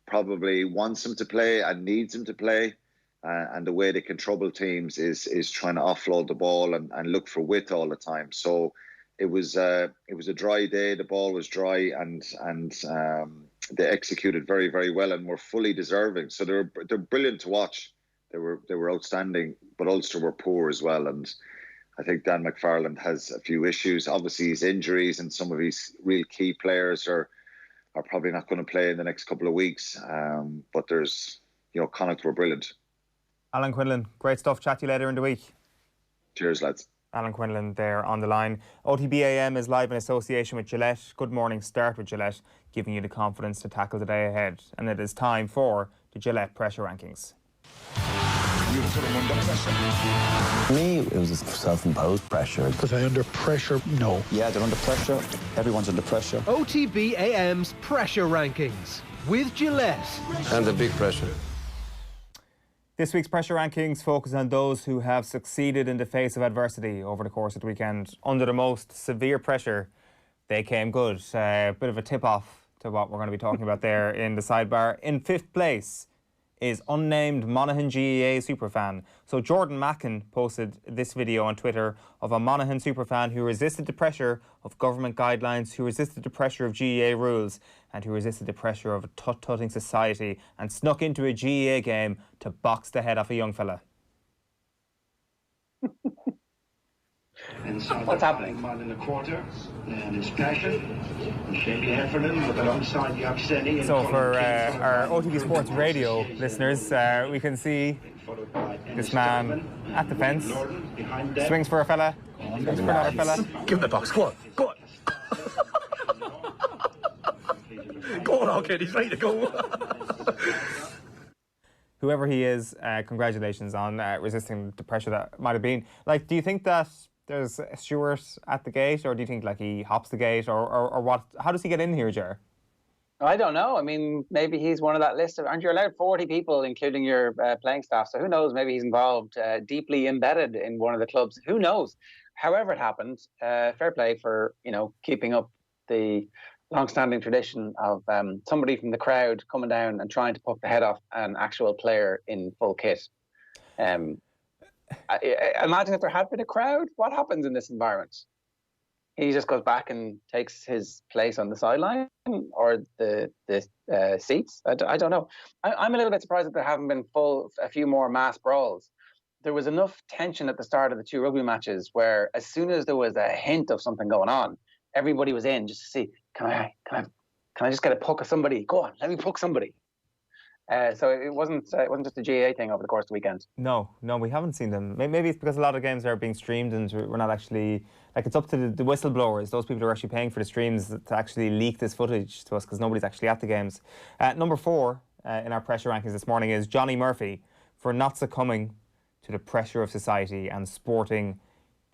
probably wants him to play and needs him to play. And the way they can trouble teams is trying to offload the ball and look for width all the time. So it was a dry day. The ball was dry, and they executed very, very well and were fully deserving. So they're brilliant to watch. They were outstanding, but Ulster were poor as well. And I think Dan McFarland has a few issues. Obviously, his injuries and some of his real key players are are probably not going to play in the next couple of weeks. But there's, Connacht were brilliant. Alan Quinlan, great stuff. Chat to you later in the week. Cheers, lads. Alan Quinlan there on the line. OTB AM is live in association with Gillette. Good morning, start with Gillette, giving you the confidence to tackle the day ahead. And it is time for the Gillette Pressure Rankings. For me, it was a self-imposed pressure. Was I under pressure? No. Yeah, they're under pressure. Everyone's under pressure. OTB AM's Pressure Rankings with Gillette. And the big pressure. This week's Pressure Rankings focus on those who have succeeded in the face of adversity over the course of the weekend. Under the most severe pressure, they came good. A bit of a tip-off to what we're going to be talking about there in the sidebar. In 5th place is unnamed Monaghan GAA superfan. So Jordan Mackin posted this video on Twitter of a Monaghan superfan who resisted the pressure of government guidelines, who resisted the pressure of GAA rules, and who resisted the pressure of a tut-tutting society and snuck into a GAA game to box the head off a young fella. What's happening? Man in the quarter, and it's pressure. Shaky Heffernan, but alongside the Oxeni. So for our OTB Sports Radio listeners, we can see this man at the fence, swings for a fella, swings for another fella. Give him the box, go on, go on. Go on, okay, he's ready to go. Whoever he is, congratulations on resisting the pressure that might have been. Like, do you think that there's a steward at the gate, or do you think like he hops the gate, or what? How does he get in here, Ger? I don't know. I mean, maybe he's one of that list of, aren't you allowed 40 people, including your playing staff? So who knows? Maybe he's involved, deeply embedded in one of the clubs. Who knows? However it happened, fair play for, keeping up the long-standing tradition of somebody from the crowd coming down and trying to poke the head off an actual player in full kit. Imagine if there had been a crowd, what happens in this environment? He just goes back and takes his place on the sideline or the seats. I don't know. I'm a little bit surprised that there haven't been a few more mass brawls. There was enough tension at the start of the 2 rugby matches where as soon as there was a hint of something going on, everybody was in just to see, can I just get a poke of somebody? Go on, let me poke somebody. So it wasn't just a GAA thing over the course of the weekend. No, we haven't seen them. Maybe it's because a lot of games are being streamed and we're not actually, like, it's up to the whistleblowers, those people who are actually paying for the streams, to actually leak this footage to us because nobody's actually at the games. Number 4 in our pressure rankings this morning is Johnny Murphy for not succumbing to the pressure of society and sporting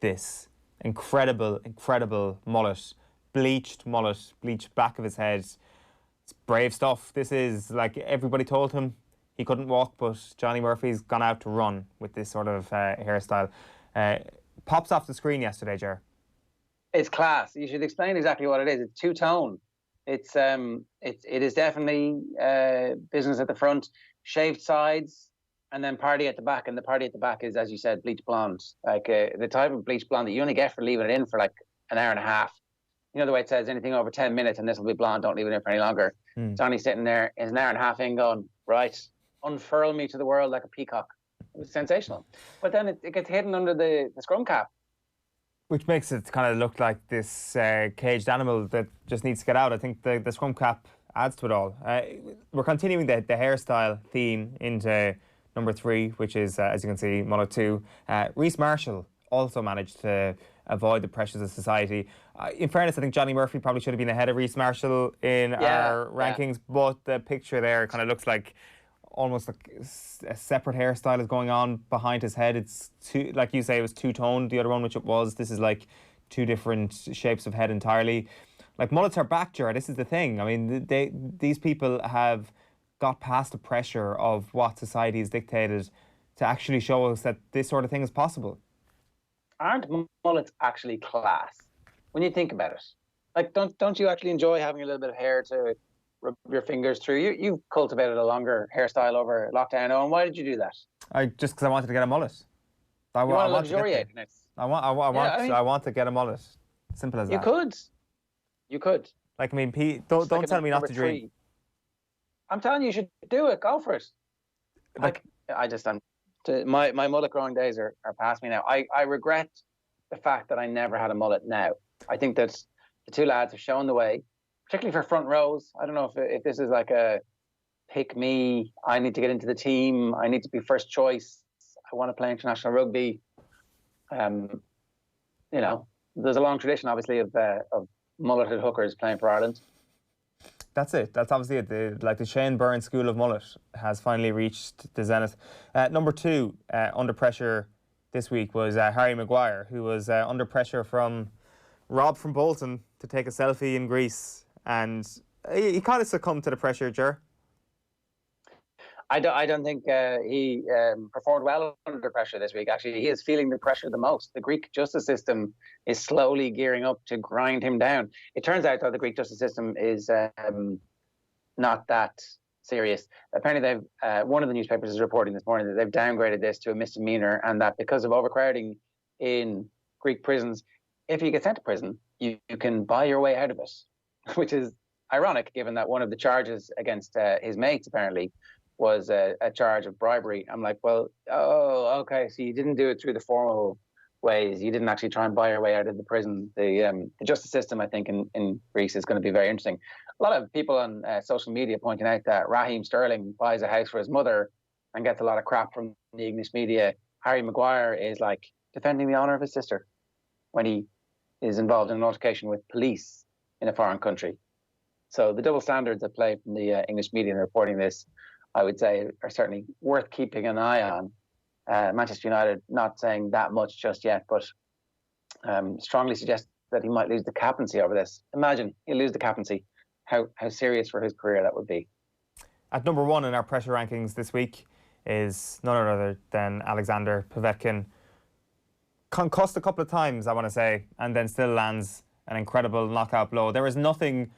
this incredible mullet, bleached back of his head. It's brave stuff. This is, like, everybody told him he couldn't walk, but Johnny Murphy's gone out to run with this sort of hairstyle. Pops off the screen yesterday, Ger. It's class. You should explain exactly what it is. It's two-tone. It is definitely business at the front, shaved sides, and then party at the back. And the party at the back is, as you said, bleach blonde. Like the type of bleach blonde that you only get for leaving it in for like an hour and a half. You know the way it says anything over 10 minutes and this will be blonde, don't leave it in for any longer. Johnny's sitting there, is an hour and a half in going, right, unfurl me to the world like a peacock. It was sensational. But then it gets hidden under the scrum cap. Which makes it kind of look like this caged animal that just needs to get out. I think the scrum cap adds to it all. We're continuing the hairstyle theme into number 3, which is, as you can see, mullet 2. Reece Marshall also managed to avoid the pressures of society. In fairness, I think Johnny Murphy probably should have been ahead of Reece Marshall in our rankings, but the picture there kind of looks like almost like a separate hairstyle is going on behind his head. It's two, like you say, it was two-toned, the other one, which it was. This is like 2 different shapes of head entirely. Like, mullets are back, Jared. This is the thing. I mean, these people have got past the pressure of what society has dictated to actually show us that this sort of thing is possible. Aren't mullets actually class when you think about it? Like, don't you actually enjoy having a little bit of hair to rub your fingers through? You've cultivated a longer hairstyle over lockdown. And why did you do that? Just because I wanted to get a mullet. I want to luxuriate in it. I want to get a mullet. Simple as that. You could. Like, I mean, don't tell me not to dream. I'm telling you, you should do it. Go for it. Like, my mullet growing days are past me now. I regret the fact that I never had a mullet now. I think that the 2 lads have shown the way. particularly for front rows. I don't know if this is like a pick me, I need to get into the team, I need to be first choice, I want to play international rugby. There's a long tradition, obviously, of mulleted hookers playing for Ireland. That's it. That's obviously it. The Shane Byrne School of Mullet has finally reached the zenith. Number 2 under pressure this week was Harry Maguire, who was under pressure from Rob from Bolton to take a selfie in Greece, and he kind of succumbed to the pressure, Ger. I don't think he performed well under pressure this week. Actually, he is feeling the pressure the most. The Greek justice system is slowly gearing up to grind him down. It turns out, though, the Greek justice system is not that serious. Apparently, one of the newspapers is reporting this morning that they've downgraded this to a misdemeanor, and that because of overcrowding in Greek prisons, if you get sent to prison, you can buy your way out of it, which is ironic given that one of the charges against his mates, apparently, was a charge of bribery. I'm like, well, okay, so you didn't do it through the formal ways. You didn't actually try and buy your way out of the prison. The justice system, I think, in Greece is going to be very interesting. A lot of people on social media pointing out that Raheem Sterling buys a house for his mother and gets a lot of crap from the English media. Harry Maguire is like defending the honour of his sister when he is involved in an altercation with police in a foreign country. So the double standards at play from the English media in reporting this, I would say, are certainly worth keeping an eye on. Manchester United not saying that much just yet, but strongly suggest that he might lose the captaincy over this. Imagine he'll lose the captaincy. How serious for his career that would be. At number 1 in our pressure rankings this week is none other than Alexander Povetkin. Concussed a couple of times, I want to say, and then still lands an incredible knockout blow. There is nothing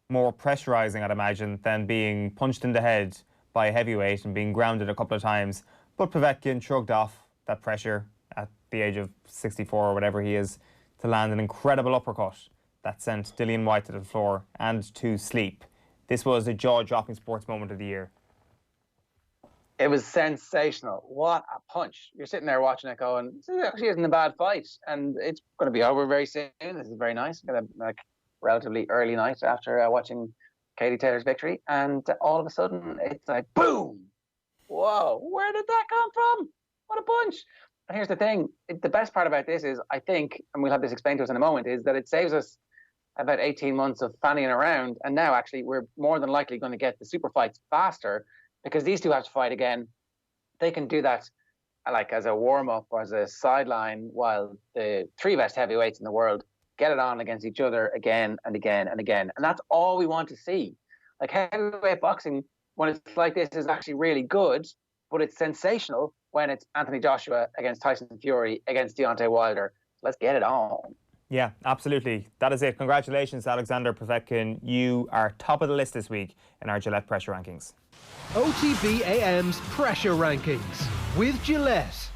more pressurising, I'd imagine, than being punched in the head by a heavyweight and being grounded a couple of times. But Povetkin shrugged off that pressure at the age of 64 or whatever he is to land an incredible uppercut that sent Dillian White to the floor and to sleep. This was a jaw-dropping sports moment of the year. It was sensational. What a punch. You're sitting there watching it going, this actually isn't a bad fight. And it's going to be over very soon. This is very nice. Got a relatively early night after watching Katie Taylor's victory, and all of a sudden it's like boom, whoa, where did that come from? What a punch. And here's the thing, the best part about this is, I think, and we'll have this explained to us in a moment, is that it saves us about 18 months of fanning around, and now actually we're more than likely going to get the super fights faster because these two have to fight again. They can do that like as a warm-up or as a sideline while the 3 best heavyweights in the world get it on against each other again and again and again. And that's all we want to see. Like, heavyweight boxing, when it's like this, is actually really good, but it's sensational when it's Anthony Joshua against Tyson Fury against Deontay Wilder. Let's get it on. Yeah, absolutely. That is it. Congratulations, Alexander Povetkin. You are top of the list this week in our Gillette Pressure Rankings. OTB AM's Pressure Rankings with Gillette.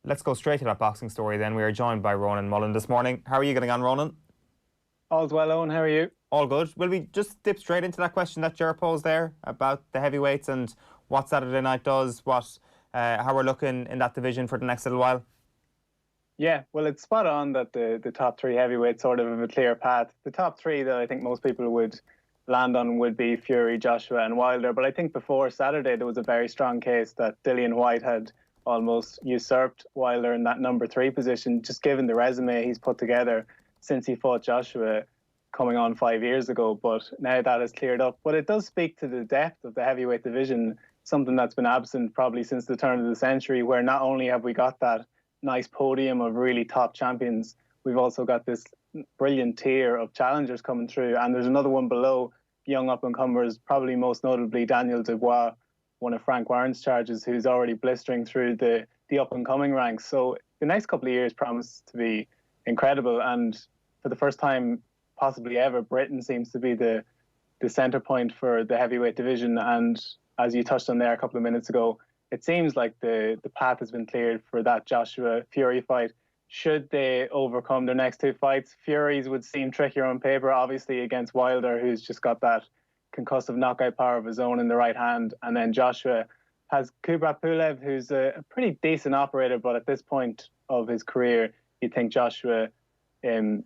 Let's go straight to that boxing story then. We are joined by Ronan Mullen this morning. How are you getting on, Ronan? All's well, Owen. How are you? All good. Will we just dip straight into that question that Ger posed there about the heavyweights and what Saturday night does, how we're looking in that division for the next little while? Yeah, well, it's spot on that the top 3 heavyweights sort of have a clear path. The top 3 that I think most people would land on would be Fury, Joshua and Wilder. But I think before Saturday there was a very strong case that Dillian White had almost usurped Wilder in that number 3 position, just given the resume he's put together since he fought Joshua coming on 5 years ago. But now that has cleared up. But it does speak to the depth of the heavyweight division, something that's been absent probably since the turn of the century, where not only have we got that nice podium of really top champions, we've also got this brilliant tier of challengers coming through. And there's another one below, young up-and-comers, probably most notably Daniel Dubois, one of Frank Warren's charges, who's already blistering through the up-and-coming ranks. So the next couple of years promise to be incredible. And for the first time, possibly ever, Britain seems to be the centre point for the heavyweight division. And as you touched on there a couple of minutes ago, it seems like the path has been cleared for that Joshua-Fury fight. Should they overcome their next 2 fights, Fury's would seem trickier on paper, obviously, against Wilder, who's just got that concussive knockout power of his own in the right hand. And then Joshua has Kubrat Pulev, who's a pretty decent operator, but at this point of his career, you'd think Joshua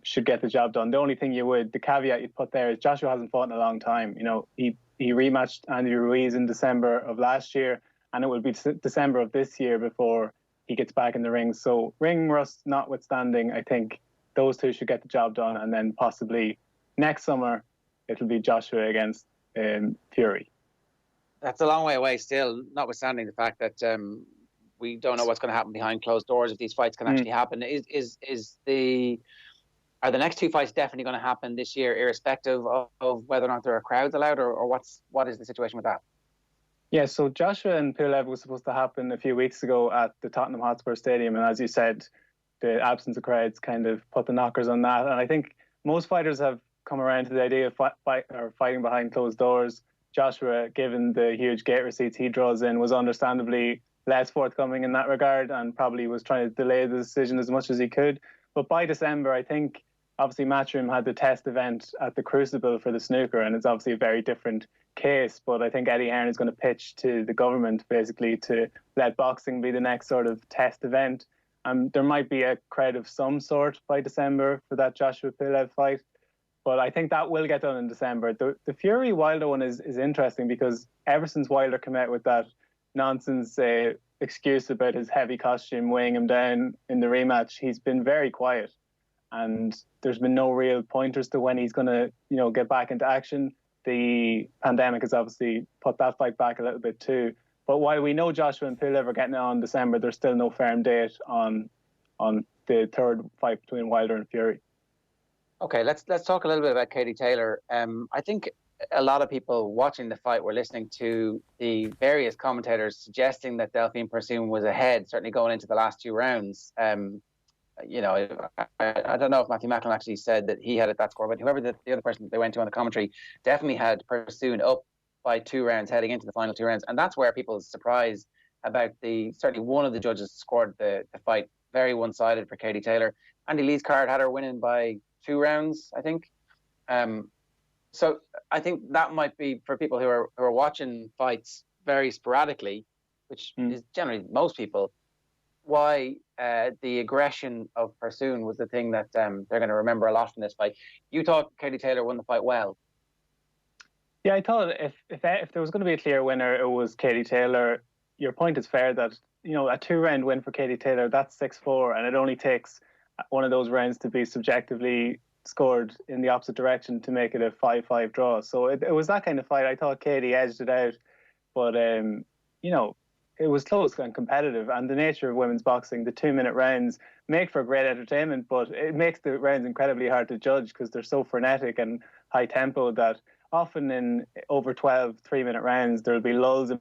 should get the job done. The only thing the caveat you'd put there is Joshua hasn't fought in a long time. You know, he rematched Andy Ruiz in December of last year, and it will be December of this year before he gets back in the ring. So ring rust notwithstanding, I think those two should get the job done, and then possibly next summer it'll be Joshua against Fury. That's a long way away still, notwithstanding the fact that we don't know what's going to happen behind closed doors if these fights can actually happen. Are the next two fights definitely going to happen this year, irrespective of whether or not there are crowds allowed, or what is the situation with that? Yeah, so Joshua and Pulev was supposed to happen a few weeks ago at the Tottenham Hotspur Stadium, and as you said, the absence of crowds kind of put the knockers on that. And I think most fighters have come around to the idea of fighting behind closed doors. Joshua, given the huge gate receipts he draws in, was understandably less forthcoming in that regard and probably was trying to delay the decision as much as he could. But by December, I think, obviously Matchroom had the test event at the Crucible for the snooker, and it's obviously a very different case, but I think Eddie Hearn is going to pitch to the government basically to let boxing be the next sort of test event. There might be a crowd of some sort by December for that Joshua Pulev fight, but I think that will get done in December. The Fury Wilder one is interesting because ever since Wilder came out with that nonsense excuse about his heavy costume weighing him down in the rematch, he's been very quiet, and there's been no real pointers to when he's going to, get back into action. The pandemic has obviously put that fight back a little bit too. But while we know Joshua and Pulev are getting it on December, there's still no firm date on the third fight between Wilder and Fury. Okay, let's talk a little bit about Katie Taylor. I think a lot of people watching the fight were listening to the various commentators suggesting that Delfine Persoon was ahead, certainly going into the last two rounds. I don't know if Matthew Macklin actually said that he had it that score, but whoever the other person that they went to on the commentary definitely had Persoon up by 2 rounds heading into the final 2 rounds. And that's where people's surprise about certainly one of the judges scored the fight very one-sided for Katie Taylor. Andy Lee's card had her winning by 2 rounds, I think. So I think that might be for people who are watching fights very sporadically, which is generally most people, why the aggression of Persoon was the thing that they're going to remember a lot from this fight. You thought Katie Taylor won the fight well. Yeah, I thought if there was going to be a clear winner, it was Katie Taylor. Your point is fair that, a 2-round win for Katie Taylor, that's 6-4, and it only takes one of those rounds to be subjectively scored in the opposite direction to make it a 5-5 draw. So it was that kind of fight. I thought Katie edged it out, but, it was close and competitive, and the nature of women's boxing, the 2-minute rounds make for great entertainment, but it makes the rounds incredibly hard to judge because they're so frenetic and high tempo that often in over 12 3-minute rounds, there'll be lulls.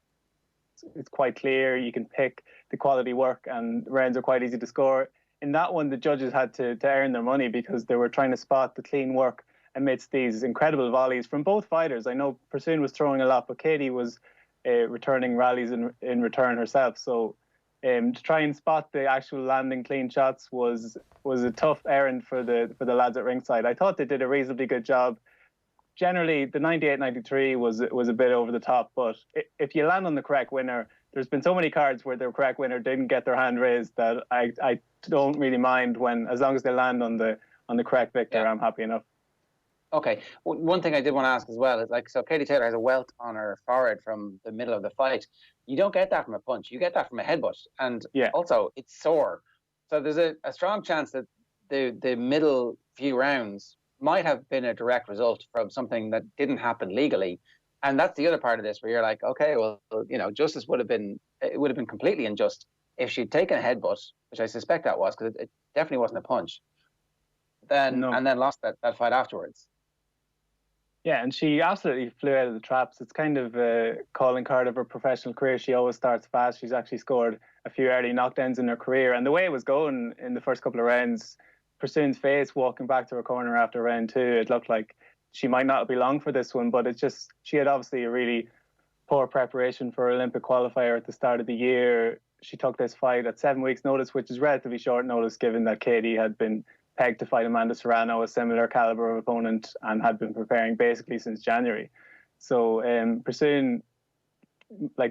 It's quite clear. You can pick the quality work, and rounds are quite easy to score. In that one, the judges had to earn their money because they were trying to spot the clean work amidst these incredible volleys from both fighters. I know Persoon was throwing a lot, but Katie was returning rallies in return herself. So to try and spot the actual landing clean shots was a tough errand for the lads at ringside. I thought they did a reasonably good job. Generally, the 98-93 was a bit over the top, but if you land on the correct winner, there's been so many cards where the correct winner didn't get their hand raised that I don't really mind as long as they land on the correct victor. Yeah. I'm happy enough. Okay. One thing I did want to ask as well is so Katie Taylor has a welt on her forehead from the middle of the fight. You don't get that from a punch. You get that from a headbutt. And also it's sore. So there's a strong chance that the middle few rounds might have been a direct result from something that didn't happen legally. And that's the other part of this where you're like, okay, well, justice would have been completely unjust if she'd taken a headbutt, which I suspect that was, because it definitely wasn't a punch, and then lost that fight afterwards. Yeah, and she absolutely flew out of the traps. It's kind of a calling card of her professional career. She always starts fast. She's actually scored a few early knockdowns in her career. And the way it was going in the first couple of rounds, Persoon's face walking back to her corner after round 2, it looked like she might not be long for this one, but she had obviously a really poor preparation for Olympic qualifier at the start of the year. She took this fight at 7 weeks' notice, which is relatively short notice given that Katie had been pegged to fight Amanda Serrano, a similar caliber of opponent, and had been preparing basically since January. So Persoon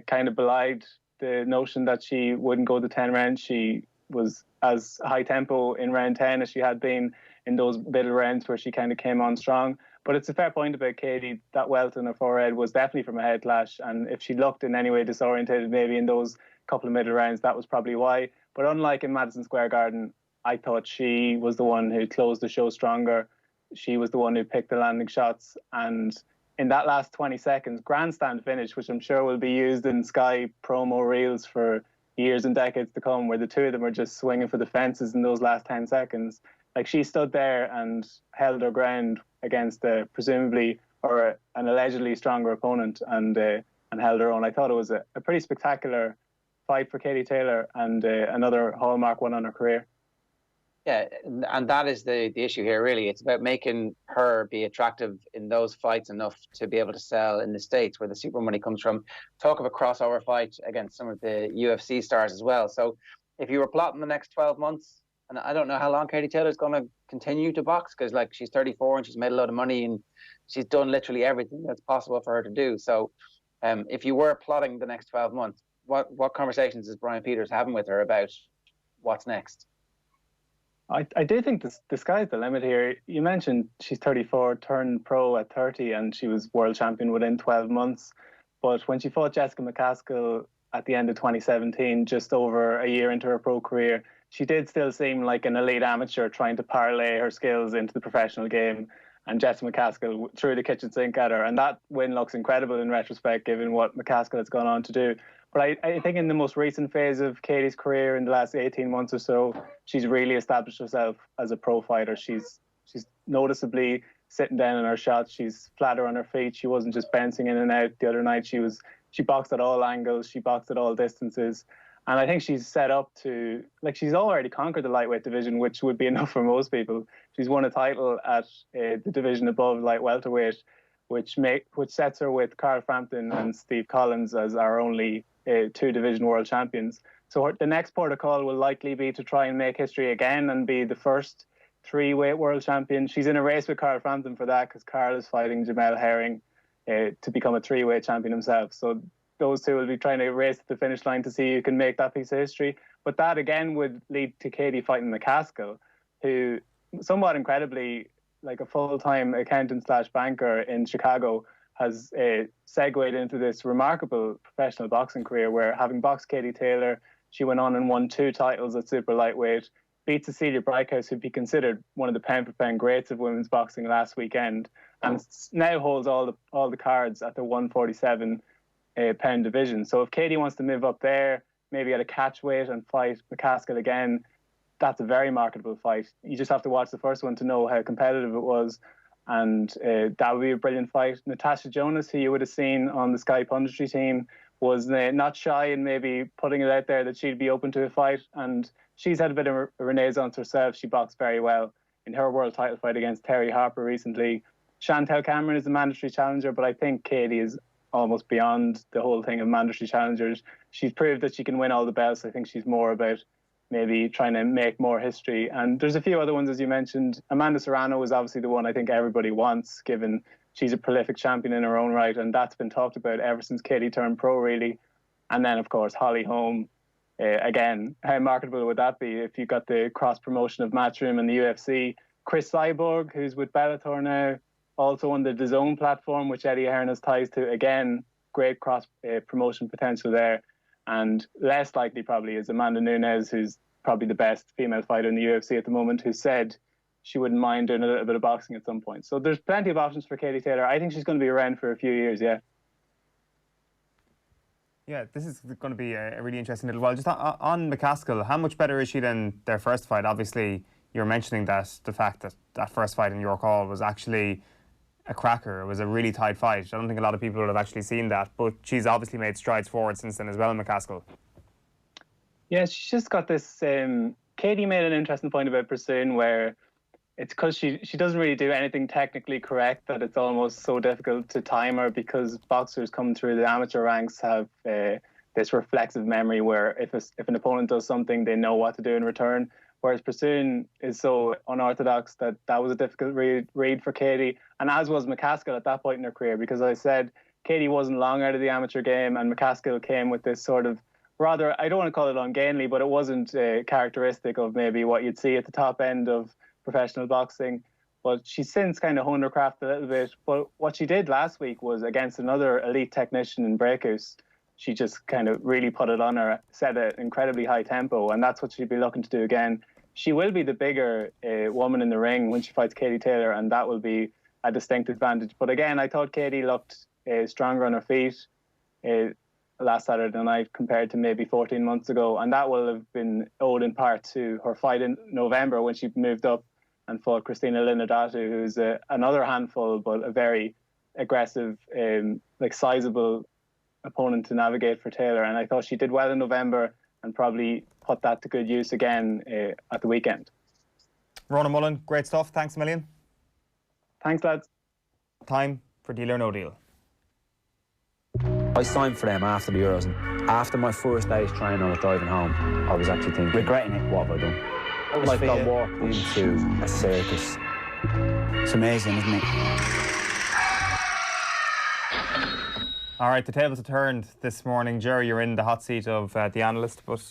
kind of belied the notion that she wouldn't go to 10 rounds. She was as high tempo in round 10 as she had been in those middle rounds where she kind of came on strong. But it's a fair point about Katie. That welt in her forehead was definitely from a head clash. And if she looked in any way disorientated, maybe in those couple of middle rounds, that was probably why. But unlike in Madison Square Garden, I thought she was the one who closed the show stronger. She was the one who picked the landing shots. And in that last 20 seconds, grandstand finish, which I'm sure will be used in Sky promo reels for years and decades to come, where the two of them are just swinging for the fences in those last 10 seconds. Like, she stood there and held her ground against presumably or an allegedly stronger opponent and held her own. I thought it was a pretty spectacular fight for Katie Taylor and another hallmark one on her career. Yeah, and that is the issue here, really. It's about making her be attractive in those fights enough to be able to sell in the States, where the super money comes from. Talk of a crossover fight against some of the UFC stars as well. So if you were plotting the next 12 months, and I don't know how long Katie Taylor's going to continue to box, because like she's 34 and she's made a lot of money and she's done literally everything that's possible for her to do. So if you were plotting the next 12 months, what conversations is Brian Peters having with her about what's next? I do think the sky's the limit here. You mentioned she's 34, turned pro at 30, and she was world champion within 12 months. But when she fought Jessica McCaskill at the end of 2017, just over a year into her pro career, she did still seem like an elite amateur trying to parlay her skills into the professional game. And Jessica McCaskill threw the kitchen sink at her. And that win looks incredible in retrospect, given what McCaskill has gone on to do. But I think in the most recent phase of Katie's career, in the last 18 months or so, she's really established herself as a pro fighter. She's noticeably sitting down on her shots. She's flatter on her feet. She wasn't just bouncing in and out the other night. She boxed at all angles. She boxed at all distances. And I think she's set up to, like, she's already conquered the lightweight division, which would be enough for most people. She's won a title at the division above light welterweight, which sets her with Carl Frampton and Steve Collins as our only two division world champions. So the next port of call will likely be to try and make history again and be the first three-weight world champion. She's in a race with Carl Frampton for that, because Carl is fighting Jamel Herring to become a three-weight champion himself. So those two will be trying to race to the finish line to see who can make that piece of history. But that again would lead to Katie fighting McCaskill, who somewhat incredibly, like a full-time accountant/banker in Chicago, has segued into this remarkable professional boxing career where, having boxed Katie Taylor, she went on and won 2 titles at super lightweight, beat Cecilia Breikhaus, who'd be considered one of the pound-for-pound greats of women's boxing last weekend, and now holds all the cards at the 147 pound division. So if Katie wants to move up there, maybe at a catch weight and fight McCaskill again, that's a very marketable fight. You just have to watch the first one to know how competitive it was. And that would be a brilliant fight. Natasha Jonas, who you would have seen on the Sky punditry team, was not shy in maybe putting it out there that she'd be open to a fight. And she's had a bit of a renaissance herself. She boxed very well in her world title fight against Terry Harper recently. Chantel Cameron is a mandatory challenger, but I think Katie is almost beyond the whole thing of mandatory challengers. She's proved that she can win all the belts. I think she's more about maybe trying to make more history. And there's a few other ones, as you mentioned. Amanda Serrano is obviously the one I think everybody wants, given she's a prolific champion in her own right, and that's been talked about ever since Katie turned pro, really. And then, of course, Holly Holm. Again, how marketable would that be if you got the cross-promotion of Matchroom and the UFC? Chris Cyborg, who's with Bellator now, also on the DAZN platform, which Eddie Hearn has ties to. Again, great cross-promotion potential there. And less likely probably is Amanda Nunes, who's probably the best female fighter in the UFC at the moment, who said she wouldn't mind doing a little bit of boxing at some point. So there's plenty of options for Katie Taylor. I think she's going to be around for a few years, yeah. Yeah, this is going to be a really interesting little while. Just on McCaskill, how much better is she than their first fight? Obviously, you're mentioning that the fact that that first fight in York Hall was actually a cracker. It was a really tight fight. I don't think a lot of people would have actually seen that, but she's obviously made strides forward since then as well, McCaskill. Yeah, she's just got this... Katie made an interesting point about Persoon, where it's because she doesn't really do anything technically correct that it's almost so difficult to time her, because boxers coming through the amateur ranks have this reflexive memory where if an opponent does something, they know what to do in return. Whereas Persoon is so unorthodox that was a difficult read for Katie, and as was McCaskill at that point in her career, because as I said, Katie wasn't long out of the amateur game, and McCaskill came with this sort of rather, I don't want to call it ungainly, but it wasn't characteristic of maybe what you'd see at the top end of professional boxing. But she's since kind of honed her craft a little bit. But what she did last week was against another elite technician in breakouts. She just kind of really put it on her, set an incredibly high tempo, and that's what she'd be looking to do again. She will be the bigger woman in the ring when she fights Katie Taylor, and that will be a distinct advantage. But again, I thought Katie looked stronger on her feet last Saturday night compared to maybe 14 months ago, and that will have been owed in part to her fight in November when she moved up and fought Christina Linadatu, who's another handful, but a very aggressive, sizable opponent to navigate for Taylor. And I thought she did well in November and probably put that to good use again at the weekend. Ronan Mullen, great stuff. Thanks a million. Thanks, lads. Time for Deal or No Deal. I signed for them after the Euros, and after my first day's training, I was driving home. I was actually thinking, regretting it, what have I done? Like I walked into a circus. It's amazing, isn't it? All right, the tables have turned this morning. Jerry, you're in the hot seat of the analyst, but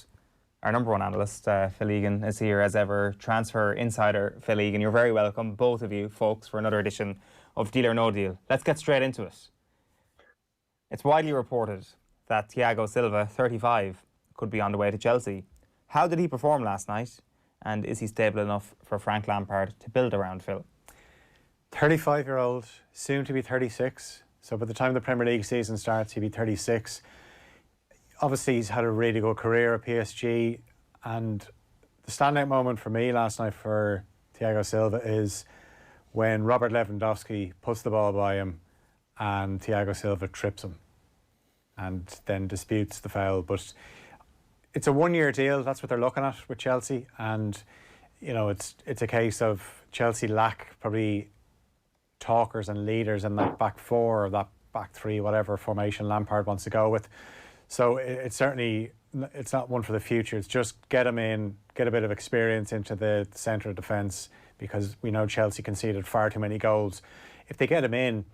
our number one analyst, Phil Egan, is here as ever. Transfer insider Phil Egan. You're very welcome, both of you, folks, for another edition of Deal or No Deal. Let's get straight into it. It's widely reported that Thiago Silva, 35, could be on the way to Chelsea. How did he perform last night? And is he stable enough for Frank Lampard to build around, Phil? 35-year-old, soon to be 36. So by the time the Premier League season starts, he'll be 36. Obviously, he's had a really good career at PSG. And the standout moment for me last night for Thiago Silva is when Robert Lewandowski puts the ball by him and Thiago Silva trips him and then disputes the foul. But it's a one-year deal. That's what they're looking at with Chelsea. And, you know, it's a case of Chelsea lack probably talkers and leaders in that back four or that back three, whatever formation Lampard wants to go with. So it's certainly, it's not one for the future. It's just get him in, get a bit of experience into the centre of defence, because we know Chelsea conceded far too many goals. If they get him in,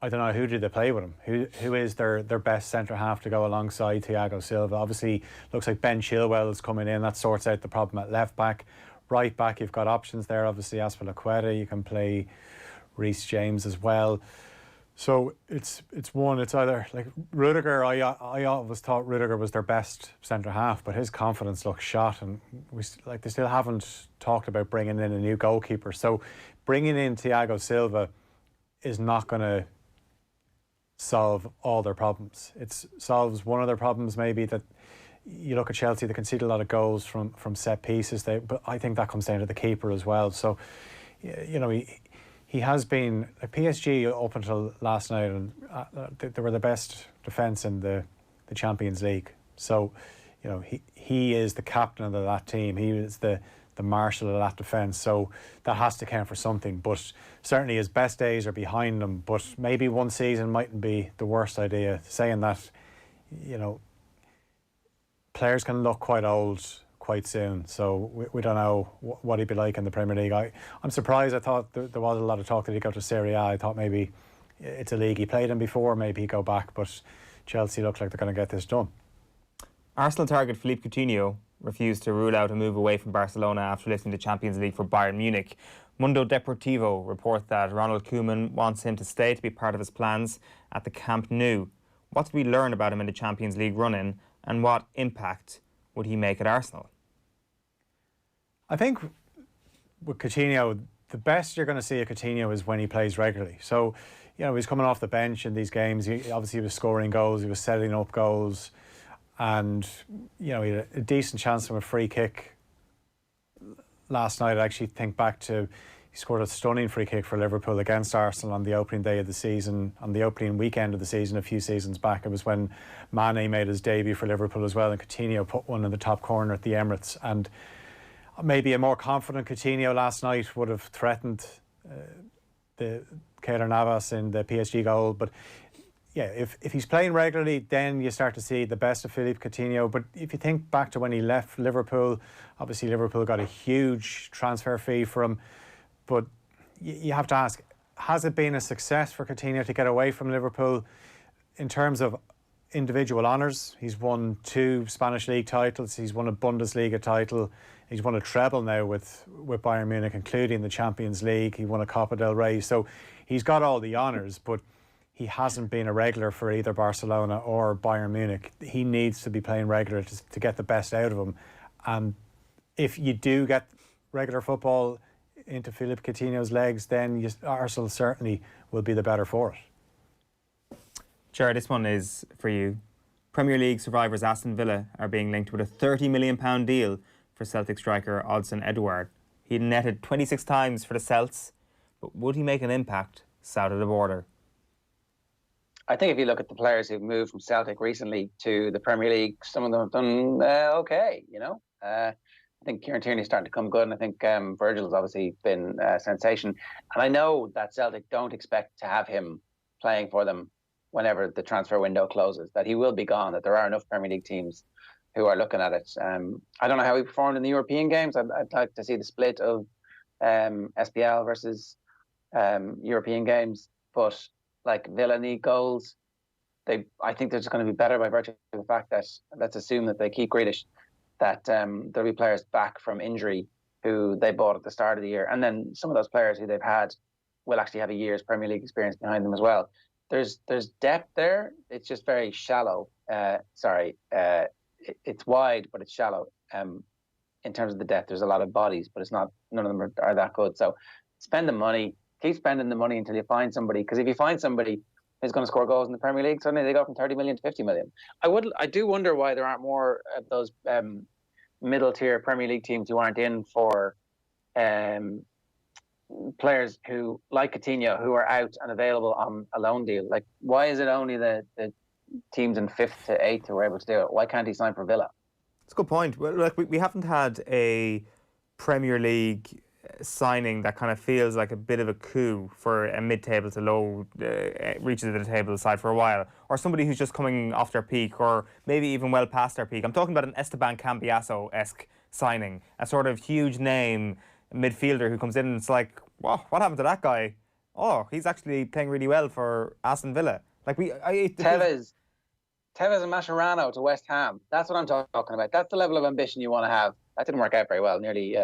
I don't know, who do they play with him? Who is their best centre half to go alongside Thiago Silva? Obviously, looks like Ben Chilwell is coming in. That sorts out the problem at left back. Right back, you've got options there. Obviously, Azpilicueta, you can play Reece James as well. So it's either like Rudiger. I always thought Rudiger was their best centre half, but his confidence looks shot, and they still haven't talked about bringing in a new goalkeeper. So bringing in Thiago Silva is not going to solve all their problems. It solves one of their problems, maybe, that you look at Chelsea, they concede a lot of goals from set pieces. But I think that comes down to the keeper as well. So, you know, he has been a PSG up until last night, and they were the best defence in the Champions League. So, you know, he is the captain of that team. He is the marshal of that defence. So that has to count for something. But certainly his best days are behind him. But maybe one season mightn't be the worst idea. Saying that, you know, players can look quite old quite soon. So we don't know what he'd be like in the Premier League. I'm surprised. I thought there was a lot of talk that he'd go to Serie A. I thought maybe it's a league he played in before. Maybe he'd go back. But Chelsea look like they're going to get this done. Arsenal target Philippe Coutinho refused to rule out a move away from Barcelona after lifting the Champions League for Bayern Munich. Mundo Deportivo report that Ronald Koeman wants him to stay to be part of his plans at the Camp Nou. What did we learn about him in the Champions League run-in, and what impact would he make at Arsenal? I think with Coutinho, the best you're going to see of Coutinho is when he plays regularly. So, you know, he's coming off the bench in these games. He obviously was scoring goals, he was setting up goals. And, you know, he had a decent chance from a free kick last night. I actually think back to, he scored a stunning free kick for Liverpool against Arsenal on the opening day of the season, on the opening weekend of the season a few seasons back. It was when Mane made his debut for Liverpool as well, and Coutinho put one in the top corner at the Emirates. And maybe a more confident Coutinho last night would have threatened the Keylor Navas in the PSG goal. But yeah, if he's playing regularly, then you start to see the best of Philippe Coutinho. But if you think back to when he left Liverpool, obviously Liverpool got a huge transfer fee for him. But you have to ask, has it been a success for Coutinho to get away from Liverpool in terms of individual honours. He's won 2 Spanish league titles. He's won a Bundesliga title. He's won a treble now with Bayern Munich, including the Champions League. He won a Copa del Rey. So he's got all the honours, but he hasn't been a regular for either Barcelona or Bayern Munich. He needs to be playing regular to get the best out of him. And if you do get regular football into Philippe Coutinho's legs, then Arsenal certainly will be the better for it. Jared, this one is for you. Premier League survivors Aston Villa are being linked with a £30 million deal for Celtic striker Odsonne Edouard. He netted 26 times for the Celts, but would he make an impact south of the border? I think if you look at the players who've moved from Celtic recently to the Premier League, some of them have done okay, you know. I think Kieran Tierney's starting to come good, and I think Virgil's obviously been a sensation. And I know that Celtic don't expect to have him playing for them whenever the transfer window closes, that he will be gone, that there are enough Premier League teams who are looking at it. I don't know how he performed in the European games. I'd like to see the split of SPL versus European games, but like Villa need goals. I think they're just going to be better by virtue of the fact that, let's assume that they keep Grealish, that there'll be players back from injury who they bought at the start of the year. And then some of those players who they've had will actually have a year's Premier League experience behind them as well. There's depth there. It's just very shallow. It's wide, but it's shallow. In terms of the depth, there's a lot of bodies, but none of them are that good. So spend the money. Keep spending the money until you find somebody. Because if you find somebody who's going to score goals in the Premier League, suddenly they go from 30 million to 50 million. I do wonder why there aren't more of those middle tier Premier League teams who aren't in for players who, like Coutinho, who are out and available on a loan deal. Like, why is it only the teams in 5th to 8th who are able to do it? Why can't he sign for Villa? That's a good point. Well, like we haven't had a Premier League signing that kind of feels like a bit of a coup for a mid-table to low reaches of the table side for a while, or somebody who's just coming off their peak, or maybe even well past their peak. I'm talking about an Esteban Cambiaso-esque signing, a sort of huge name midfielder who comes in and it's like, wow, what happened to that guy? Oh, he's actually playing really well for Aston Villa. Like Tevez and Mascherano to West Ham. That's what I'm talking about. That's the level of ambition you want to have. That didn't work out very well. Nearly,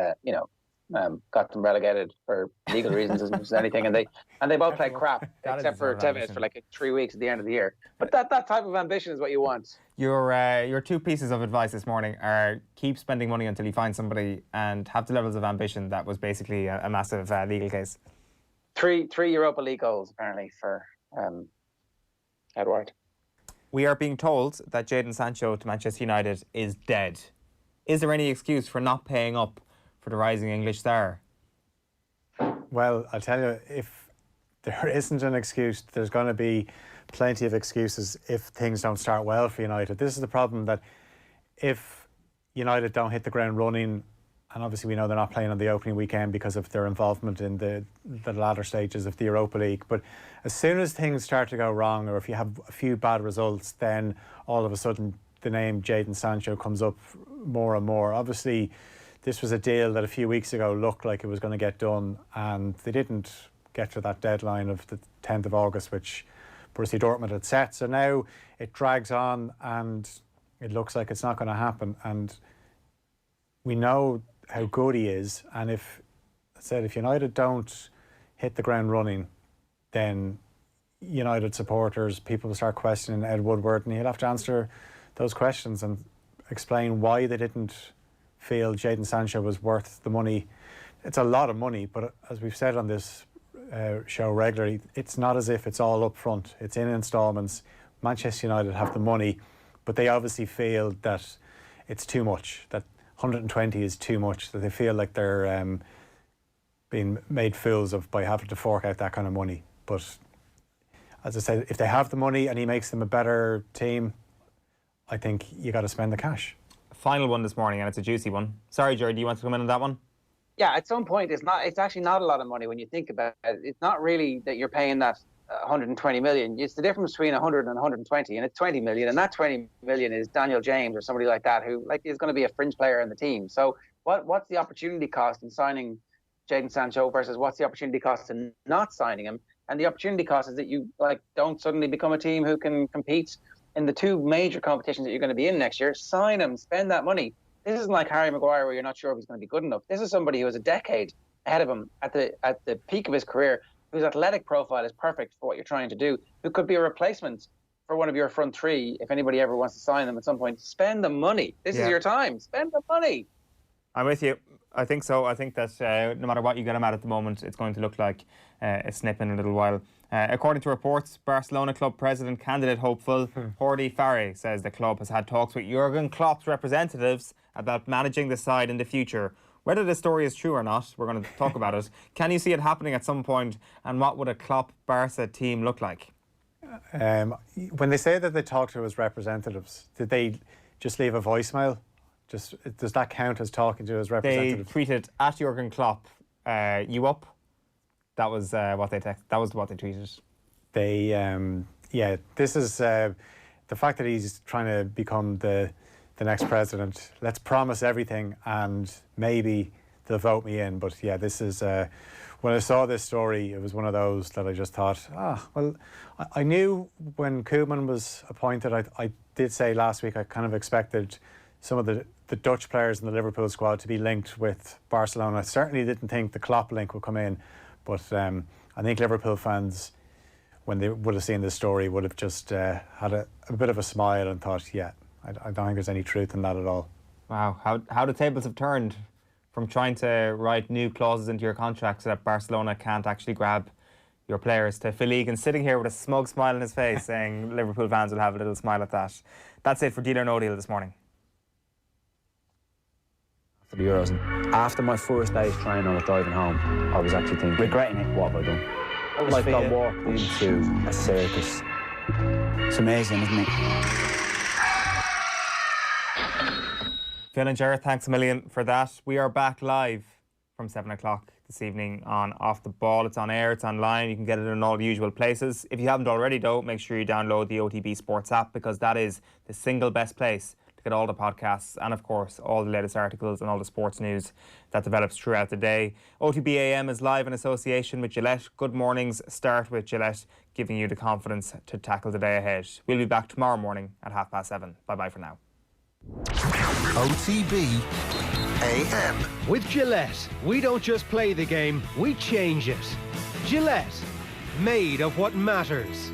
got them relegated for legal reasons as much as anything. And they both played crap, except for Tevez for like 3 weeks at the end of the year. But that type of ambition is what you want. Your 2 pieces of advice this morning are keep spending money until you find somebody and have the levels of ambition. That was basically a massive legal case. 3 Europa League goals, apparently, for Edouard. We are being told that Jadon Sancho to Manchester United is dead. Is there any excuse for not paying up for the rising English star? Well, I'll tell you, if there isn't an excuse, there's going to be plenty of excuses if things don't start well for United. This is the problem, that if United don't hit the ground running, and obviously we know they're not playing on the opening weekend because of their involvement in the latter stages of the Europa League, but as soon as things start to go wrong, or if you have a few bad results, then all of a sudden the name Jadon Sancho comes up more and more. Obviously, this was a deal that a few weeks ago looked like it was going to get done, and they didn't get to that deadline of the 10th of August, which Borussia Dortmund had set. So now it drags on and it looks like it's not going to happen. And we know how good he is. And if United don't hit the ground running, then United supporters, people will start questioning Ed Woodward, and he'll have to answer those questions and explain why they didn't feel Jadon Sancho was worth the money. It's a lot of money, but as we've said on this show regularly, it's not as if it's all up front. It's in instalments. Manchester United have the money, but they obviously feel that it's too much, that 120 is too much, that they feel like they're being made fools of by having to fork out that kind of money. But as I said, if they have the money and he makes them a better team, I think you got to spend the cash. Final one this morning, and it's a juicy one. Sorry, Jared, do you want to come in on that one? Yeah, at some point, it's actually not a lot of money when you think about it. It's not really that you're paying that 120 million. It's the difference between 100 and 120, and it's 20 million. And that 20 million is Daniel James or somebody like that who is going to be a fringe player in the team. So what's the opportunity cost in signing Jadon Sancho versus what's the opportunity cost in not signing him? And the opportunity cost is that you don't suddenly become a team who can compete in the two major competitions that you're going to be in next year, sign him, spend that money. This isn't like Harry Maguire where you're not sure if he's going to be good enough. This is somebody who has a decade ahead of him at the peak of his career, whose athletic profile is perfect for what you're trying to do, who could be a replacement for one of your front three if anybody ever wants to sign them at some point. Spend the money. This is your time. Spend the money. I'm with you. I think so. I think that no matter what you get him at the moment, it's going to look like a snip in a little while. According to reports, Barcelona club president candidate hopeful Jordi Farre says the club has had talks with Jurgen Klopp's representatives about managing the side in the future. Whether this story is true or not, we're going to talk about it. Can you see it happening at some point, and what would a Klopp-Barca team look like? When they say that they talk to his representatives, did they just leave a voicemail? Does that count as talking to his representatives? They tweeted at Jurgen Klopp, "You up?" That was what they tweeted. This is the fact that he's trying to become the next president. Let's promise everything, and maybe they'll vote me in. But yeah, this is when I saw this story, it was one of those that I just thought, well, I knew when Koeman was appointed. I did say last week I kind of expected some of the Dutch players in the Liverpool squad to be linked with Barcelona. I certainly didn't think the Klopp link would come in, but I think Liverpool fans, when they would have seen this story, would have just had a bit of a smile and thought, I don't think there's any truth in that at all. Wow, how the tables have turned from trying to write new clauses into your contract so that Barcelona can't actually grab your players, to Phil Egan sitting here with a smug smile on his face saying Liverpool fans will have a little smile at that. That's it for Deal or No Deal this morning. For the Euros, and after my first day's training, I was driving home. I was actually thinking, regretting it. What have I done? Like I walked into a circus. It's amazing, isn't it? Phil and Jared, thanks a million for that. We are back live from 7 o'clock this evening on Off the Ball. It's on air, it's online, you can get it in all the usual places. If you haven't already though, make sure you download the OTB Sports app, because that is the single best place to get all the podcasts and of course all the latest articles and all the sports news that develops throughout the day. OTB AM is live in association with Gillette. Good mornings start with Gillette, giving you the confidence to tackle the day ahead. We'll be back tomorrow morning at 7:30. Bye-bye for now. OTB AM. With Gillette, we don't just play the game, we change it. Gillette, made of what matters.